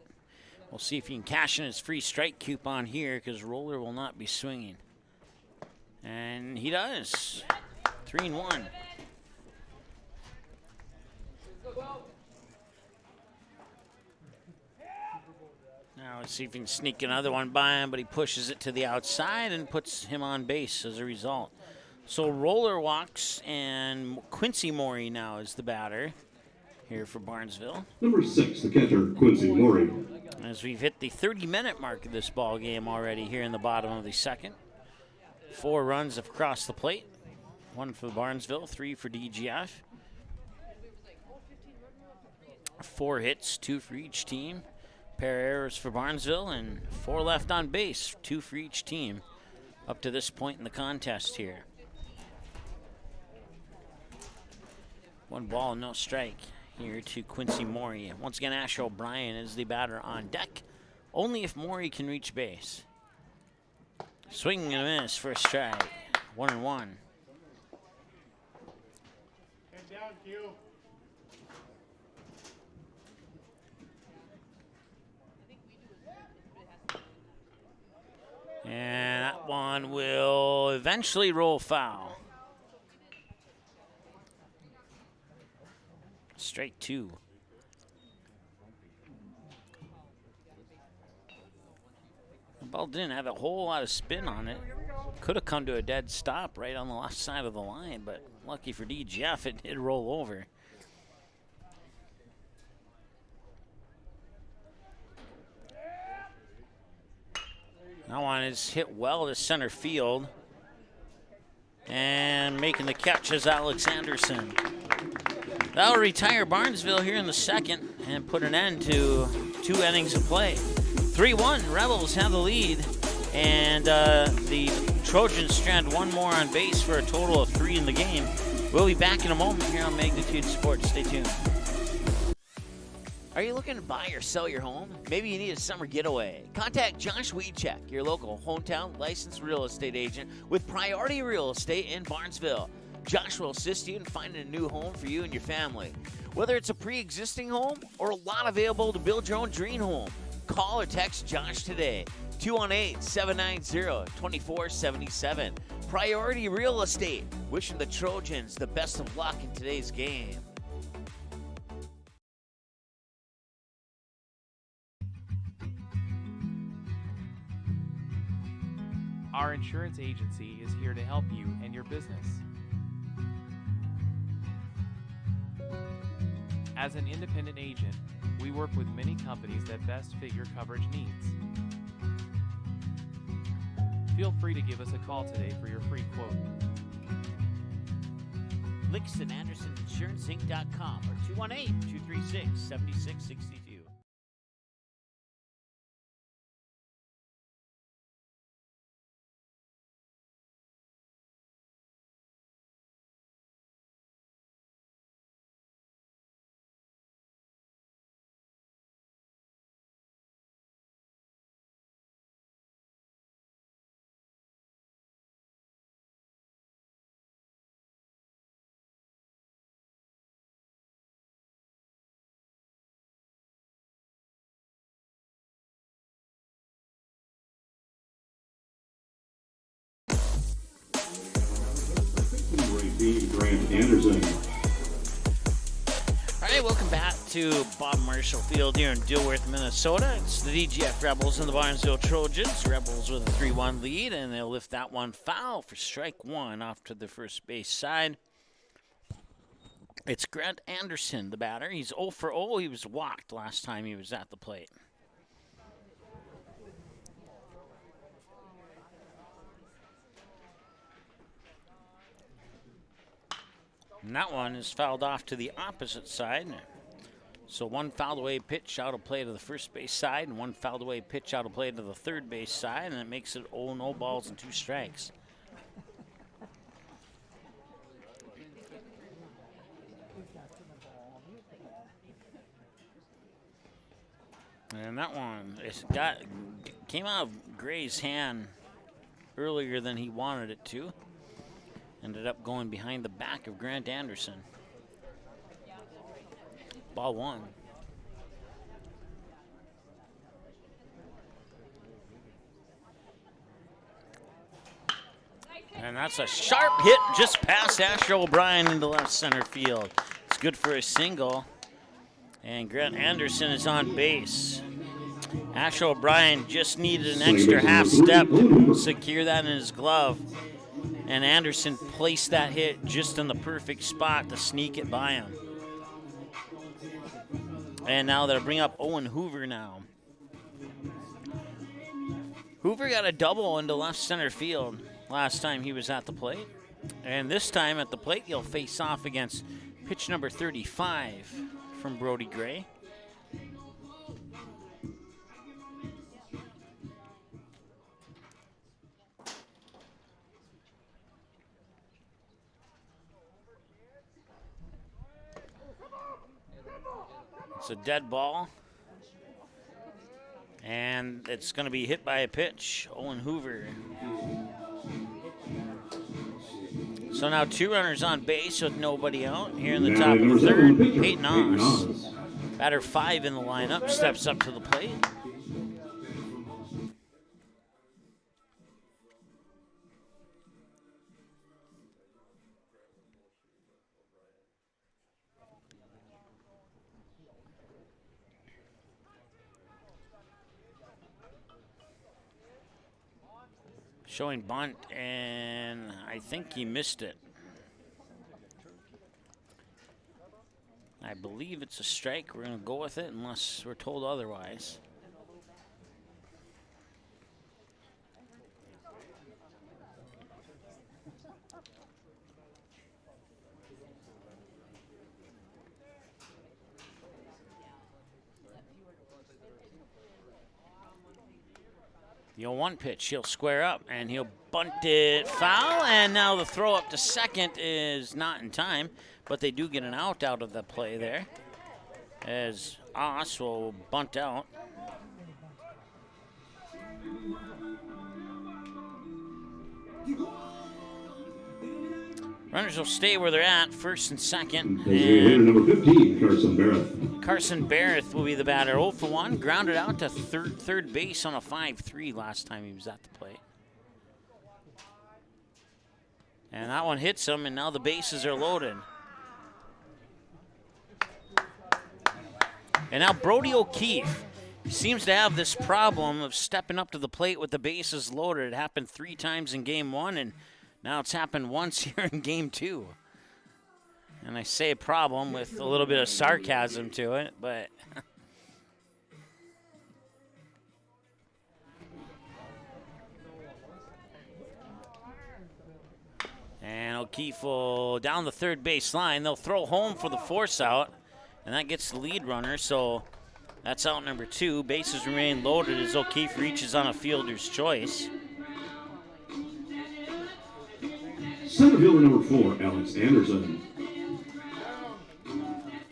We'll see if he can cash in his free strike coupon here, because Roller will not be swinging. And he does. 3-1. Now let's see if he can sneak another one by him, but he pushes it to the outside and puts him on base as a result. So Roller walks, and Quincy Morey now is the batter here for Barnesville. Number 6, the catcher, Quincy Morey. As we've hit the 30-minute mark of this ball game already here in the bottom of the second. 4 runs across the plate. 1 for Barnesville, 3 for DGF. 4 hits, 2 for each team. Pair of errors for Barnesville, and 4 left on base, 2 for each team up to this point in the contest here. 1 ball, no strike here to Quincy Morey. Once again, Ash O'Brien is the batter on deck, only if Morey can reach base. Swing and a miss for a strike, 1-1. And that one will eventually roll foul. Strike 2. The ball didn't have a whole lot of spin on it. Could have come to a dead stop right on the left side of the line, but lucky for DGF, it did roll over. That one is hit well to center field. And making the catch is Alex Anderson. That'll retire Barnesville here in the second and put an end to 2 innings of play. 3-1, Rebels have the lead. And the Trojans strand 1 more on base for a total of 3 in the game. We'll be back in a moment here on Magnitude Sports. Stay tuned. Are you looking to buy or sell your home? Maybe you need a summer getaway. Contact Josh Weedcheck, your local hometown licensed real estate agent with Priority Real Estate in Barnesville. Josh will assist you in finding a new home for you and your family. Whether it's a pre-existing home or a lot available to build your own dream home, call or text Josh today. 218-790-2477. Priority Real Estate. Wishing the Trojans the best of luck in today's game. Our insurance agency is here to help you and your business. As an independent agent, we work with many companies that best fit your coverage needs. Feel free to give us a call today for your free quote. Lixon Anderson InsuranceInc.com or 218-236-7662. Grant Anderson. All right, welcome back to Bob Marshall Field here in Dilworth, Minnesota. It's the DGF Rebels and the Barnesville Trojans. Rebels with a 3-1 lead, and they'll lift that one foul for strike 1 off to the first base side. It's Grant Anderson, the batter. He's 0 for 0. He was walked last time he was at the plate. And that one is fouled off to the opposite side. So one fouled away pitch out of play to the first base side, and one fouled away pitch out of play to the third base side, and it makes it 0 balls and 2 strikes. And that one came out of Gray's hand earlier than he wanted it to. Ended up going behind the back of Grant Anderson. Ball 1. And that's a sharp hit just past Asher O'Brien into left center field. It's good for a single. And Grant Anderson is on base. Asher O'Brien just needed an extra half step to secure that in his glove. And Anderson placed that hit just in the perfect spot to sneak it by him. And now they'll bring up Owen Hoover now. Hoover got a double into left center field last time he was at the plate. And this time at the plate, he'll face off against pitch number 35 from Brody Gray. It's a dead ball. And it's going to be hit by a pitch. Owen Hoover. So now 2 runners on base with nobody out. Here in the top of the third, Peyton Oss. Batter 5 in the lineup, steps up to the plate. Showing bunt, and I think he missed it. I believe it's a strike. We're going to go with it unless we're told otherwise. The 0-1 pitch, he'll square up, and he'll bunt it foul, and now the throw up to second is not in time, but they do get an out of the play there, as Oss will bunt out. Runners will stay where they're at, first and second. And number 15, Carson Barrett. Carson Barrett will be the batter. 0 for 1, grounded out to third base on a 5-3 last time he was at the plate. And that one hits him, and now the bases are loaded. And now Brody O'Keefe seems to have this problem of stepping up to the plate with the bases loaded. It happened 3 times in game 1, and now it's happened once here in game 2. And I say problem with a little bit of sarcasm to it, but and O'Keefe will down the third base line. They'll throw home for the force out, and that gets the lead runner. So that's out number 2. Bases remain loaded as O'Keefe reaches on a fielder's choice. Center fielder number 4, Alex Anderson.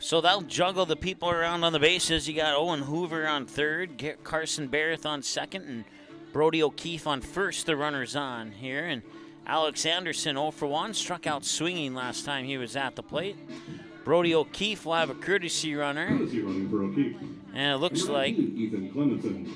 So they'll juggle the people around on the bases. You got Owen Hoover on third, Carson Barrett on second, and Brody O'Keefe on first. The runners on here. And Alex Anderson 0 for 1, struck out swinging last time he was at the plate. Brody O'Keefe will have a courtesy runner. Courtesy running for O'Keefe. And it looks like Ethan Clemenson.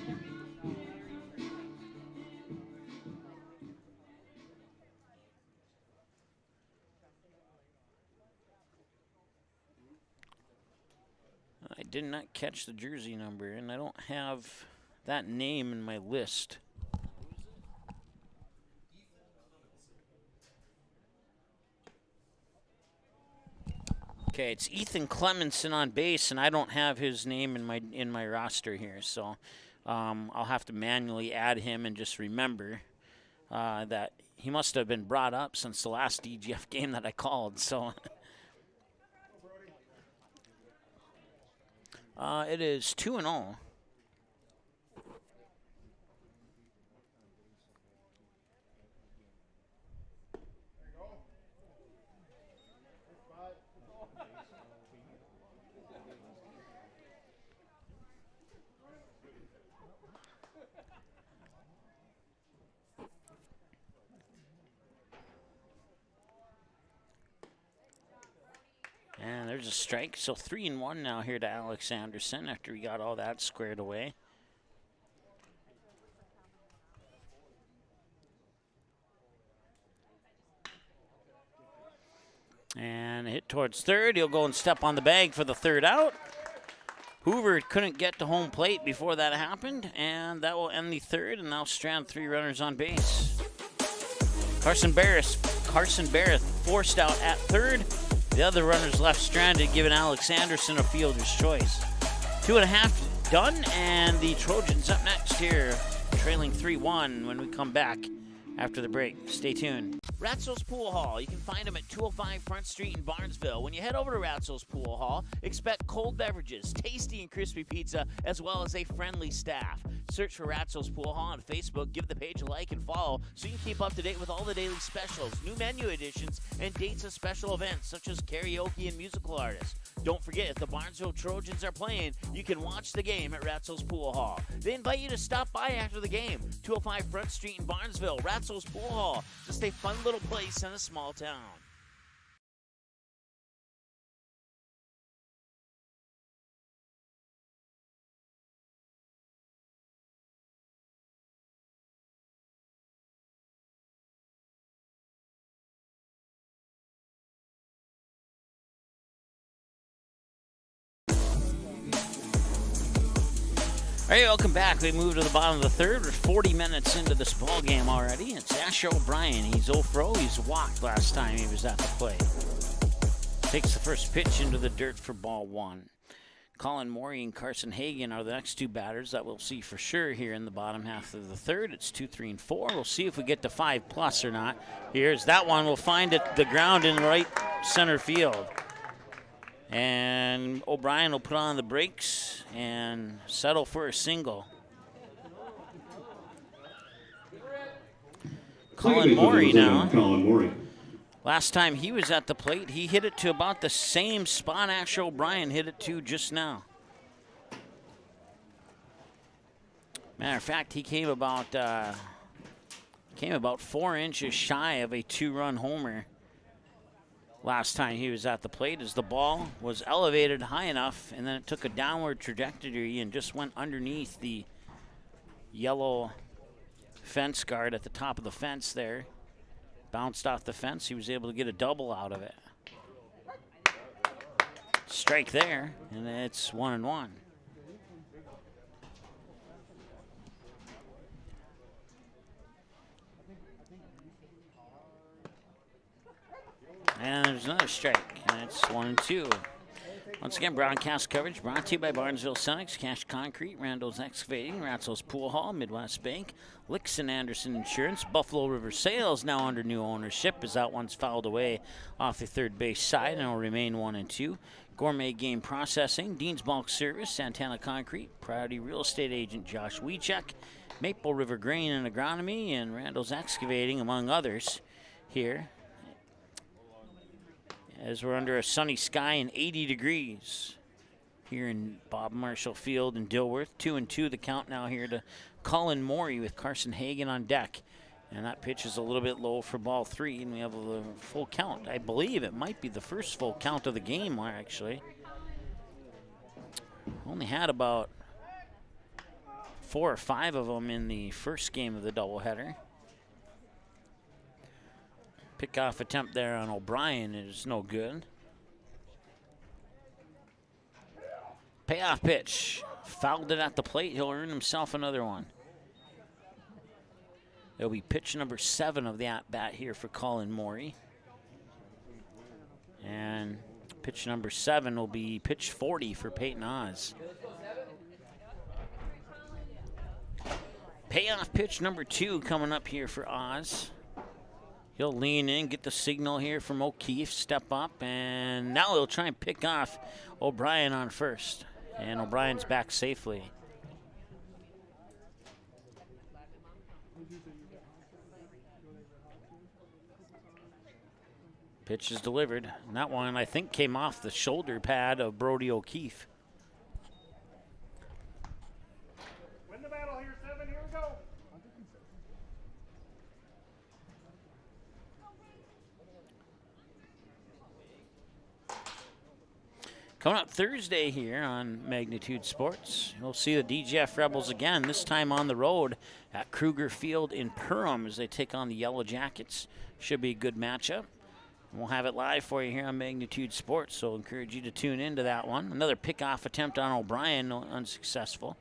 I did not catch the jersey number, and I don't have that name in my list. Okay, it's Ethan Clemenson on base, and I don't have his name in my roster here, so I'll have to manually add him and just remember that he must have been brought up since the last DGF game that I called. So It is 2-0. And there's a strike, so 3-1 now here to Alex Anderson after we got all that squared away. And a hit towards third. He'll go and step on the bag for the third out. Hoover couldn't get to home plate before that happened, and that will end the third, and now strand 3 runners on base. Carson Barrett forced out at third. The other runners left stranded, giving Alex Anderson a fielder's choice. 2.5 done, and the Trojans up next here, trailing 3-1 when we come back after the break. Stay tuned. Ratzo's Pool Hall. You can find them at 205 Front Street in Barnesville. When you head over to Ratzo's Pool Hall, expect cold beverages, tasty and crispy pizza, as well as a friendly staff. Search for Ratzo's Pool Hall on Facebook. Give the page a like and follow so you can keep up to date with all the daily specials, new menu additions, and dates of special events such as karaoke and musical artists. Don't forget, if the Barnesville Trojans are playing, you can watch the game at Ratzo's Pool Hall. They invite you to stop by after the game. 205 Front Street in Barnesville, Ratzo's Pool Hall. Just a fun little place in a small town. All right, welcome back. We moved to the bottom of the third. We're 40 minutes into this ball game already. It's Asher O'Brien. He's 0 for 0. He's walked last time he was at the plate. Takes the first pitch into the dirt for ball 1. Colin Morey and Carson Hagen are the next 2 batters that we'll see for sure here in the bottom half of the third. It's 2, 3, and 4. We'll see if we get to 5+ or not. Here's that one. We'll find it the ground in right center field. And O'Brien will put on the brakes and settle for a single. Colin Morey now. Colin Morey. Last time he was at the plate, he hit it to about the same spot Asher O'Brien hit it to just now. Matter of fact, he came about 4 inches shy of a 2-run homer last time he was at the plate, as the ball was elevated high enough and then it took a downward trajectory and just went underneath the yellow fence guard at the top of the fence there. Bounced off the fence. He was able to get a double out of it. Strike there, and it's 1-1. And there's another strike, and it's 1-2. Once again, broadcast coverage brought to you by Barnesville Cenex, Cash Concrete, Randall's Excavating, Ratzo's Pool Hall, Midwest Bank, Lixon Anderson Insurance, Buffalo River Sales now under new ownership as that one's fouled away off the third base side and will remain 1-2. Gourmet Game Processing, Dean's Bulk Service, Santana Concrete, Priority Real Estate Agent Josh Wiechek, Maple River Grain and Agronomy, and Randall's Excavating, among others, here as we're under a sunny sky and 80 degrees here in Bob Marshall Field in Dilworth. 2-2 the count now here to Colin Morey with Carson Hagen on deck. And that pitch is a little bit low for ball 3, and we have a full count. I believe it might be the first full count of the game, actually. Only had about 4 or 5 of them in the first game of the doubleheader. Pickoff attempt there on O'Brien is no good. Payoff pitch. Fouled it at the plate. He'll earn himself another one. It'll be pitch number 7 of the at-bat here for Colin Morey. And pitch number 7 will be pitch 40 for Peyton Oz. Payoff pitch number 2 coming up here for Oz. He'll lean in, get the signal here from O'Keefe, step up, and now he'll try and pick off O'Brien on first. And O'Brien's back safely. Pitch is delivered. And that one, I think, came off the shoulder pad of Brody O'Keefe. Win the battle here, 7. Here we go. Coming up Thursday here on Magnitude Sports, we'll see the DGF Rebels again, this time on the road at Kruger Field in Perham as they take on the Yellow Jackets. Should be a good matchup. We'll have it live for you here on Magnitude Sports, so encourage you to tune into that one. Another pickoff attempt on O'Brien, unsuccessful.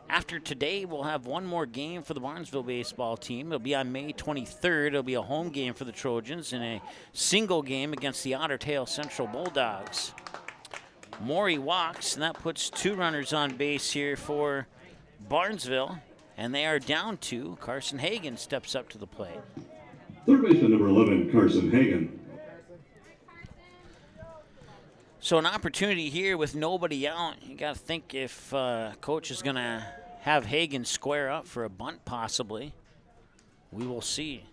After today, we'll have one more game for the Barnesville baseball team. It'll be on May 23rd. It'll be a home game for the Trojans and a single game against the Otter Tail Central Bulldogs. Morey walks, and that puts 2 runners on base here for Barnesville, and they are down 2. Carson Hagan steps up to the plate. Third baseman number 11, Carson Hagan. So an opportunity here with nobody out. You got to think if coach is going to have Hagan square up for a bunt possibly. We will see.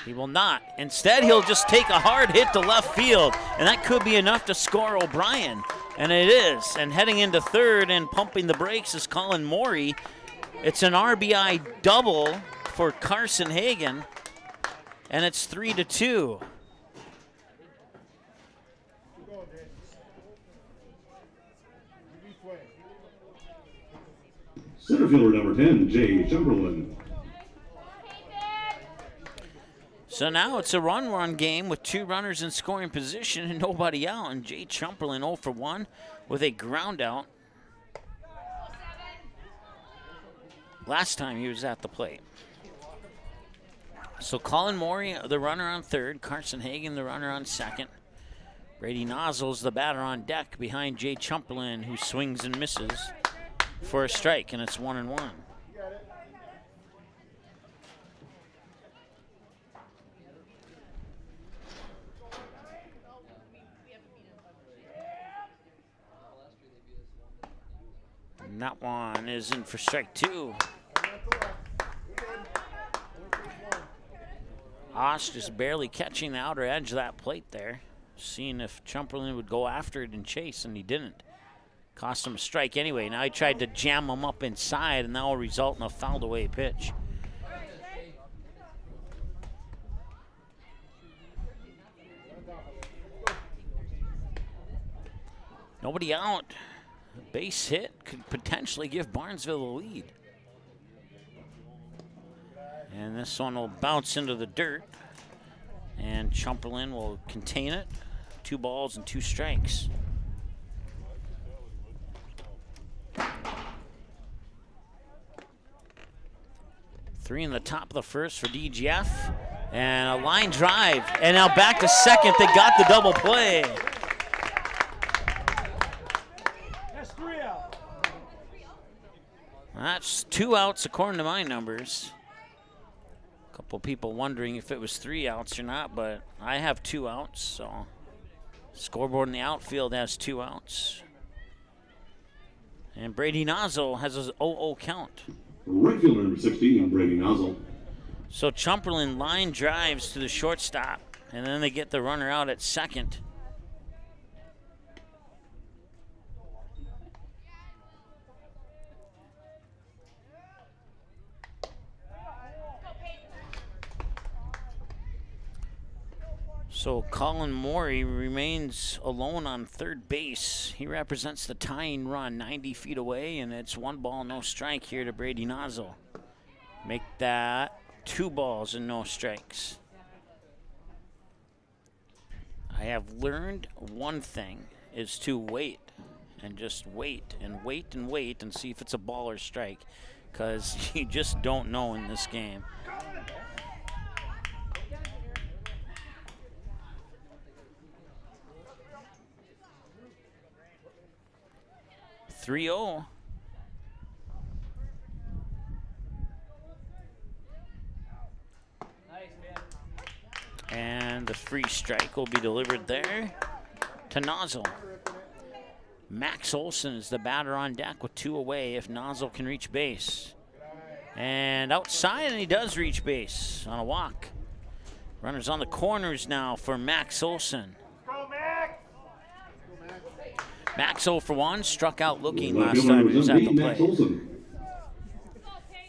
He will not. Instead, he'll just take a hard hit to left field, and that could be enough to score O'Brien. And it is. And heading into third and pumping the brakes is Colin Morey. It's an RBI double for Carson Hagan, and it's 3-2. Center fielder number 10, Jay Chamberlain. So now it's a run game with 2 runners in scoring position and nobody out. And Jay Chamberlain 0 for 1 with a ground out. Last time he was at the plate. So Colin Morey, the runner on third. Carson Hagan, the runner on second. Brady Nozzle's the batter on deck behind Jay Chamberlain, who swings and misses for a strike, and it's 1-1. And that one is in for strike 2. Osh just barely catching the outer edge of that plate there. Seeing if Chamberlain would go after it and chase, and he didn't. Cost him a strike anyway. Now he tried to jam him up inside, and that will result in a fouled away pitch. Nobody out. A base hit could potentially give Barnesville a lead. And this one will bounce into the dirt, and Chamberlain will contain it. 2 balls and 2 strikes. Three in the top of the first for DGF, and a line drive, and now back to second. They got the double play. That's 3 out. That's 2 outs according to my numbers. A couple people wondering if it was 3 outs or not, but I have 2 outs, so scoreboard in the outfield has 2 outs. And Brady Nozzle has his 0-0 count. Right fielder number 16, Brady Nozzle. So Chamberlain line drives to the shortstop, and then they get the runner out at second. So Colin Morey remains alone on third base. He represents the tying run 90 feet away, and it's 1 ball, no strike here to Brady Nozzle. Make that 2 balls and no strikes. I have learned one thing, is to wait and just wait and wait and wait and see if it's a ball or strike, because you just don't know in this game. .30. Nice. And the free strike will be delivered there to Nozzle. Max Olson is the batter on deck with 2 away if Nozzle can reach base. And outside, and he does reach base on a walk. Runners on the corners now for Max Olson. Max 0 for 1, struck out looking last time he was at the plate.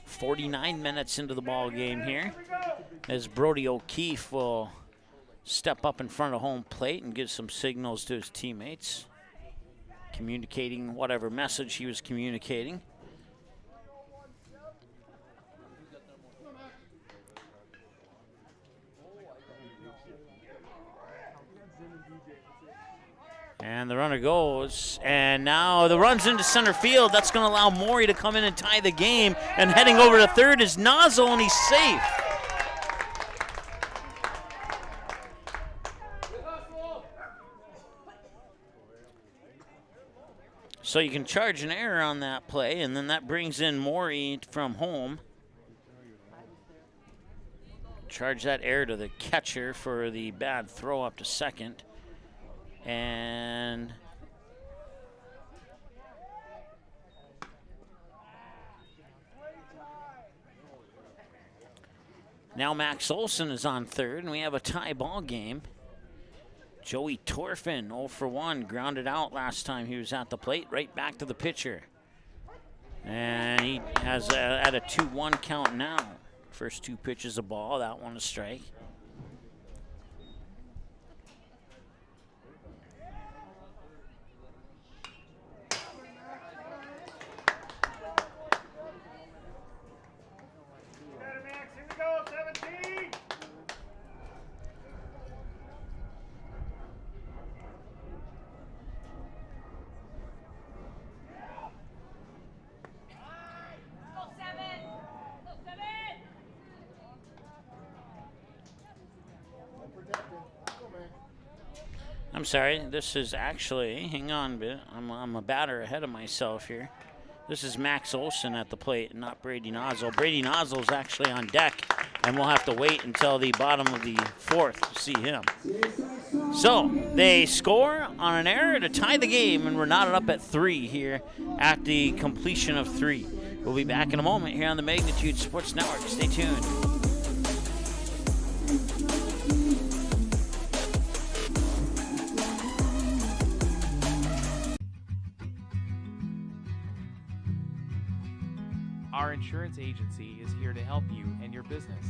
49 minutes into the ball game here, as Brody O'Keefe will step up in front of home plate and give some signals to his teammates, communicating whatever message he was communicating. And the runner goes, and now the run's into center field. That's going to allow Morey to come in and tie the game. And heading over to third is Nozzle, and he's safe. So you can charge an error on that play, and then that brings in Morey from home. Charge that error to the catcher for the bad throw up to second. And now Max Olson is on third, and we have a tie ball game. Joey Torfin, 0 for 1, grounded out last time he was at the plate, right back to the pitcher. And he has at a 2-1 count now. First 2 pitches a ball, that one a strike. I'm sorry, this is actually, hang on a bit, I'm a batter ahead of myself here. This is Max Olson at the plate, not Brady Nozzle. Brady Nozzle's actually on deck, and we'll have to wait until the bottom of the 4th to see him. So, they score on an error to tie the game, and we're knotted up at 3 here at the completion of 3. We'll be back in a moment here on the Magnitude Sports Network. Stay tuned. Our insurance agency is here to help you and your business.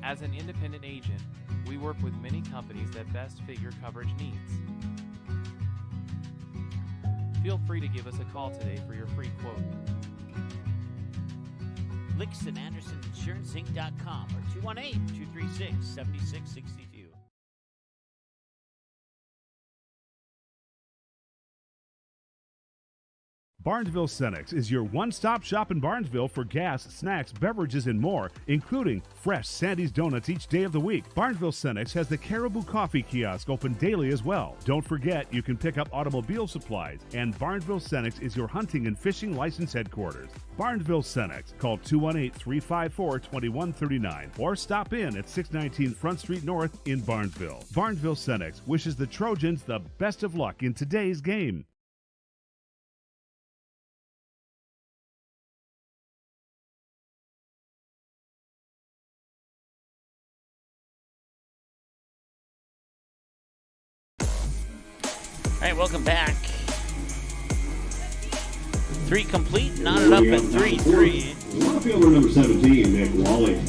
As an independent agent, we work with many companies that best fit your coverage needs. Feel free to give us a call today for your free quote. LixonAndersonInsuranceInc.com or 218-236-7662. Barnesville Cenex is your one-stop shop in Barnesville for gas, snacks, beverages, and more, including fresh Sandy's Donuts each day of the week. Barnesville Cenex has the Caribou Coffee Kiosk open daily as well. Don't forget, you can pick up automobile supplies, and Barnesville Cenex is your hunting and fishing license headquarters. Barnesville Cenex. Call 218-354-2139 or stop in at 619 Front Street North in Barnesville. Barnesville Cenex wishes the Trojans the best of luck in today's game. All right, welcome back. 3 complete, knotted up at 3-3. Fielder number 17, Nick Wally.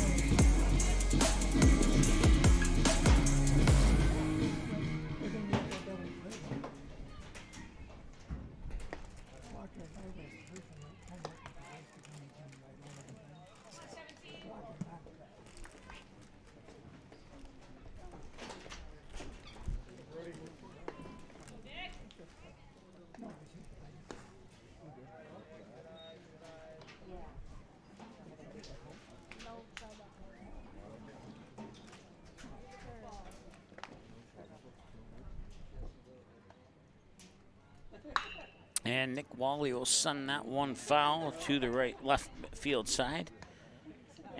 And Nick Wally will send that one foul to the left field side.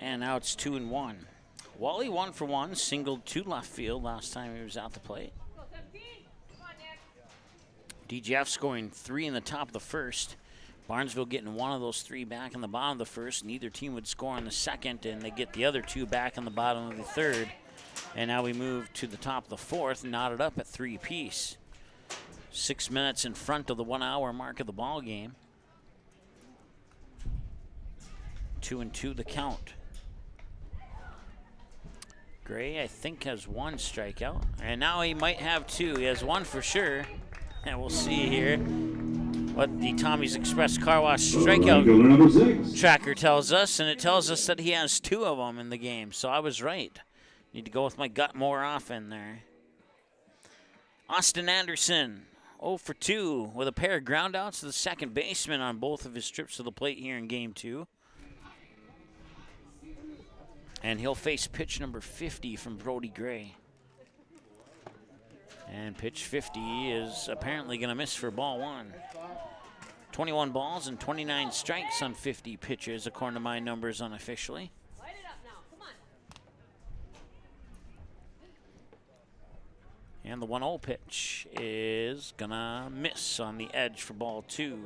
And now it's 2-1. Wally 1 for 1, singled to left field last time he was out to plate. DGF scoring 3 in the top of the first. Barnesville getting one of those 3 back in the bottom of the first. Neither team would score in the second, and they get the other 2 back in the bottom of the third. And now we move to the top of the fourth, knotted up at 3 apiece. 6 minutes in front of the 1 hour mark of the ball game. 2-2 the count. Gray, I think, has 1 strikeout, and now he might have 2. He has 1 for sure, and we'll see here what the Tommy's Express Car Wash strikeout tracker tells us, and it tells us that he has 2 of them in the game, so I was right. Need to go with my gut more often there. Austin Anderson, 0 for 2 with a pair of groundouts to the second baseman on both of his trips to the plate here in Game 2. And he'll face pitch number 50 from Brody Gray. And pitch 50 is apparently going to miss for ball 1. 21 balls and 29 strikes on 50 pitches, according to my numbers unofficially. And the 1-0 pitch is going to miss on the edge for ball 2.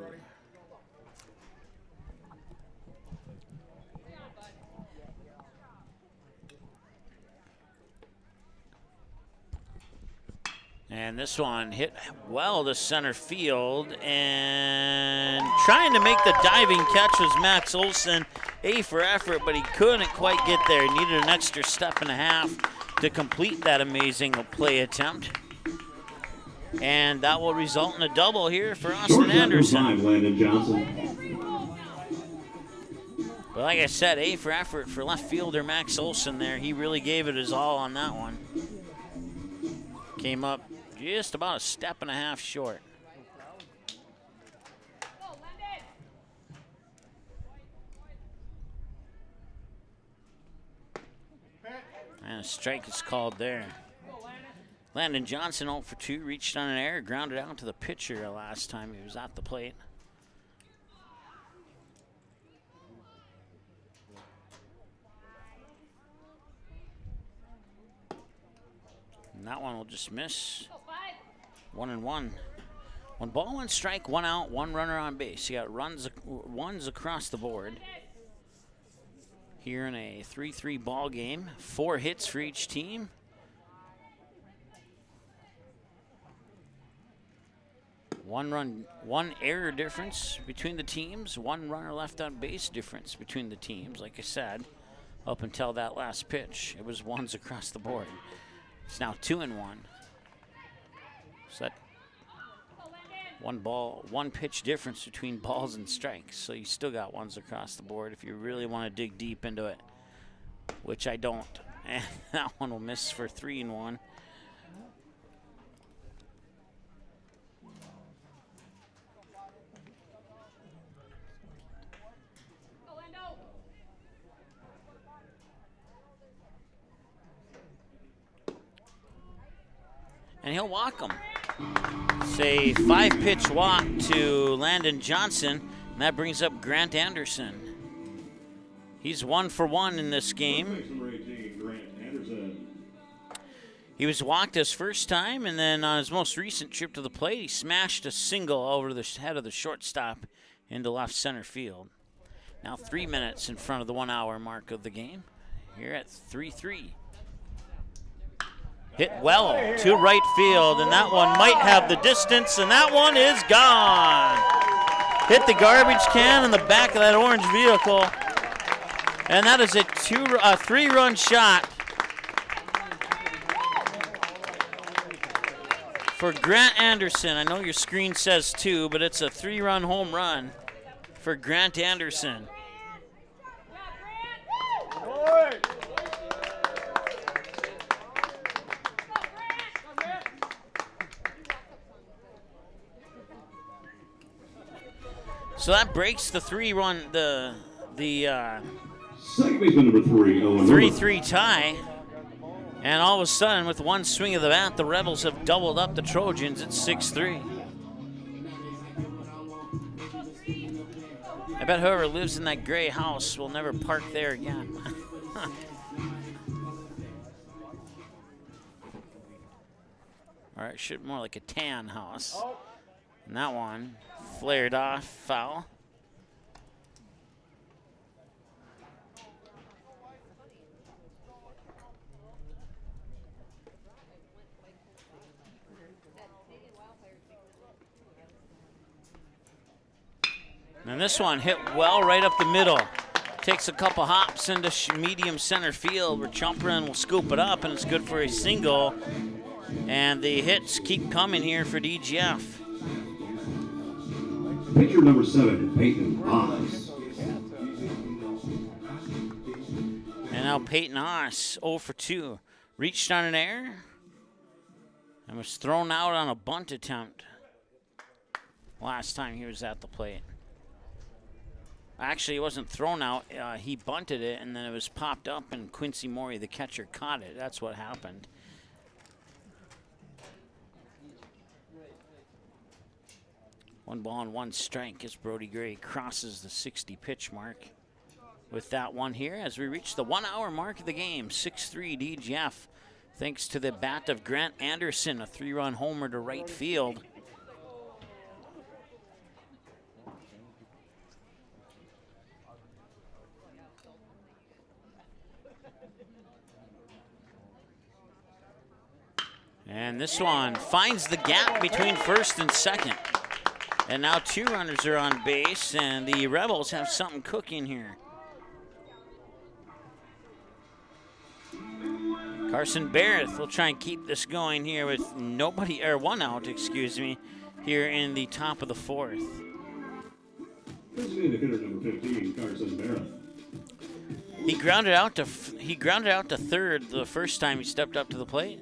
And this one hit well to center field, and trying to make the diving catch was Max Olson. A for effort, but he couldn't quite get there. He needed an extra step and a half to complete that amazing play attempt. And that will result in a double here for Austin Anderson. 5, Landon Johnson. But like I said, A for effort for left fielder Max Olson there. He really gave it his all on that one. Came up just about a step and a half short. And a strike is called there. Landon Johnson 0 for 2, reached on an error, grounded out to the pitcher last time he was at the plate. And that one will just miss. 1-1. 1 ball, 1 strike, 1 out, 1 runner on base. You got ones across the board. Here in a 3-3 ball game. 4 hits for each team. One error difference between the teams. 1 runner left on base difference between the teams. Like I said, up until that last pitch, it was ones across the board. It's now 2-1. So that 1 ball, 1 pitch difference between balls and strikes. So you still got ones across the board if you really want to dig deep into it, which I don't. And that one will miss for 3-1. And he'll walk him. It's a 5-pitch walk to Landon Johnson, and that brings up Grant Anderson. He's 1 for 1 in this game. He was walked his first time, and then on his most recent trip to the plate, he smashed a single over the head of the shortstop into left center field. Now 3 minutes in front of the 1 hour mark of the game. Here at 3-3. Hit well to right field, and that one might have the distance, and that one is gone. Hit the garbage can in the back of that orange vehicle, and that is a 3-run shot for Grant Anderson. I know your screen says 2, but it's a 3-run home run for Grant Anderson. So that breaks the 3-run, the second baseman number 3, 3-3 tie. And all of a sudden, with 1 swing of the bat, the Rebels have doubled up the Trojans at 6-3. I bet whoever lives in that gray house will never park there again. All right, should more like a tan house. And that one flared off, foul. And this one hit well right up the middle. Takes a couple hops into medium center field where Chumperin will scoop it up, and it's good for a single. And the hits keep coming here for DGF. Pitcher number 7, Peyton Oz. And now Peyton Oz, 0 for 2. Reached on an error and was thrown out on a bunt attempt last time he was at the plate. Actually, it wasn't thrown out. He bunted it, and then it was popped up, and Quincy Morey, the catcher, caught it. That's what happened. One ball and one strike as Brody Gray crosses the 60 pitch mark. With that one here, as we reach the 1 hour mark of the game, 6-3 DGF, thanks to the bat of Grant Anderson, a 3-run homer to right field. And this one finds the gap between first and second. And now 2 runners are on base, and the Rebels have something cooking here. Carson Barrett will try and keep this going here with nobody, or 1 out, excuse me, here in the top of the 4th. Designated hitter number 15, Carson Barrett. He grounded out to third the first time he stepped up to the plate.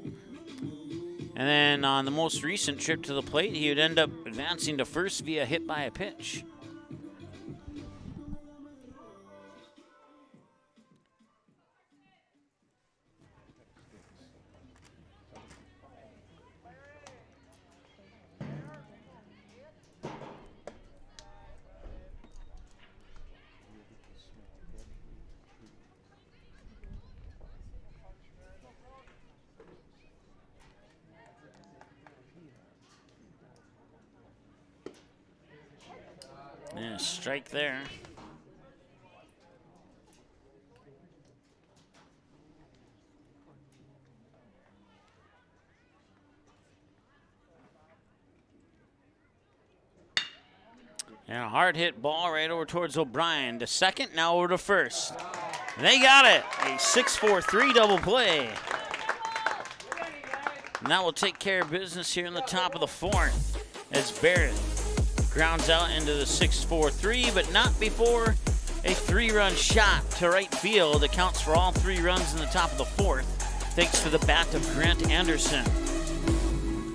And then on the most recent trip to the plate, he would end up advancing to first via hit by a pitch. Yeah, strike there. And a hard hit ball right over towards O'Brien. To second, now over to first. And they got it. A 6-4-3 double play. And that will take care of business here in the top of the 4th as Barrett grounds out into the 6-4-3, but not before a 3-run shot to right field. Accounts for all 3 runs in the top of the 4th, thanks to the bat of Grant Anderson.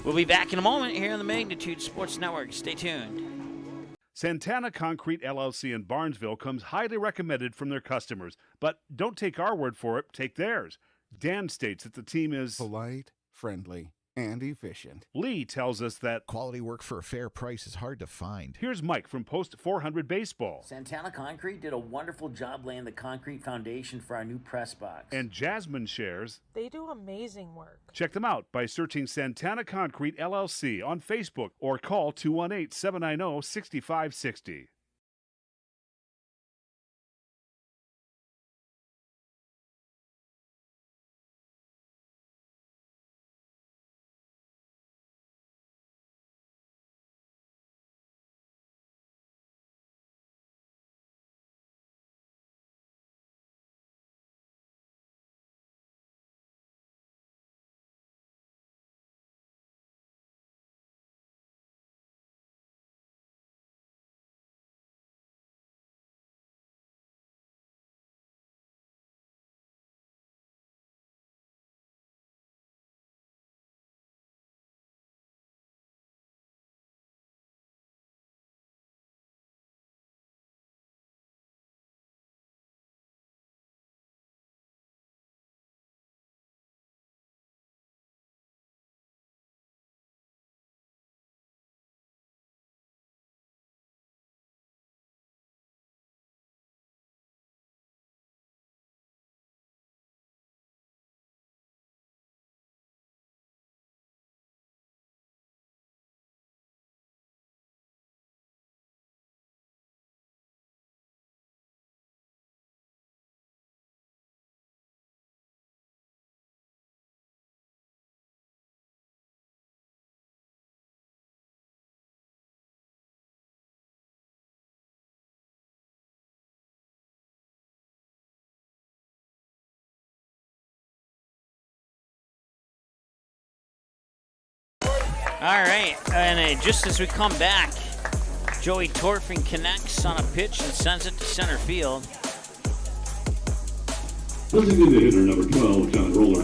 We'll be back in a moment here on the Magnitude Sports Network. Stay tuned. Santana Concrete LLC in Barnesville comes highly recommended from their customers. But don't take our word for it, take theirs. Dan states that the team is polite, friendly, and efficient. Lee tells us that quality work for a fair price is hard to find. Here's Mike from Post 400 Baseball. Santana Concrete did a wonderful job laying the concrete foundation for our new press box. And Jasmine shares they do amazing work. Check them out by searching Santana Concrete LLC on Facebook or call 218-790-6560. All right, and just as we come back, Joey Torfin connects on a pitch and sends it to center field. Designated hitter number 12, John Roller.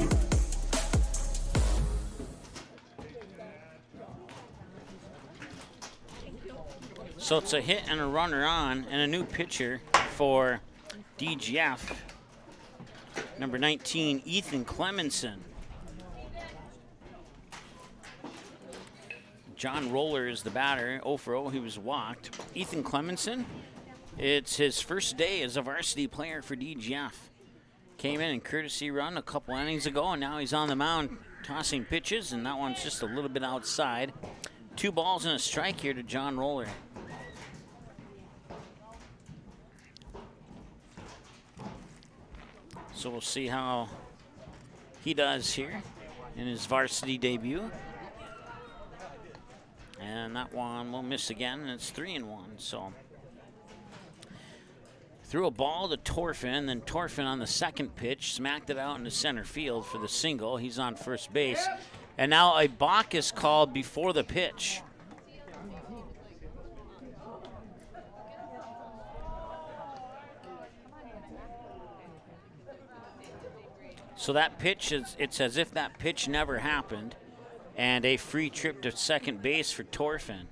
So it's a hit and a runner on, and a new pitcher for DGF, number 19, Ethan Clemenson. John Roller is the batter, 0 for 0, he was walked. Ethan Clemenson, it's his first day as a varsity player for DGF. Came in courtesy run a couple innings ago, and now he's on the mound tossing pitches, and that one's just a little bit outside. 2 balls and a strike here to John Roller. So we'll see how he does here in his varsity debut. And that one will miss again, and it's 3-1. So threw a ball to Torfin, then Torfin on the second pitch smacked it out into center field for the single. He's on first base. And now a balk is called before the pitch. So that pitch, it's as if that pitch never happened, and a free trip to second base for Torfin.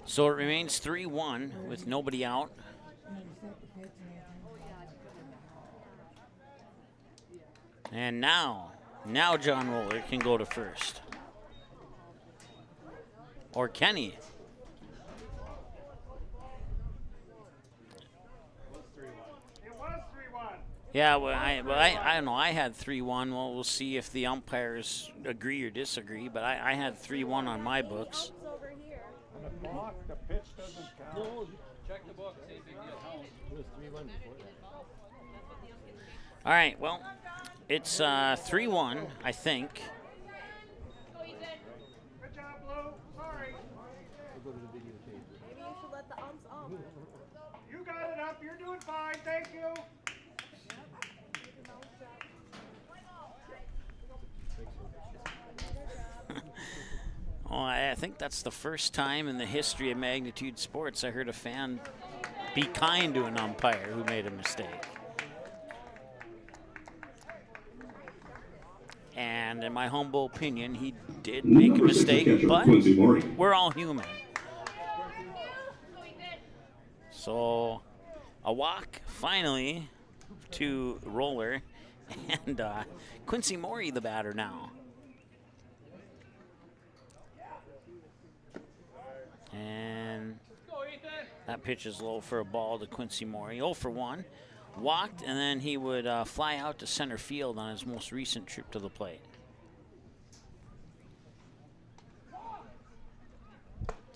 So it remains 3-1 with nobody out. And now John Roller can go to first. Or can he? Yeah, well, I don't know. I had 3-1. Well, we'll see if the umpires agree or disagree, but I had 3-1 on my books. The pitch doesn't count. Check the book. Same big deal. All right, well, it's 3-1, I think. Good job, Blue. Sorry. Maybe you should let the umps ump. You got it up. You're doing fine. Thank you. Oh, I think that's the first time in the history of Magnitude Sports I heard a fan be kind to an umpire who made a mistake. And in my humble opinion, he did make a mistake, but we're all human. So a walk finally to Roller, and Quincy Morey the batter now. And that pitch is low for a ball to Quincy Morey. 0 for 1. Walked, and then he would fly out to center field on his most recent trip to the plate.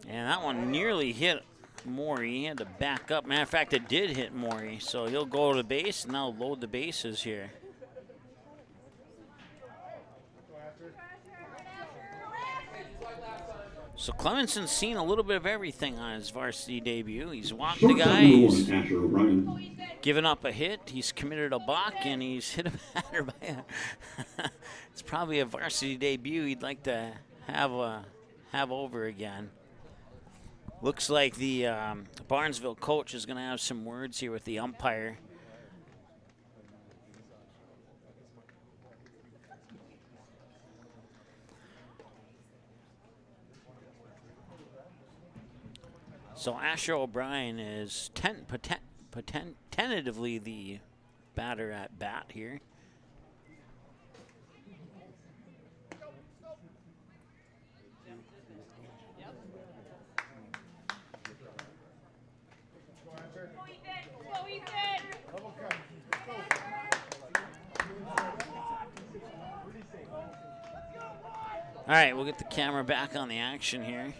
And that one nearly hit Morey. He had to back up. Matter of fact, it did hit Morey. So he'll go to the base, and now load the bases here. So Clemenson's seen a little bit of everything on his varsity debut. He's walked the guy, he's given up a hit, he's committed a balk, and he's hit a batter by a it's probably a varsity debut he'd like to have over again. Looks like the Barnesville coach is going to have some words here with the umpire. So Asher O'Brien is tentatively the batter at bat here. All right, we'll get the camera back on the action here.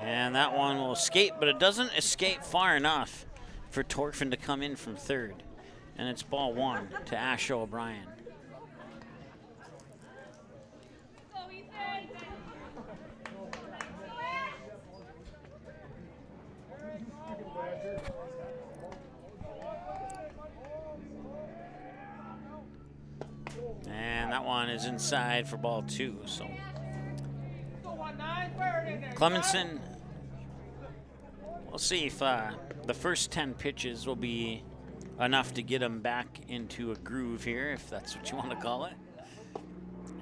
And that one will escape, but it doesn't escape far enough for Torfin to come in from third. And it's ball 1 to Asher O'Brien. And that one is inside for ball 2. So Clemenson, we'll see if the first 10 pitches will be enough to get him back into a groove here, if that's what you want to call it.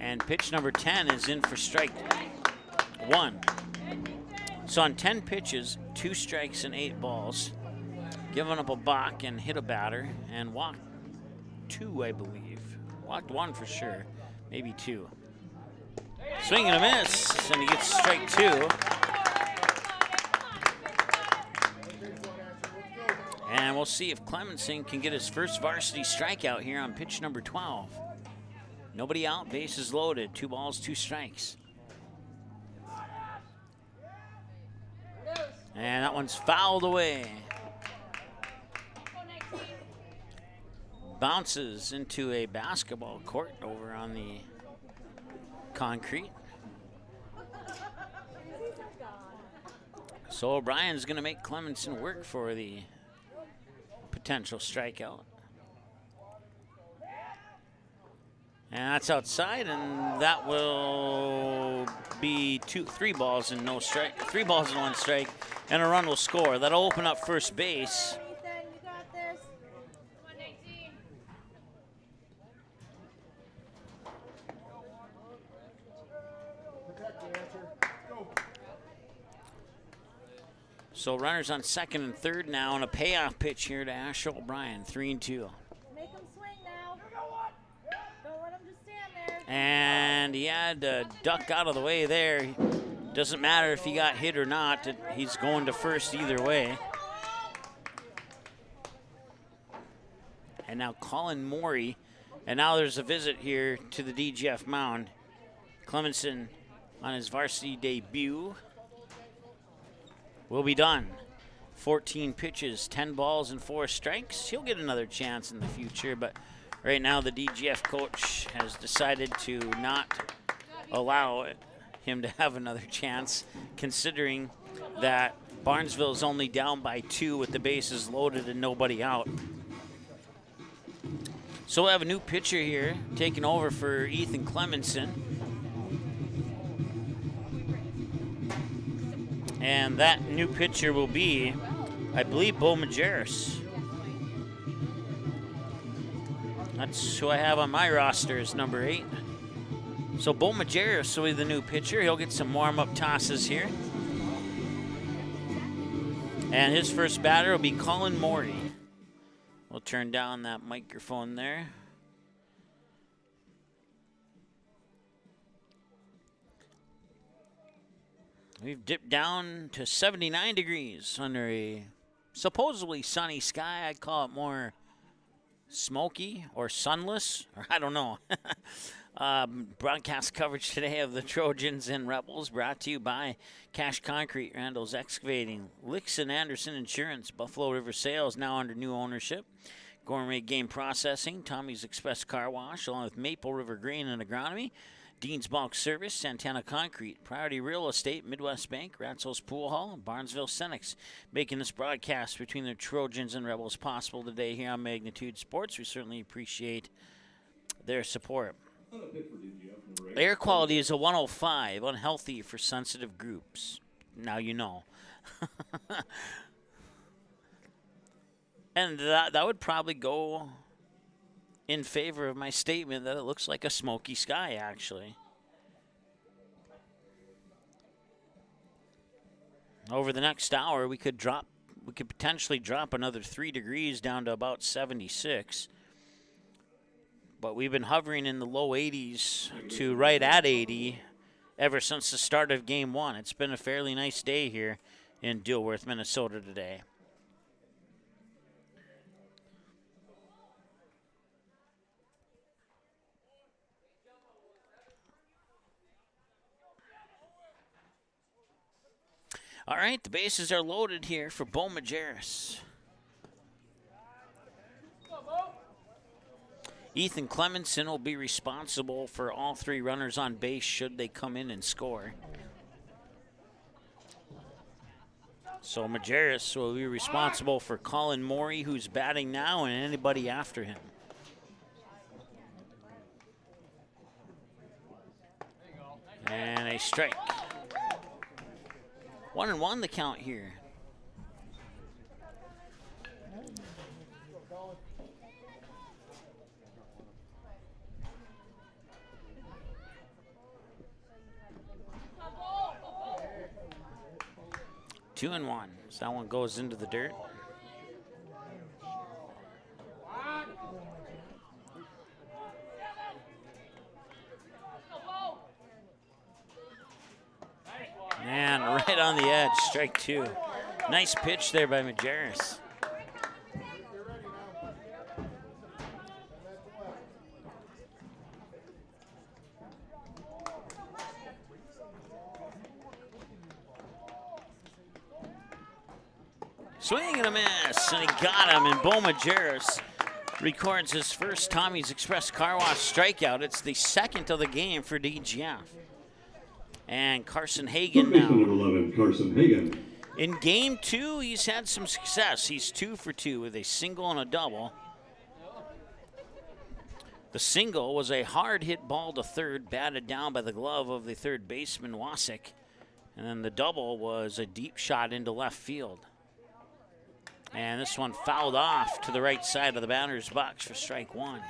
And pitch number 10 is in for strike 1. So on 10 pitches, 2 strikes and 8 balls, giving up a balk and hit a batter and walked 2, I believe. Walked 1 for sure, maybe 2. Swing and a miss, and he gets strike 2. And we'll see if Clemenson can get his first varsity strikeout here on pitch number 12. Nobody out, bases loaded, 2 balls, 2 strikes. And that one's fouled away. Bounces into a basketball court over on the concrete. So O'Brien's going to make Clemenson work for the potential strikeout. And that's outside, and that will be 3 balls and no strike, 3 balls and 1 strike, and a run will score. That'll open up first base. So runners on second and third now, and a payoff pitch here to Ash O'Brien, 3-2. Make him swing now. Don't let him just stand there. And he had to duck out of the way there. Doesn't matter if he got hit or not. He's going to first either way. And now Colin Morey. And now there's a visit here to the DGF mound. Clemenson on his varsity debut will be done. 14 pitches, 10 balls, and 4 strikes. He'll get another chance in the future, but right now the DGF coach has decided to not allow him to have another chance, considering that Barnesville is only down by 2 with the bases loaded and nobody out. So we'll have a new pitcher here taking over for Ethan Clemenson. And that new pitcher will be, I believe, Bo Majerus. That's who I have on my roster as number 8. So Bo Majerus will be the new pitcher. He'll get some warm-up tosses here. And his first batter will be Colin Morey. We'll turn down that microphone there. We've dipped down to 79 degrees under a supposedly sunny sky. I'd call it more smoky or sunless, or I don't know. Broadcast coverage today of the Trojans and Rebels brought to you by Cash Concrete, Randall's Excavating, Licks and Anderson Insurance, Buffalo River Sales now under new ownership, Gourmet Game Processing, Tommy's Express Car Wash, along with Maple River Grain and Agronomy, Dean's Bulk Service, Santana Concrete, Priority Real Estate, Midwest Bank, Ratzel's Pool Hall, and Barnesville Senex, making this broadcast between the Trojans and Rebels possible today here on Magnitude Sports. We certainly appreciate their support. Air quality is a 105, unhealthy for sensitive groups. Now you know. And that would probably go in favor of my statement that it looks like a smoky sky, actually. Over the next hour, we could potentially drop another 3 degrees down to about 76. But we've been hovering in the low 80s to right at 80 ever since the start of Game 1. It's been a fairly nice day here in Dilworth, Minnesota today. All right, the bases are loaded here for Bo Majerus. Ethan Clemenson will be responsible for all 3 runners on base should they come in and score. So Majerus will be responsible for Colin Morey, who's batting now, and anybody after him. And a strike. 1-1 the count here. Two and one. So that one goes into the dirt. Man, right on the edge, strike two. Nice pitch there by Majerus. Swing and a miss, and he got him, and Bo Majerus records his first Tommy's Express Car Wash strikeout. It's the second of the game for DGF. And Carson Hagan now. Number 11, Carson Hagan. In game two, he's had some success. He's 2 for 2 with a single and a double. The single was a hard hit ball to third, batted down by the glove of the third baseman, Wasik. And then the double was a deep shot into left field. And this one fouled off to the right side of the batter's box for strike one.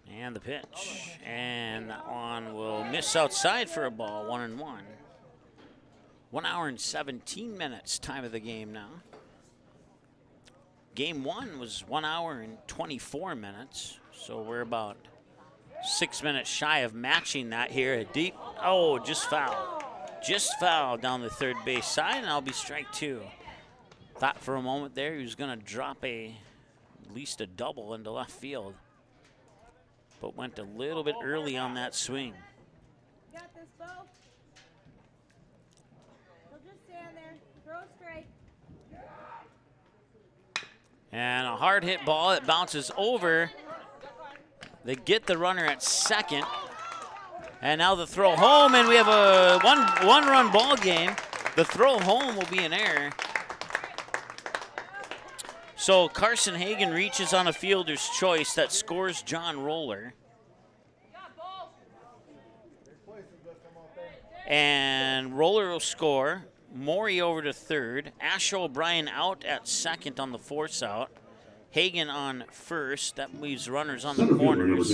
And the pitch. And that one will miss outside for a ball, 1-1. 1 hour and 17 minutes, time of the game now. Game one was 1 hour and 24 minutes, so we're about 6 minutes shy of matching that here. A deep, oh, just foul. Just foul down the third base side, and I'll be strike two. Thought for a moment there he was going to drop at least a double into left field, but went a little bit early on that swing. You got this, Bo. He'll just stand there. Throw a strike. And a hard hit ball that bounces over. They get the runner at second. And now the throw home, and we have a one-run ball game. The throw home will be an error. So Carson Hagan reaches on a fielder's choice that scores John Roller. And Roller will score. Morey over to third. Ash O'Brien out at second on the force out. Hagan on first. That leaves runners on the corners.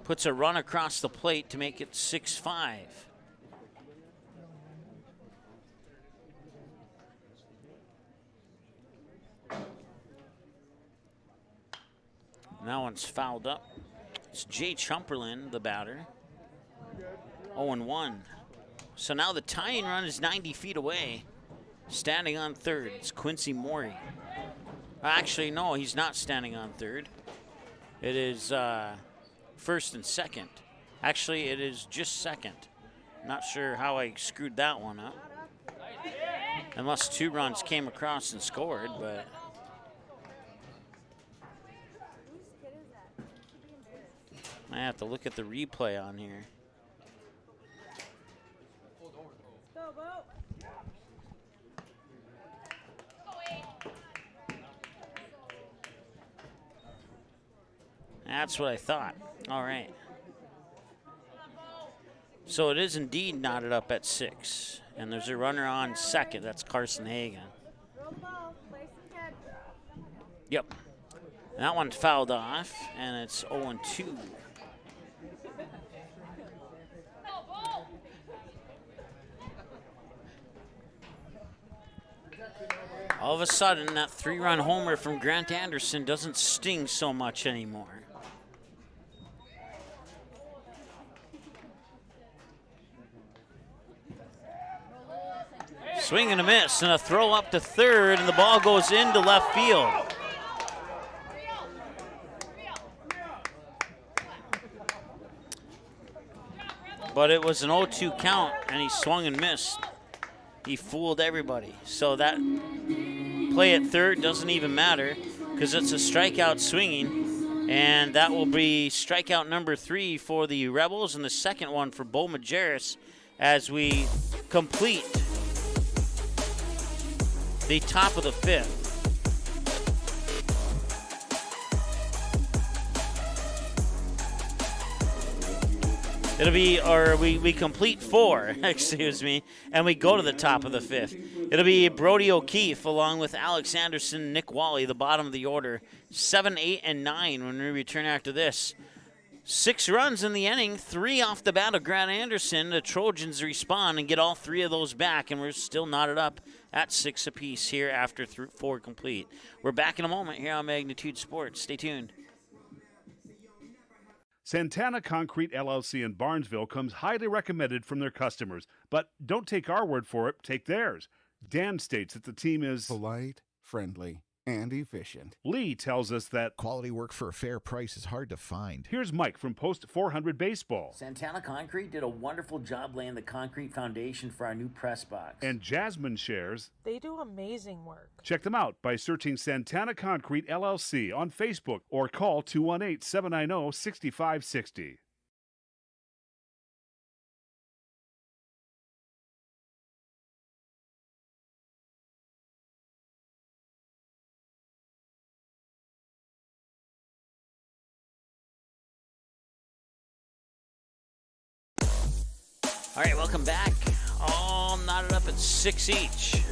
Puts a run across the plate to make it 6-5. And that one's fouled up. It's Jay Chumperland, the batter. 0-1. So now the tying run is 90 feet away. Standing on third, it's Quincy Morey. Actually, no, he's not standing on third. It is first and second. Actually, it is just second. Not sure how I screwed that one up. Unless 2 runs came across and scored, but... I have to look at the replay on here. That's what I thought. All right. So it is indeed knotted up at 6. And there's a runner on second. That's Carson Hagan. Yep. And that one fouled off, and it's 0-2. All of a sudden, that 3-run homer from Grant Anderson doesn't sting so much anymore. Swing and a miss, and a throw up to third, and the ball goes into left field. But it was an 0-2 count, and he swung and missed. He fooled everybody. So that play at third doesn't even matter because it's a strikeout swinging. And that will be strikeout number 3 for the Rebels and the second one for Bo Majerus as we complete the top of the 5th. It'll be, or we complete 4, excuse me, and we go to the top of the 5th. It'll be Brody O'Keefe along with Alex Anderson, Nick Wally, the bottom of the order. 7, 8, and 9 when we return after this. 6 runs in the inning, 3 off the bat of Grant Anderson. The Trojans respond and get all 3 of those back, and we're still knotted up at 6 apiece here after 4 complete. We're back in a moment here on Magnitude Sports. Stay tuned. Santana Concrete LLC in Barnesville comes highly recommended from their customers. But don't take our word for it, take theirs. Dan states that the team is polite, friendly, and efficient. Lee tells us that quality work for a fair price is hard to find. Here's Mike from Post 400 Baseball. Santana Concrete did a wonderful job laying the concrete foundation for our new press box. And Jasmine shares They do amazing work. Check them out by searching Santana Concrete LLC on Facebook or call 218-790-6560. All right, welcome back. All knotted up at 6 each.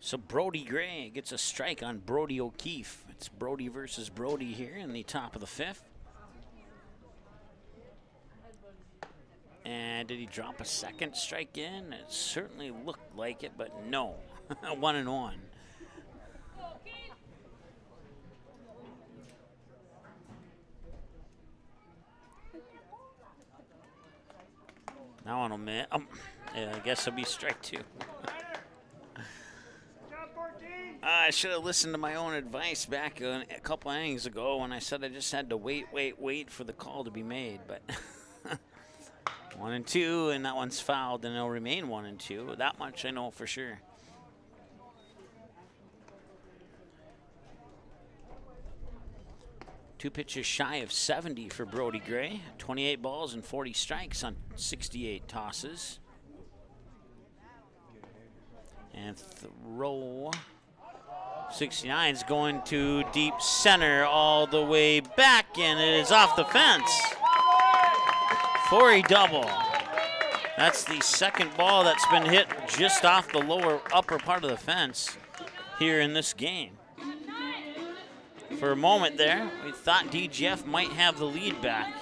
So Brody Gray gets a strike on Brody O'Keefe. It's Brody versus Brody here in the top of the 5th. And did he drop a second strike in? It certainly looked like it, but no. 1-1. Now in a minute. Yeah, I guess it'll be strike 2. I should have listened to my own advice back a couple innings ago when I said I just had to wait for the call to be made. But 1-2, and that one's fouled, and it'll remain 1-2. That much I know for sure. Two pitches shy of 70 for Brody Gray. 28 balls and 40 strikes on 68 tosses. And throw 69 is going to deep center all the way back, and it is off the fence for a double. That's the second ball that's been hit just off the upper part of the fence here in this game. For a moment there, we thought DGF might have the lead back.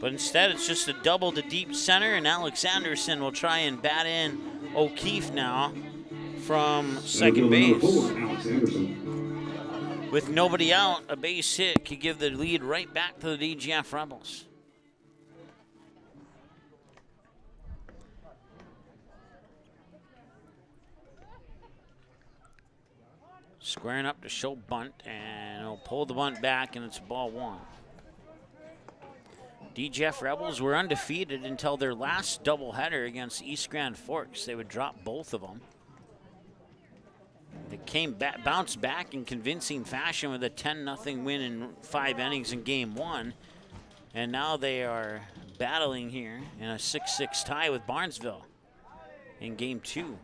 But instead, it's just a double to deep center, and Alex Anderson will try and bat in O'Keefe now from second base. With nobody out, a base hit could give the lead right back to the DGF Rebels. Squaring up to show bunt, and he'll pull the bunt back, and it's ball 1. DGF Rebels were undefeated until their last doubleheader against East Grand Forks. They would drop both of them. They came back, bounced back in convincing fashion with a 10-0 win in 5 innings in Game 1. And now they are battling here in a 6-6 tie with Barnesville in Game 2.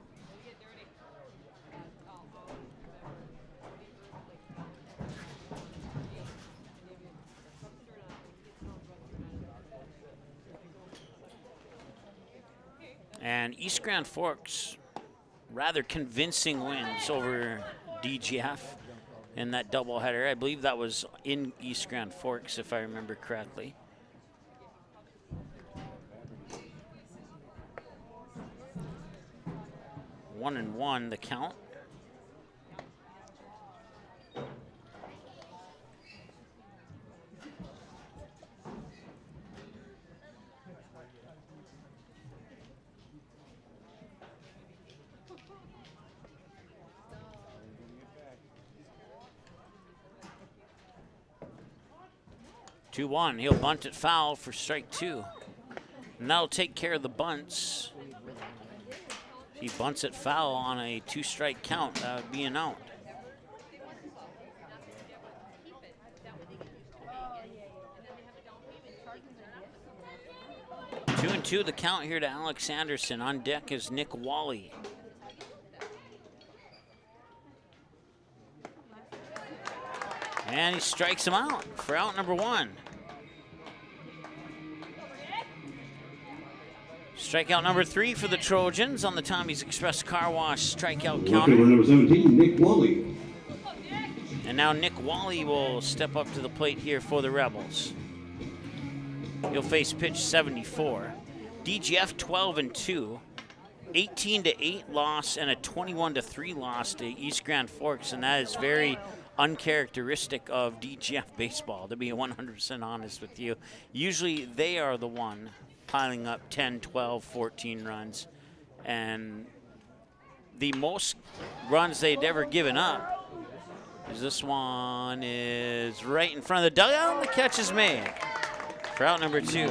And East Grand Forks, rather convincing wins over DGF in that doubleheader. I believe that was in East Grand Forks, if I remember correctly. One and one, the count. 2-1. He'll bunt it foul for strike 2. And that'll take care of the bunts. If he bunts it foul on a 2-strike count, that would be an out. Two and two the count here to Alex Anderson. On deck is Nick Wally. And he strikes him out for out number 1. Strikeout number 3 for the Trojans on the Tommy's Express Car Wash strikeout counter. Number 17, Nick Wally. And now Nick Wally will step up to the plate here for the Rebels. He'll face pitch 74. DGF 12-2, 18-8 loss and a 21-3 loss to East Grand Forks, and that is very uncharacteristic of DGF baseball, to be 100% honest with you. Usually they are the one piling up 10, 12, 14 runs, and the most runs they'd ever given up is this one is right in front of the dugout, and the catch is made for out number 2. Right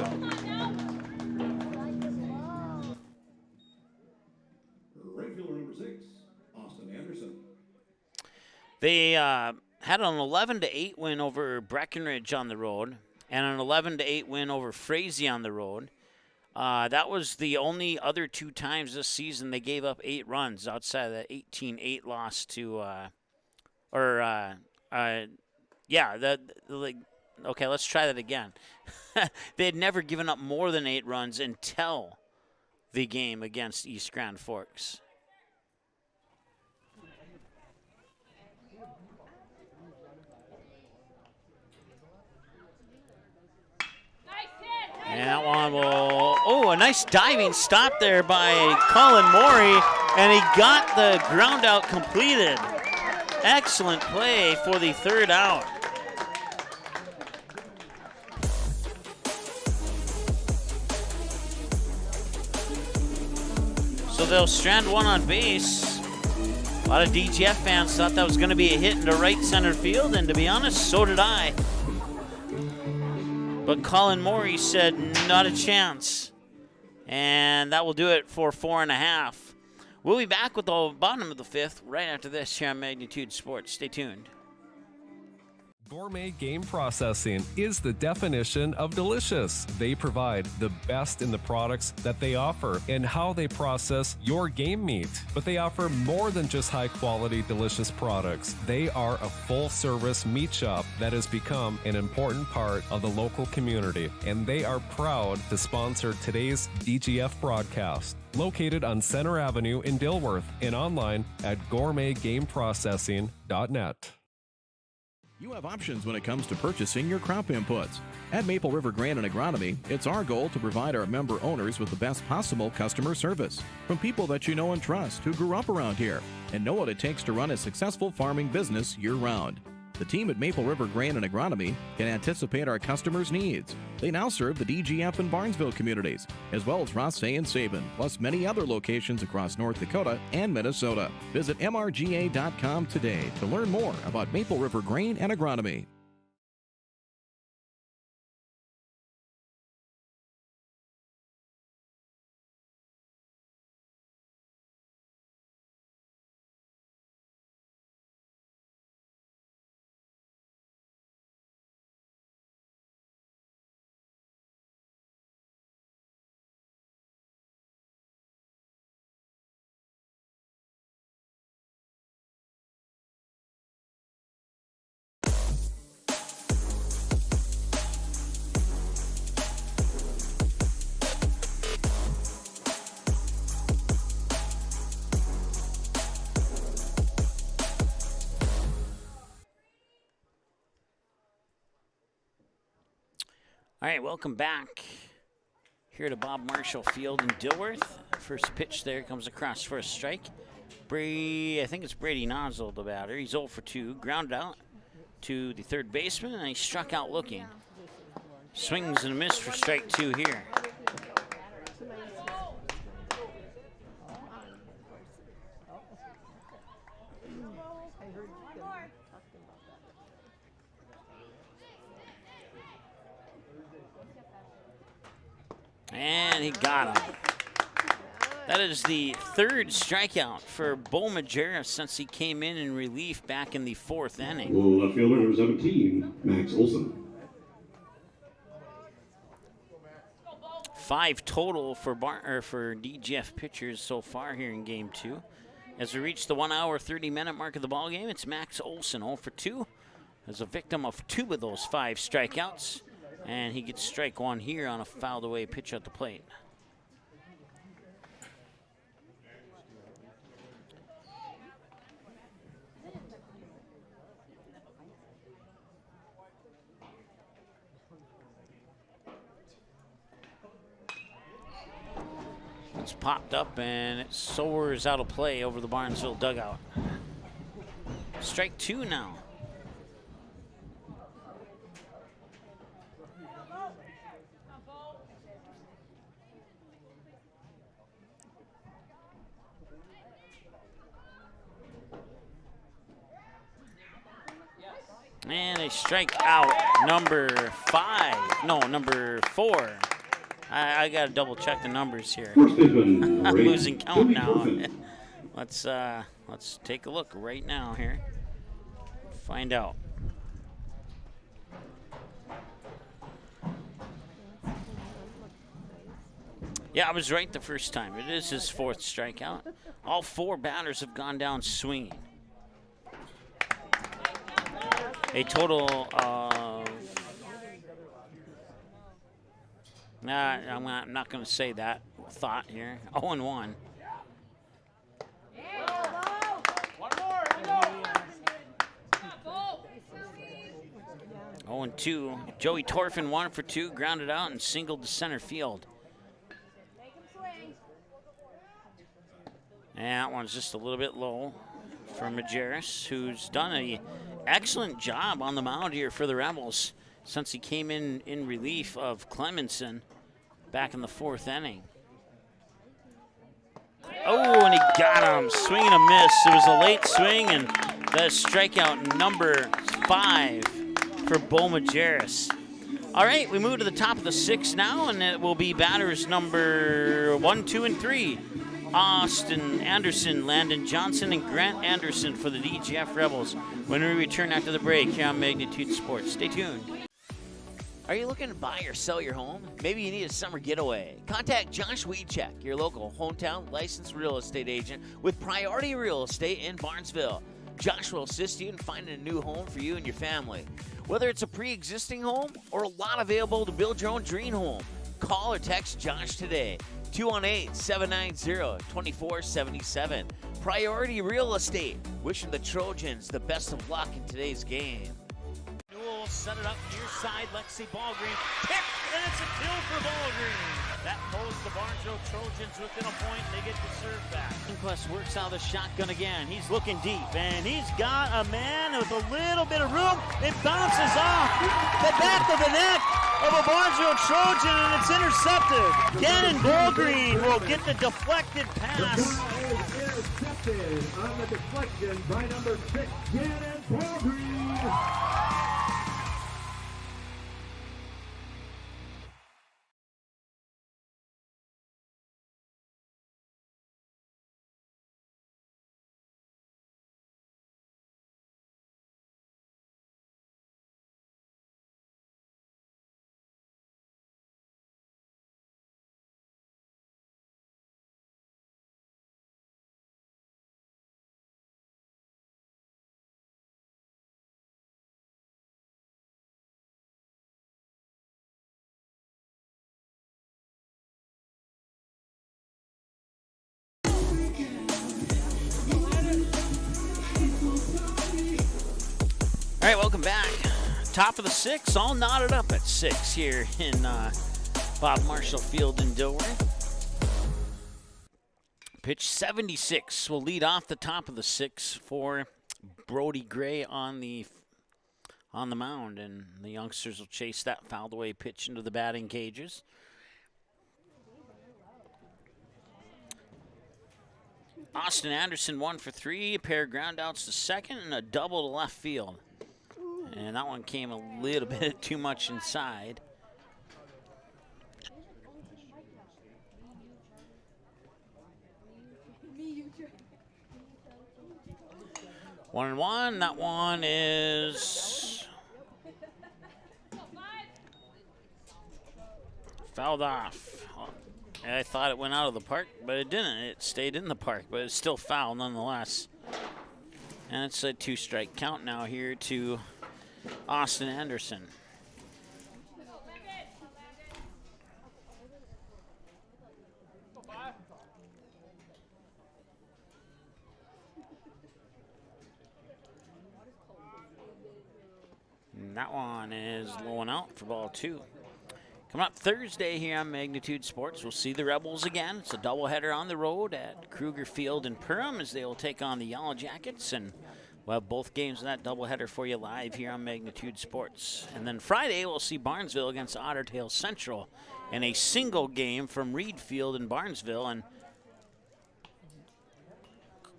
fielder number 6, Austin Anderson. They had an 11-8 win over Breckenridge on the road and an 11-8 win over Frazee on the road. That was the only other 2 times this season they gave up 8 runs outside of the 18-8 loss to, okay, let's try that again. They had never given up more than 8 runs until the game against East Grand Forks. And that one will, a nice diving stop there by Colin Morey, and he got the ground out completed. Excellent play for the 3rd out. So they'll strand 1 on base. A lot of DGF fans thought that was going to be a hit into right center field, and to be honest, so did I. But Colin Morey said, not a chance. And that will do it for 4.5. We'll be back with the bottom of the 5th right after this here on Magnitude Sports. Stay tuned. Gourmet Game Processing is the definition of delicious. They provide the best in the products that they offer and how they process your game meat. But they offer more than just high-quality, delicious products. They are a full-service meat shop that has become an important part of the local community, and they are proud to sponsor today's DGF broadcast. Located on Center Avenue in Dilworth and online at gourmetgameprocessing.net. You have options when it comes to purchasing your crop inputs. At Maple River Grain and Agronomy, it's our goal to provide our member owners with the best possible customer service from people that you know and trust who grew up around here and know what it takes to run a successful farming business year-round. The team at Maple River Grain and Agronomy can anticipate our customers' needs. They now serve the DGF and Barnesville communities, as well as Rothsay and Sabin, plus many other locations across North Dakota and Minnesota. Visit mrga.com today to learn more about Maple River Grain and Agronomy. All right, welcome back here to Bob Marshall Field in Dilworth. First pitch there comes across for a strike. I think it's Brady Nozzle, the batter. He's 0 for 2, grounded out to the 3rd baseman, and he struck out looking. Swings and a miss for strike 2 here. And he got him. That is the third strikeout for Bo Majerus since he came in relief back in the 4th inning. Left fielder number 17, Max Olson. 5 total for DGF pitchers so far here in Game 2. As we reach the 1 hour, 30-minute mark of the ball game, it's Max Olson 0 for 2 as a victim of 2 of those 5 strikeouts. And he gets strike 1 here on a fouled away pitch at the plate. It's popped up and it soars out of play over the Barnesville dugout. Strike 2 now. And a strikeout number 5. No, number 4. I got to double check the numbers here. I'm losing count now. Let's take a look right now here. Find out. Yeah, I was right the first time. It is his 4th strikeout. All 4 batters have gone down swinging. A total of... I'm not going to say that thought here. 0-1. 0-2. Joey Torfin 1 for 2, grounded out and singled to center field. And that one's just a little bit low for Majerus, who's done an excellent job on the mound here for the Rebels since he came in relief of Clemenson back in the 4th inning. Oh, and he got him. Swing and a miss. It was a late swing, and that's strikeout number 5 for Bo Majerus. All right, we move to the top of the 6th now, and it will be batters number 1, 2, and 3. Austin Anderson, Landon Johnson, and Grant Anderson for the DGF Rebels. When we return after the break here on Magnitude Sports. Stay tuned. Are you looking to buy or sell your home? Maybe you need a summer getaway. Contact Josh Wiechek, your local hometown licensed real estate agent with Priority Real Estate in Barnesville. Josh will assist you in finding a new home for you and your family. Whether it's a pre-existing home or a lot available to build your own dream home, call or text Josh today. 218-790-2477. Priority Real Estate. Wishing the Trojans the best of luck in today's game. Newell set it up near side. Lexi Ballgreen picked, and it's a kill for Ballgreen. That pulls the Barnesville Trojans within a point. They get the serve back. Inquest works out of the shotgun again. He's looking deep, and he's got a man with a little bit of room. It bounces off the back of the neck of a Barnesville Trojan, and it's intercepted. Gannon Ballgreen will get the deflected pass. Intercepted on the deflection by number 6, Gannon Ballgreen. All right, welcome back. Top of the 6th, all knotted up at 6 here in Bob Marshall Field in Dilworth. Pitch 76 will lead off the top of the 6th for Brody Gray on the mound, and the youngsters will chase that fouled away pitch into the batting cages. Austin Anderson 1 for 3, a pair of ground outs to second, and a double to left field. And that one came a little bit too much inside. 1-1. That one is fouled off. I thought it went out of the park, but it didn't. It stayed in the park, but it's still foul nonetheless. And it's a 2-strike count now here to Austin Anderson. And that one is low and out for ball 2. Coming up Thursday here on Magnitude Sports, we'll see the Rebels again. It's a doubleheader on the road at Kruger Field in Perham as they will take on the Yellow Jackets, and we'll have both games in that doubleheader for you live here on Magnitude Sports. And then Friday, we'll see Barnesville against Otter Tail Central in a single game from Reed Field in Barnesville. And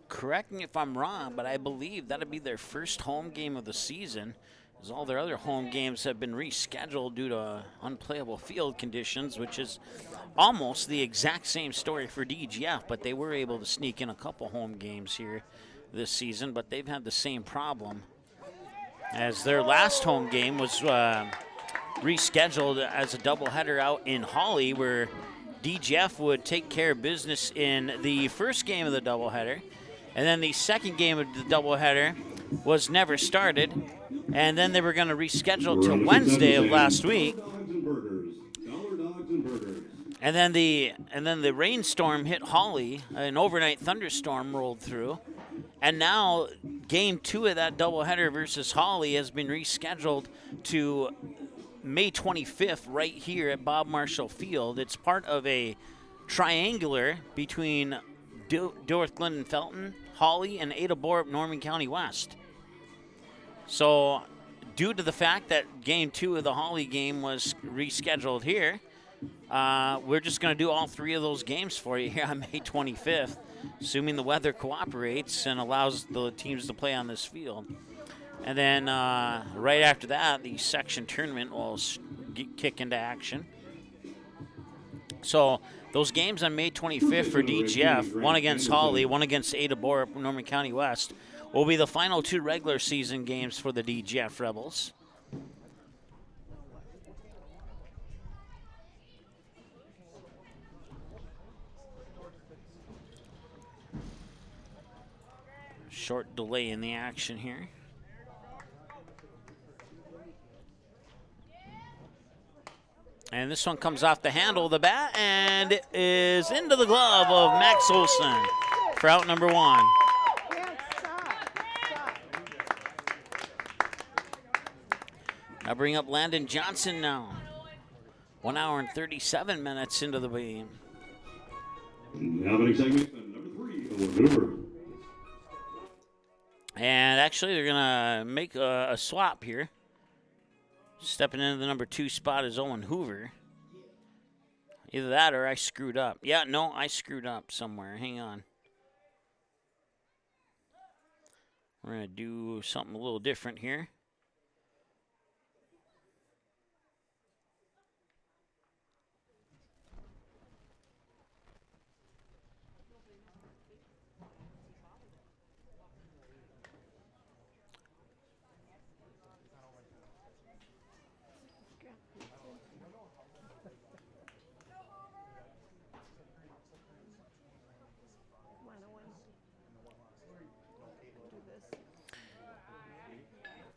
correct me if I'm wrong, but I believe that'll be their first home game of the season, as all their other home games have been rescheduled due to unplayable field conditions, which is almost the exact same story for DGF, but they were able to sneak in a couple home games here this season, but they've had the same problem, as their last home game was rescheduled as a doubleheader out in Hawley, where DGF would take care of business in the first game of the doubleheader, and then the second game of the doubleheader was never started, and then they were going to reschedule to Wednesday of last week. And then the rainstorm hit Hawley, an overnight thunderstorm rolled through, and now game 2 of that doubleheader versus Hawley has been rescheduled to May 25th right here at Bob Marshall Field. It's part of a triangular between Dilworth-Glyndon-Felton, Hawley, and Ada Borup, Norman County West. So due to the fact that game 2 of the Hawley game was rescheduled here, we're just going to do all 3 of those games for you here on May 25th, assuming the weather cooperates and allows the teams to play on this field. And then right after that, the section tournament will kick into action. So those games on May 25th for DGF, one against Hawley, one against Ada Borup, Norman County West, will be the final 2 regular season games for the DGF Rebels. Short delay in the action here. And this one comes off the handle of the bat, and it is into the glove of Max Olson for out number 1. I bring up Landon Johnson now. 1 hour and 37 minutes into the game. Now the next segment, number 3, Owen Hoover. And actually, they're going to make a swap here. Stepping into the number 2 spot is Owen Hoover. Either that or I screwed up. Yeah, no, I screwed up somewhere. Hang on. We're going to do something a little different here.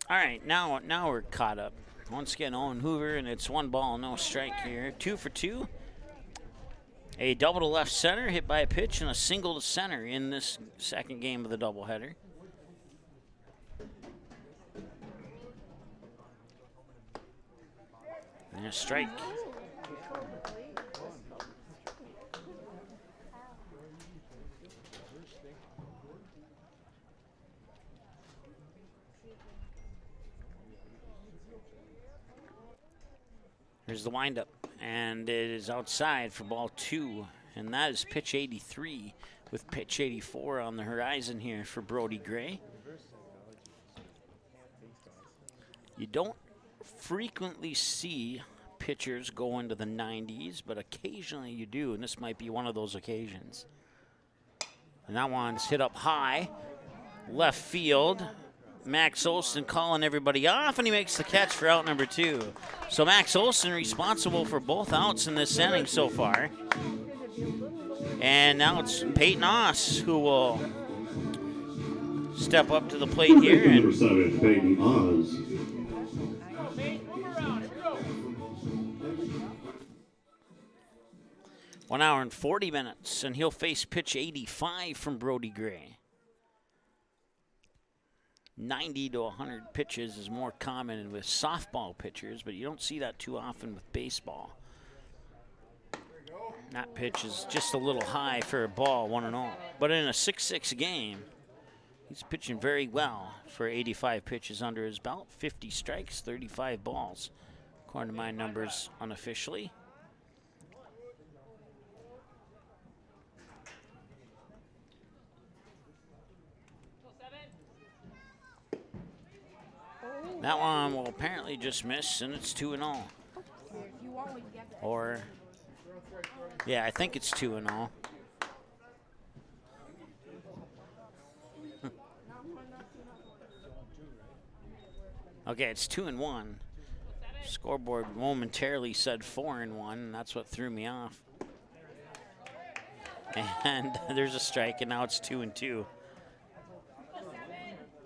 All right, now we're caught up. Once again, Owen Hoover, and it's 1 ball, no strike here. 2 for 2. A double to left center, hit by a pitch, and a single to center in this second game of the doubleheader. And a strike. Here's the windup, and it is outside for ball 2, and that is pitch 83 with pitch 84 on the horizon here for Brody Gray. You don't frequently see pitchers go into the 90s, but occasionally you do, and this might be one of those occasions. And that one's hit up high, left field. Max Olson calling everybody off, and he makes the catch for out number 2. So Max Olson responsible for both outs in this inning so far. And now it's Peyton Oss who will step up to the plate here. And number 7, Peyton Oz. One hour and 40 minutes, and he'll face pitch 85 from Brody Gray. 90 to 100 pitches is more common with softball pitchers, but you don't see that too often with baseball. That pitch is just a little high for a ball, 1-0. But in a 6-6 game, he's pitching very well for 85 pitches under his belt, 50 strikes, 35 balls, according to my numbers unofficially. That one will apparently just miss, and it's 2-0. Or, yeah, I think it's 2-0. Okay, it's 2-1. Scoreboard momentarily said 4-1, and that's what threw me off. And there's a strike, and now it's 2-2.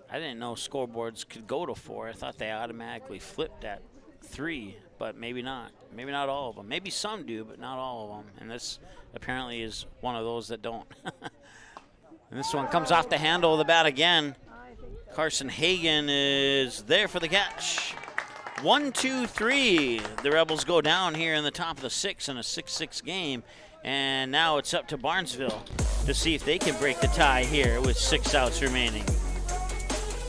I didn't know scoreboards could go to 4. I thought they automatically flipped at 3, but maybe not. Maybe not all of them. Maybe some do, but not all of them. And this apparently is one of those that don't. And this one comes off the handle of the bat again. Carson Hagan is there for the catch. 1, 2, 3. The Rebels go down here in the top of the 6th in a 6-6 game. And now it's up to Barnesville to see if they can break the tie here with 6 outs remaining.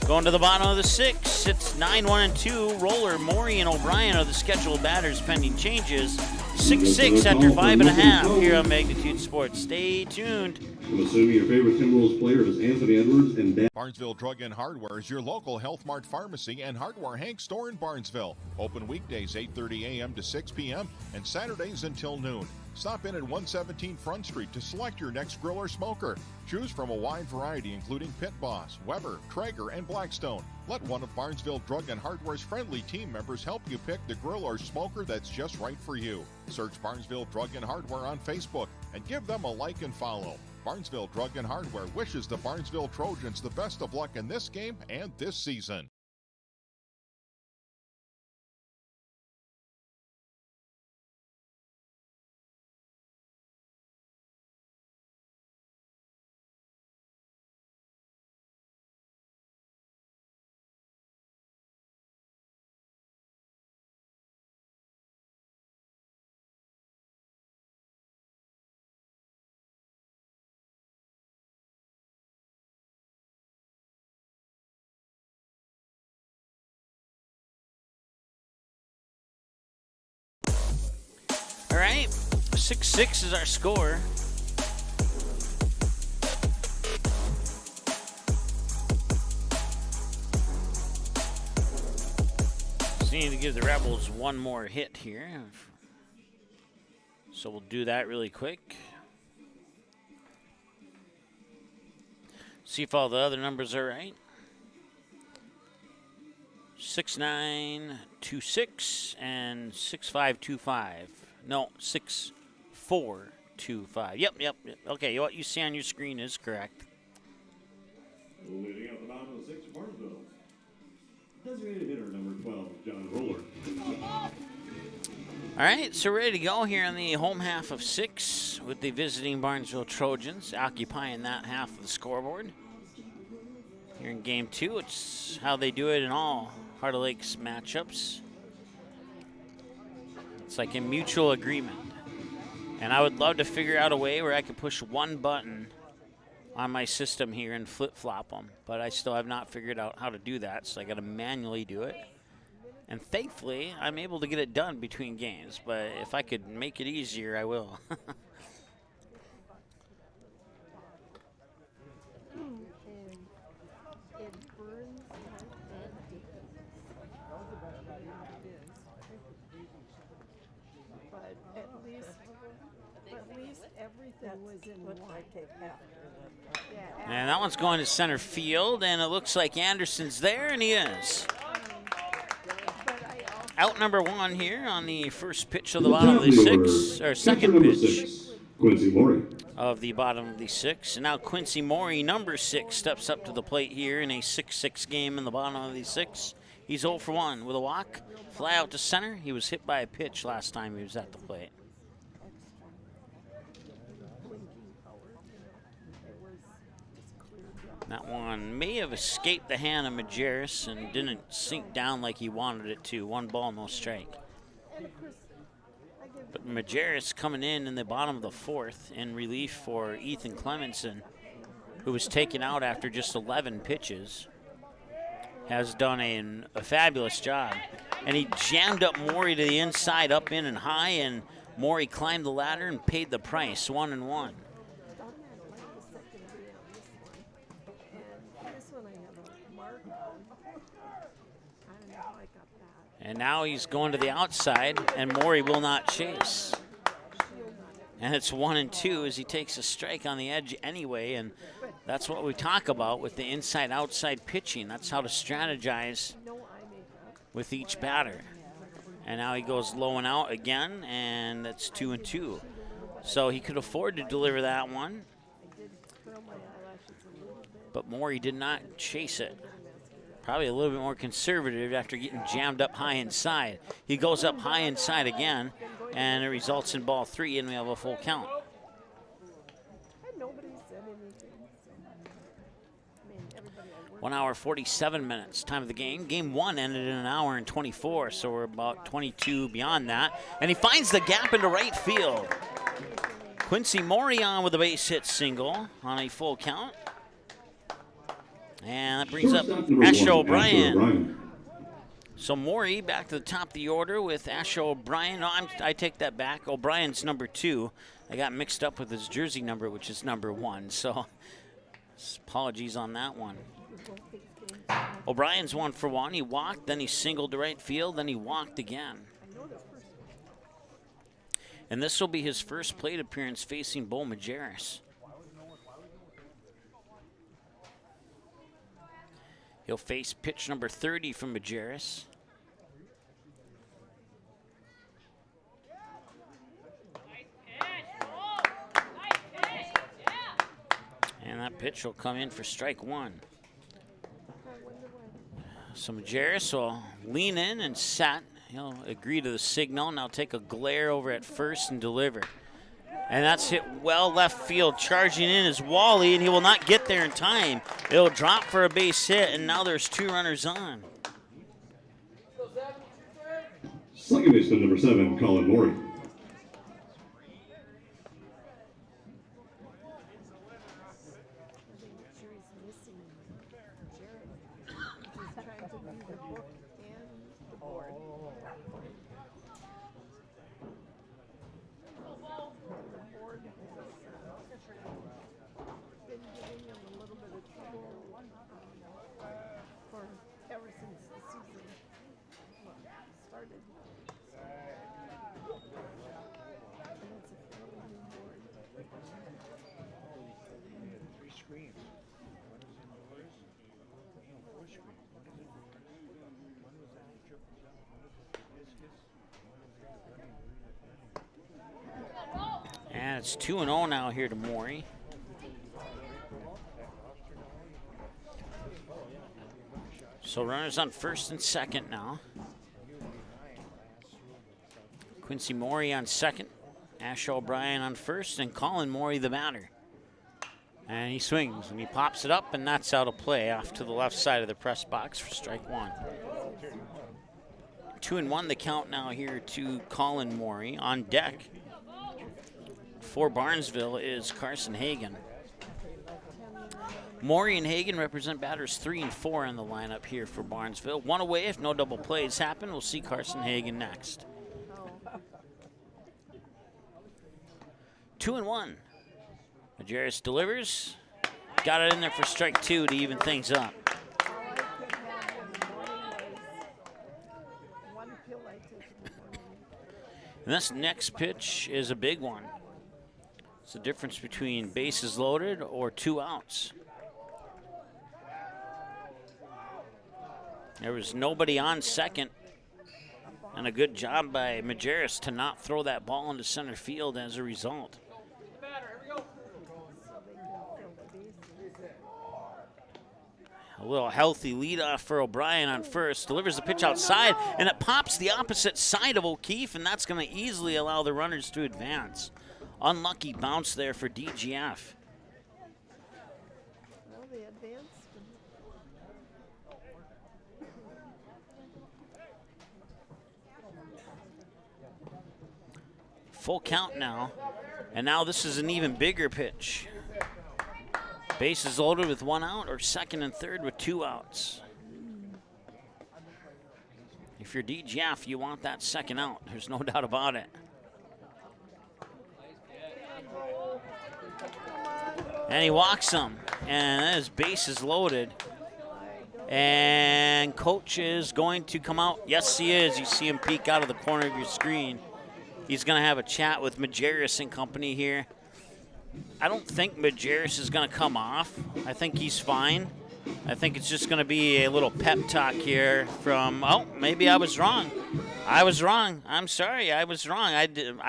Going to the bottom of the 6th, it's 9-1-2. Roller, Maury, and O'Brien are the scheduled batters pending changes. 6-6 after 5.5 here on Magnitude Sports. Stay tuned. I'm assuming your favorite Timberwolves player is Anthony Edwards and Dan. Barnesville Drug and Hardware is your local Health Mart pharmacy and hardware Hank store in Barnesville. Open weekdays 8:30 a.m. to 6 p.m. and Saturdays until noon. Stop in at 117 Front Street to select your next grill or smoker. Choose from a wide variety including Pit Boss, Weber, Traeger, and Blackstone. Let one of Barnesville Drug and Hardware's friendly team members help you pick the grill or smoker that's just right for you. Search Barnesville Drug and Hardware on Facebook and give them a like and follow. Barnesville Drug and Hardware wishes the Barnesville Trojans the best of luck in this game and this season. All right, 6-6 is our score. Just need to give the Rebels one more hit here. So we'll do that really quick. See if all the other numbers are right. 6-9-2-6 and 6-5-2-5. No, 6-4-2-5. Yep. Okay, what you see on your screen is correct. Leading out the bottom of the 6th, Barnesville. Designated hitter number 12, John Roller. All right, so we're ready to go here in the home half of 6 with the visiting Barnesville Trojans occupying that half of the scoreboard. Here in Game 2, it's how they do it in all Heart of Lakes matchups. It's like a mutual agreement. And I would love to figure out a way where I could push one button on my system here and flip-flop them. But I still have not figured out how to do that, so I got to manually do it. And thankfully, I'm able to get it done between games. But if I could make it easier, I will. everything was in one. And that one's going to center field, and it looks like Anderson's there, and he is. Out number one here on the first pitch of the bottom of the sixth, or second pitch Quincy Morey. of the bottom of the sixth. And now Quincy Morey, number 6, steps up to the plate here in a 6-6 game in the bottom of the sixth. He's 0 for 1 with a walk, fly out to center. He was hit by a pitch last time he was at the plate. That one may have escaped the hand of Majerus and didn't sink down like he wanted it to. 1 ball, no strike. But Majerus coming in the bottom of the 4th in relief for Ethan Clemenson, who was taken out after just 11 pitches, has done a fabulous job. And he jammed up Morey to the inside, up, in, and high, and Morey climbed the ladder and paid the price, 1-1. And now he's going to the outside, and Morey will not chase. And it's 1-2 as he takes a strike on the edge anyway, and that's what we talk about with the inside-outside pitching. That's how to strategize with each batter. And now he goes low and out again, and that's 2-2. So he could afford to deliver that one, but Morey did not chase it. Probably a little bit more conservative after getting jammed up high inside. He goes up high inside again, and it results in ball 3, and we have a full count. 1 hour, 47 minutes, time of the game. Game 1 ended in 1 hour and 24, so we're about 22 beyond that. And he finds the gap into right field. Quincy Morey on with a base hit single on a full count. And that brings up Asher O'Brien. So Morey back to the top of the order with Asher O'Brien. No, I take that back. O'Brien's number 2. I got mixed up with his jersey number, which is number 1. So apologies on that one. O'Brien's 1 for 1. He walked, then he singled to right field, then he walked again. And this will be his first plate appearance facing Bo Majerus. He'll face pitch number 30 from Majerus. And that pitch will come in for strike 1. So Majerus will lean in and set. He'll agree to the signal. Now take a glare over at first and deliver. And that's hit well left field. Charging in is Wally, and he will not get there in time. It'll drop for a base hit, and now there's 2 runners on. Second baseman number 7, Colin Morey. And it's 2-0 now here to Morey. So runners on first and second now. Quincy Morey on second, Ash O'Brien on first, and Colin Morey the batter. And he swings and he pops it up, and that's out of play off to the left side of the press box for strike 1. 2-1 the count now here to Colin Morey. On deck for Barnesville is Carson Hagan. Morey and Hagan represent batters 3 and 4 in the lineup here for Barnesville. 1 away if no double plays happen. We'll see Carson Hagan next. 2-1. Majerus delivers. Got it in there for strike 2 to even things up. And this next pitch is a big one. It's the difference between bases loaded or 2 outs. There was nobody on second, and a good job by Majerus to not throw that ball into center field as a result. A little healthy leadoff for O'Brien on first. Delivers the pitch outside, and it pops the opposite side of O'Keefe, and that's going to easily allow the runners to advance. Unlucky bounce there for DGF. Well, they advanced. Full count now, and now this is an even bigger pitch. Bases loaded with 1 out, or second and third with 2 outs. If you're DGF, you want that second out. There's no doubt about it. And he walks him, and that is bases loaded. And coach is going to come out. Yes, he is. You see him peek out of the corner of your screen. He's going to have a chat with Majerus and company here. I don't think Majerus is going to come off. I think he's fine. I think it's just going to be a little pep talk here from, oh, maybe I was wrong. I was wrong. I'm sorry. I was wrong. I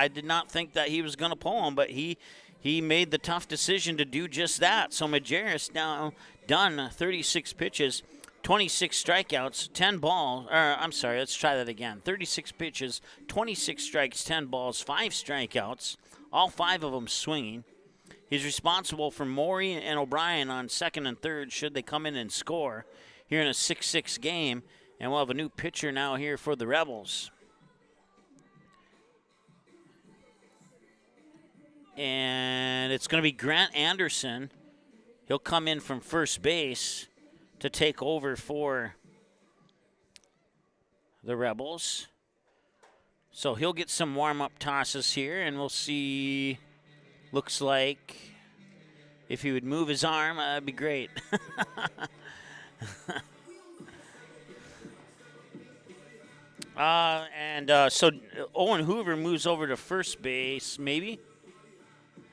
did not think that he was going to pull him, but he made the tough decision to do just that. So Majerus now done 36 pitches, 26 strikeouts, 10 balls. I'm sorry, let's try that again. 36 pitches, 26 strikes, 10 balls, 5 strikeouts, all 5 of them swinging. He's responsible for Morey and O'Brien on second and third should they come in and score here in a 6-6 game. And we'll have a new pitcher now here for the Rebels. And it's going to be Grant Anderson. He'll come in from first base to take over for the Rebels. So he'll get some warm-up tosses here, and we'll see. Looks like if he would move his arm, that'd be great. So Owen Hoover moves over to first base, maybe.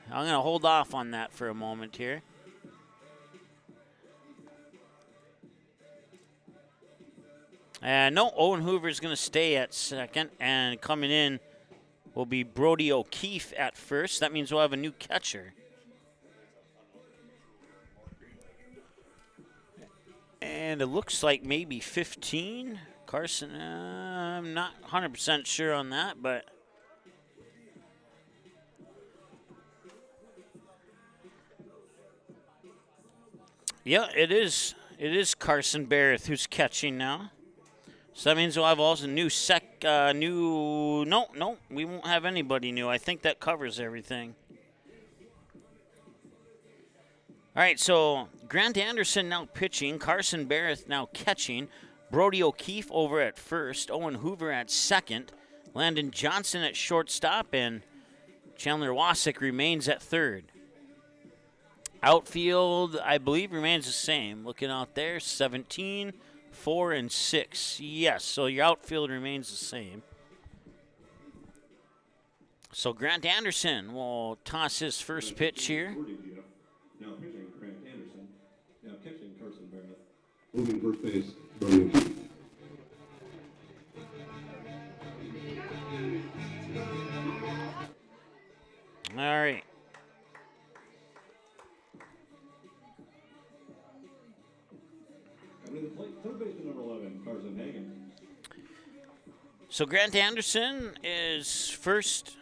I'm going to hold off on that for a moment here. No, Owen Hoover is going to stay at second, and coming in will be Brody O'Keefe at first. That means we'll have a new catcher. And it looks like maybe 15. Carson, I'm not 100% sure on that, but yeah, it is. It is Carson Barrett who's catching now. So that means we'll have also no, we won't have anybody new. I think that covers everything. All right, so Grant Anderson now pitching, Carson Barrett now catching, Brody O'Keefe over at first, Owen Hoover at second, Landon Johnson at shortstop, and Chandler Wasik remains at third. Outfield, I believe, remains the same. Looking out there, 17, 4, and 6. Yes, so your outfield remains the same. So Grant Anderson will toss his first pitch here. Now pitching Grant Anderson. Now catching Carson Barrett. Moving first base, Brody O'Keefe. All right. Coming to the plate, third baseman number 11, Carson Hagan. So Grant Anderson is first.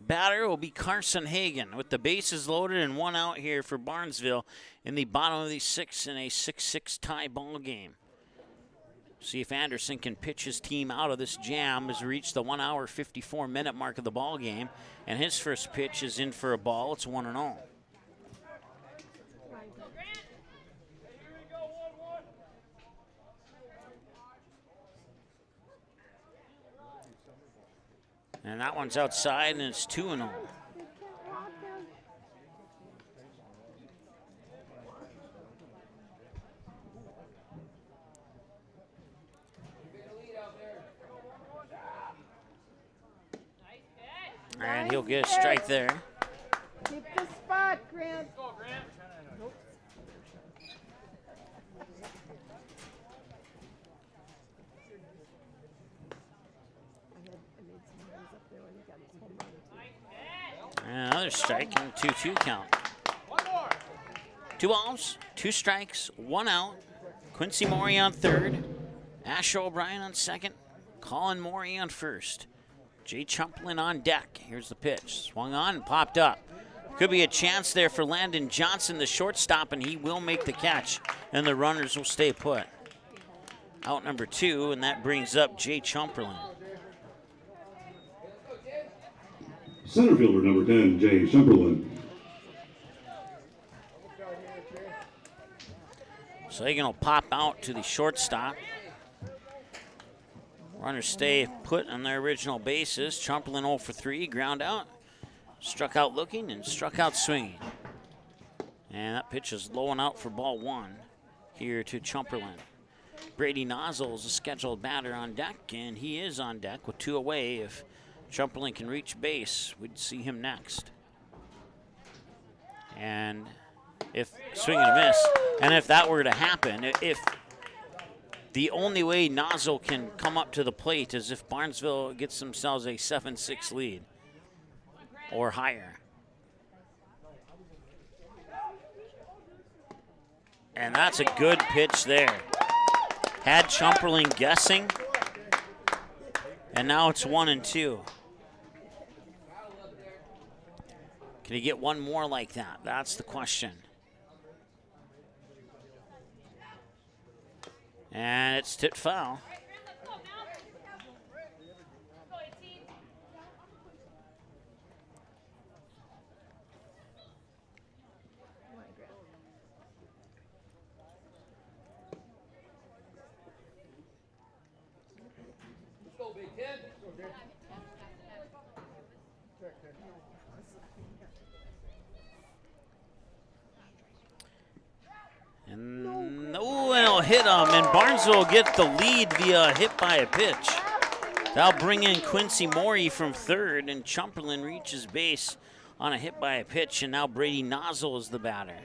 Batter will be Carson Hagan with the bases loaded and 1 out here for Barnesville in the bottom of the 6th in a 6-6 tie ball game. See if Anderson can pitch his team out of this jam as we reach the 1 hour 54-minute mark of the ball game, and his first pitch is in for a ball. It's 1-0. And that one's outside, and it's 2-0. And he'll get a strike there. Keep the spot, Grant. Go, Grant. Nope. Another strike and 2-2 count. 2 balls, 2 strikes, 1 out. Quincy Morey on third. Asher O'Brien on second. Colin Morey on first. Jay Chumplin on deck. Here's the pitch. Swung on and popped up. Could be a chance there for Landon Johnson, the shortstop, and he will make the catch, and the runners will stay put. Out number 2, and that brings up Jay Chumplin. Center fielder number 10, Jay Shumperlin. So they're going to pop out to the shortstop. Runners stay put on their original bases. Chumperlin 0 for 3, ground out. Struck out looking and struck out swinging. And that pitch is low and out for ball 1 here to Chumperlin. Brady Nozzle is a scheduled batter on deck, and he is on deck with 2 away. If Chumperlin can reach base, we'd see him next. And if swing and a miss, and if that were to happen, if the only way Nozzle can come up to the plate is if Barnesville gets themselves a 7-6 lead or higher. And that's a good pitch there. Had Chumperlin guessing, and now it's 1-2. Can he get one more like that? That's the question. And it's tipped foul. And it'll hit him, and Barnesville will get the lead via a hit by a pitch. That'll bring in Quincy Morey from third, and Chumperlin reaches base on a hit by a pitch, and now Brady Nozzle is the batter.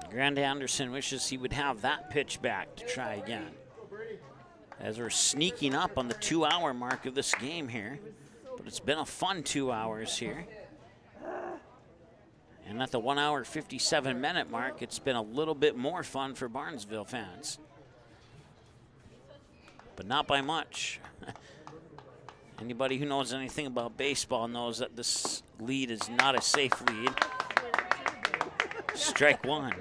Grant Anderson wishes he would have that pitch back to try again. As we're sneaking up on the 2-hour mark of this game here. But it's been a fun 2 hours here. And at the 1 hour, 57-minute mark, it's been a little bit more fun for Barnesville fans. But not by much. Anybody who knows anything about baseball knows that this lead is not a safe lead. Strike 1.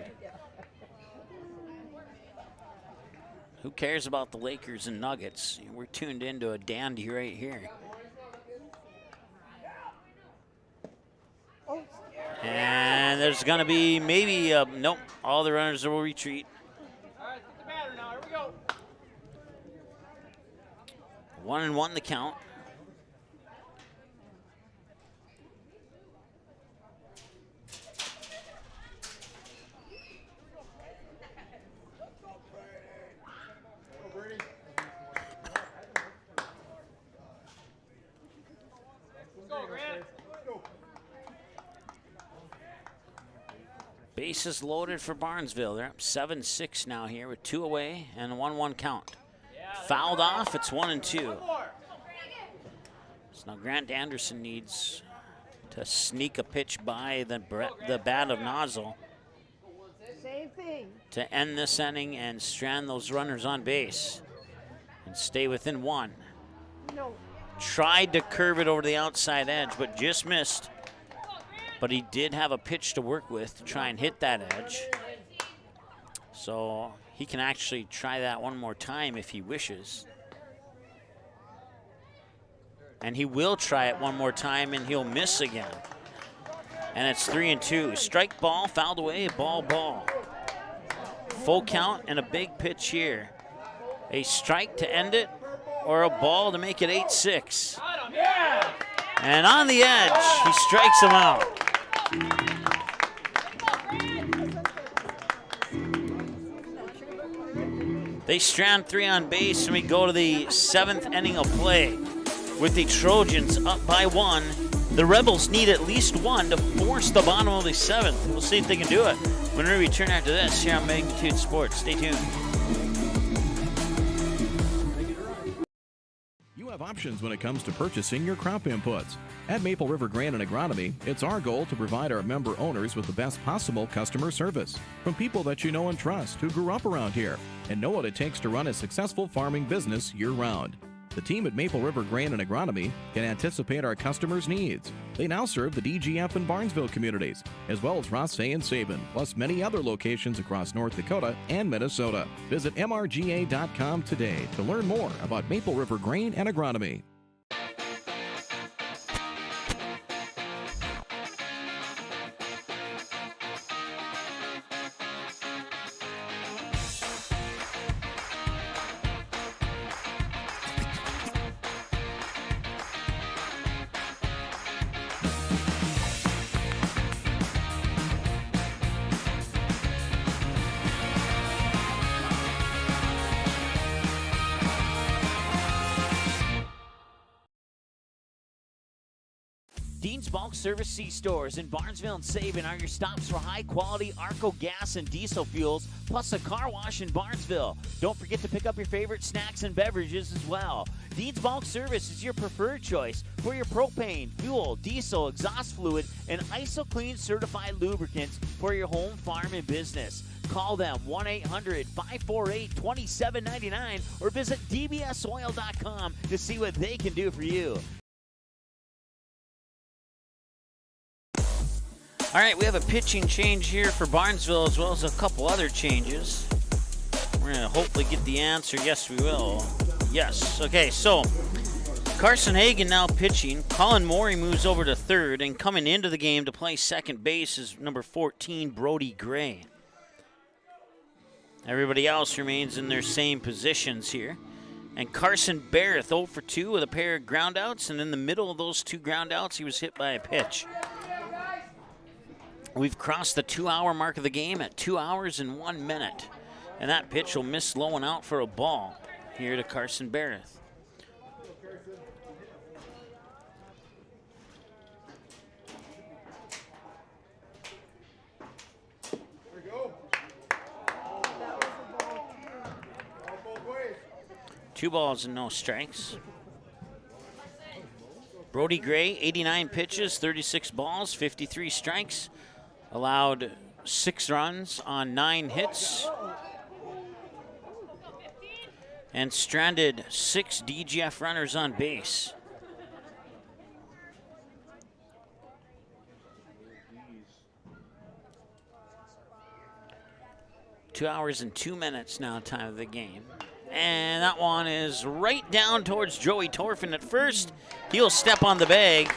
Who cares about the Lakers and Nuggets? We're tuned into a dandy right here. And there's going to be maybe, nope, all the runners will retreat. All right, get the batter now. Here we go. 1-1 the count. Bases loaded for Barnesville. They're up 7-6 now here with 2 away and a 1-1 count. Fouled off, it's 1-2. So now Grant Anderson needs to sneak a pitch by the bat of Nozzle Same thing. to end this inning and strand those runners on base and stay within 1. No. Tried to curve it over the outside edge, but just missed. But he did have a pitch to work with to try and hit that edge. So he can actually try that one more time if he wishes. And he will try it one more time, and he'll miss again. And it's 3-2. Strike ball, fouled away, ball. Full count and a big pitch here. A strike to end it, or a ball to make it 8-6. And on the edge, he strikes him out. They strand 3 on base, and we go to the 7th inning of play. with the Trojans up by 1. The Rebels need at least 1 to force the bottom of the 7th. We'll see if they can do it when we return after this here on Magnitude Sports. Stay tuned. You have options when it comes to purchasing your crop inputs. At Maple River Grain and Agronomy, it's our goal to provide our member owners with the best possible customer service from people that you know and trust who grew up around here and know what it takes to run a successful farming business year-round. The team at Maple River Grain and Agronomy can anticipate our customers' needs. They now serve the DGF and Barnesville communities, as well as Rothsay and Sabin, plus many other locations across North Dakota and Minnesota. Visit mrga.com today to learn more about Maple River Grain and Agronomy. Dean's Bulk Service C-Stores in Barnesville and Sabin are your stops for high-quality Arco gas and diesel fuels, plus a car wash in Barnesville. Don't forget to pick up your favorite snacks and beverages as well. Dean's Bulk Service is your preferred choice for your propane, fuel, diesel, exhaust fluid, and ISO-Clean certified lubricants for your home, farm, and business. Call them 1-800-548-2799 or visit dbsoil.com to see what they can do for you. All right, we have a pitching change here for Barnesville as well as a couple other changes. We're going to hopefully get the answer. Yes, we will. Yes. Okay, so Carson Hagan now pitching. Colin Morey moves over to third, and coming into the game to play second base is number 14, Brody Gray. Everybody else remains in their same positions here. And Carson Barrett 0 for 2 with a pair of groundouts, and in the middle of those 2 groundouts, he was hit by a pitch. We've crossed the 2-hour mark of the game at 2 hours and 1 minute. And that pitch will miss low and out for a ball here to Carson Barrett. There we go. 2 balls and no strikes. Brody Gray, 89 pitches, 36 balls, 53 strikes. Allowed 6 runs on 9 hits. And stranded 6 DGF runners on base. Two hours and 2 minutes now, time of the game. And that one is right down towards Joey Torfin at first. He'll step on the bag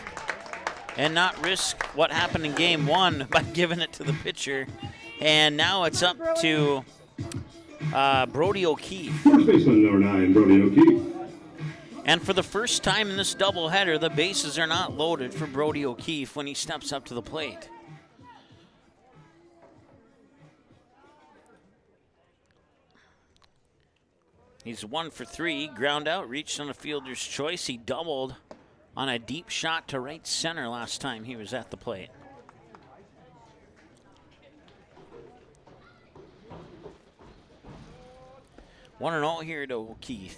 and not risk what happened in game 1 by giving it to the pitcher. And now it's up to Brody O'Keefe. First baseman number 9, Brody O'Keefe. And for the first time in this doubleheader, the bases are not loaded for Brody O'Keefe when he steps up to the plate. He's 1 for 3, ground out, reached on a fielder's choice. He doubled on a deep shot to right center last time he was at the plate. One and 0 here to O'Keefe.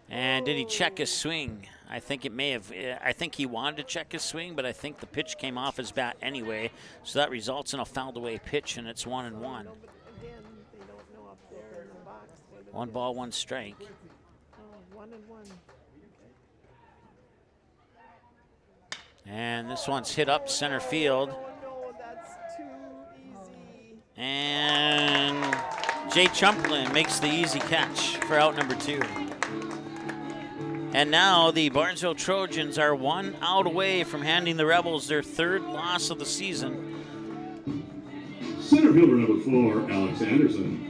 And did he check his swing? I think it may have. I think he wanted to check his swing, but I think the pitch came off his bat anyway. So that results in a fouled away pitch, and it's 1-1. 1 ball, 1 strike. 1-1. And this one's hit up center field. No, that's too easy. And Jay Chumplin makes the easy catch for out number 2. And now the Barnesville Trojans are 1 out away from handing the Rebels their 3rd loss of the season. Center fielder number 4, Alex Anderson.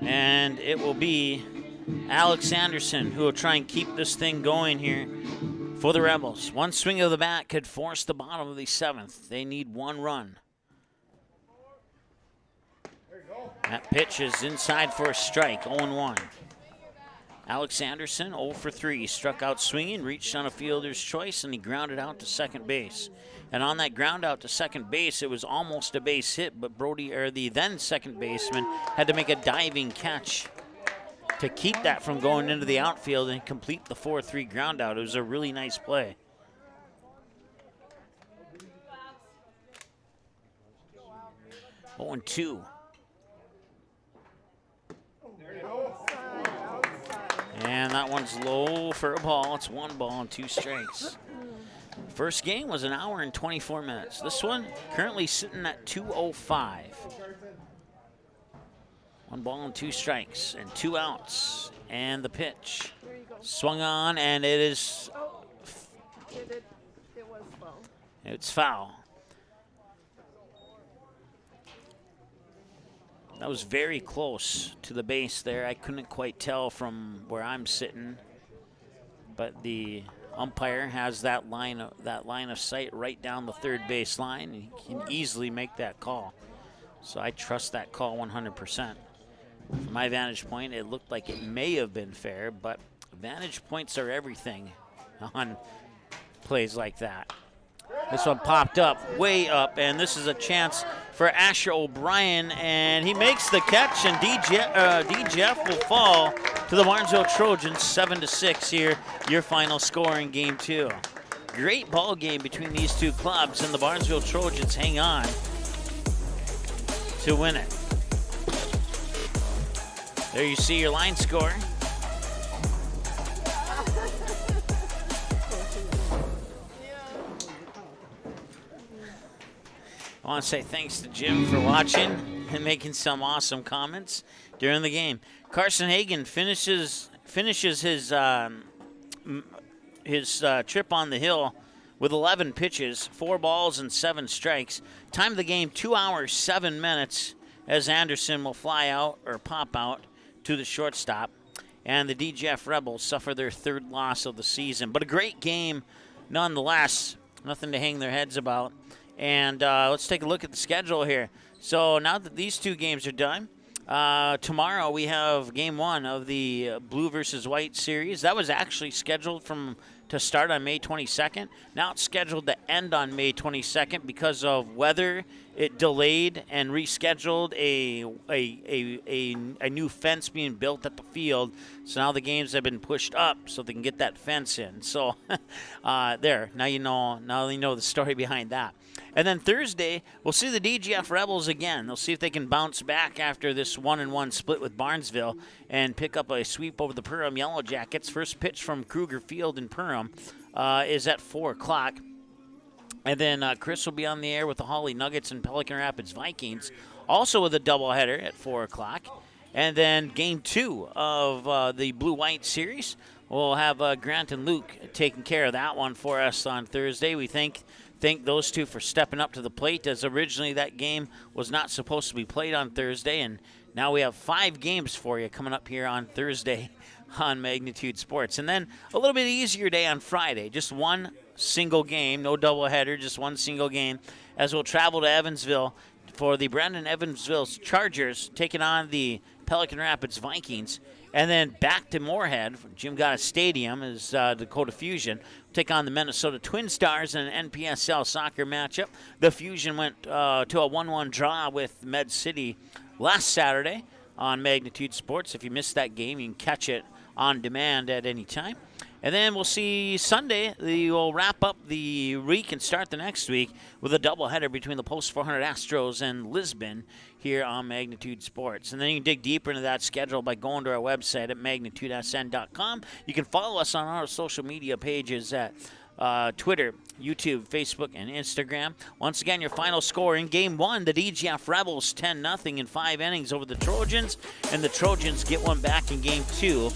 And it will be Alex Anderson who will try and keep this thing going here for the Rebels. 1 swing of the bat could force the bottom of the 7th. They need 1 run. That pitch is inside for a strike, 0-1. Alex Anderson, 0 for 3. Struck out swinging, reached on a fielder's choice, and he grounded out to second base. And on that ground out to second base, it was almost a base hit, but Brody, or the then second baseman, had to make a diving catch to keep that from going into the outfield and complete the 4-3 ground out. It was a really nice play. Oh, and 2. And that one's low for a ball. It's 1 ball and 2 strikes. First game was an hour and 24 minutes. This one currently sitting at 2:05. 1 ball and 2 strikes and 2 outs. And the pitch swung on, and it is. It was foul. It's foul. That was very close to the base there. I couldn't quite tell from where I'm sitting, but the umpire has that line of sight right down the third base line. He can easily make that call. So I trust that call 100%. From my vantage point, it looked like it may have been fair, but vantage points are everything on plays like that. This one popped up, way up, and this is a chance for Asher O'Brien, and he makes the catch, and D-Jeff will fall to the Barnesville Trojans 7-6 here, your final score in Game 2. Great ball game between these two clubs, and the Barnesville Trojans hang on to win it. There you see your line score. I want to say thanks to Jim for watching and making some awesome comments during the game. Carson Hagan finishes his trip on the hill with 11 pitches, 4 balls and 7 strikes. Time of the game, 2 hours, 7 minutes, as Anderson will fly out or pop out to the shortstop. And the DGF Rebels suffer their 3rd loss of the season. But a great game nonetheless. Nothing to hang their heads about. And let's take a look at the schedule here. So now that these 2 games are done, tomorrow we have Game 1 of the Blue versus White series. That was actually scheduled to start on May 22nd. Now it's scheduled to end on May 22nd because of weather. It delayed and rescheduled a new fence being built at the field. So now the games have been pushed up so they can get that fence in. So there, now you know the story behind that. And then Thursday, we'll see the DGF Rebels again. They'll see if they can bounce back after this 1-1 split with Barnesville and pick up a sweep over the Perham Yellow Jackets. First pitch from Kruger Field in Perham is at 4 o'clock. And then Chris will be on the air with the Holly Nuggets and Pelican Rapids Vikings, also with a doubleheader at 4 o'clock. And then Game 2 of the Blue-White series, we'll have Grant and Luke taking care of that one for us on Thursday. We thank those two for stepping up to the plate, as originally that game was not supposed to be played on Thursday, and now we have 5 games for you coming up here on Thursday on Magnitude Sports. And then a little bit easier day on Friday, just 1 single game, no doubleheader, just 1 single game, as we'll travel to Evansville for the Brandon Evansville Chargers taking on the Pelican Rapids Vikings. And then back to Moorhead, Jim Gotta Stadium, is Dakota Fusion. Take on the Minnesota Twin Stars in an NPSL soccer matchup. The Fusion went to a 1-1 draw with Med City last Saturday on Magnitude Sports. If you missed that game, you can catch it on demand at any time. And then we'll see Sunday. We'll wrap up the week and start the next week with a doubleheader between the Post 400 Astros and Lisbon here on Magnitude Sports. And then you can dig deeper into that schedule by going to our website at magnitudesn.com. You can follow us on our social media pages at Twitter, YouTube, Facebook, and Instagram. Once again, your final score in Game 1, the DGF Rebels 10-0 in 5 innings over the Trojans, and the Trojans get one back in Game 2,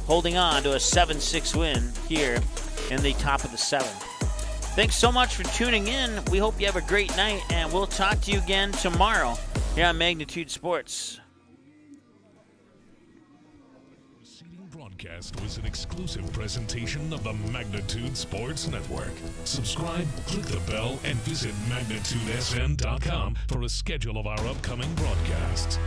holding on to a 7-6 win here in the top of the 7th. Thanks so much for tuning in. We hope you have a great night, and we'll talk to you again tomorrow here on Magnitude Sports. The preceding broadcast was an exclusive presentation of the Magnitude Sports Network. Subscribe, click the bell, and visit magnitudesn.com for a schedule of our upcoming broadcasts.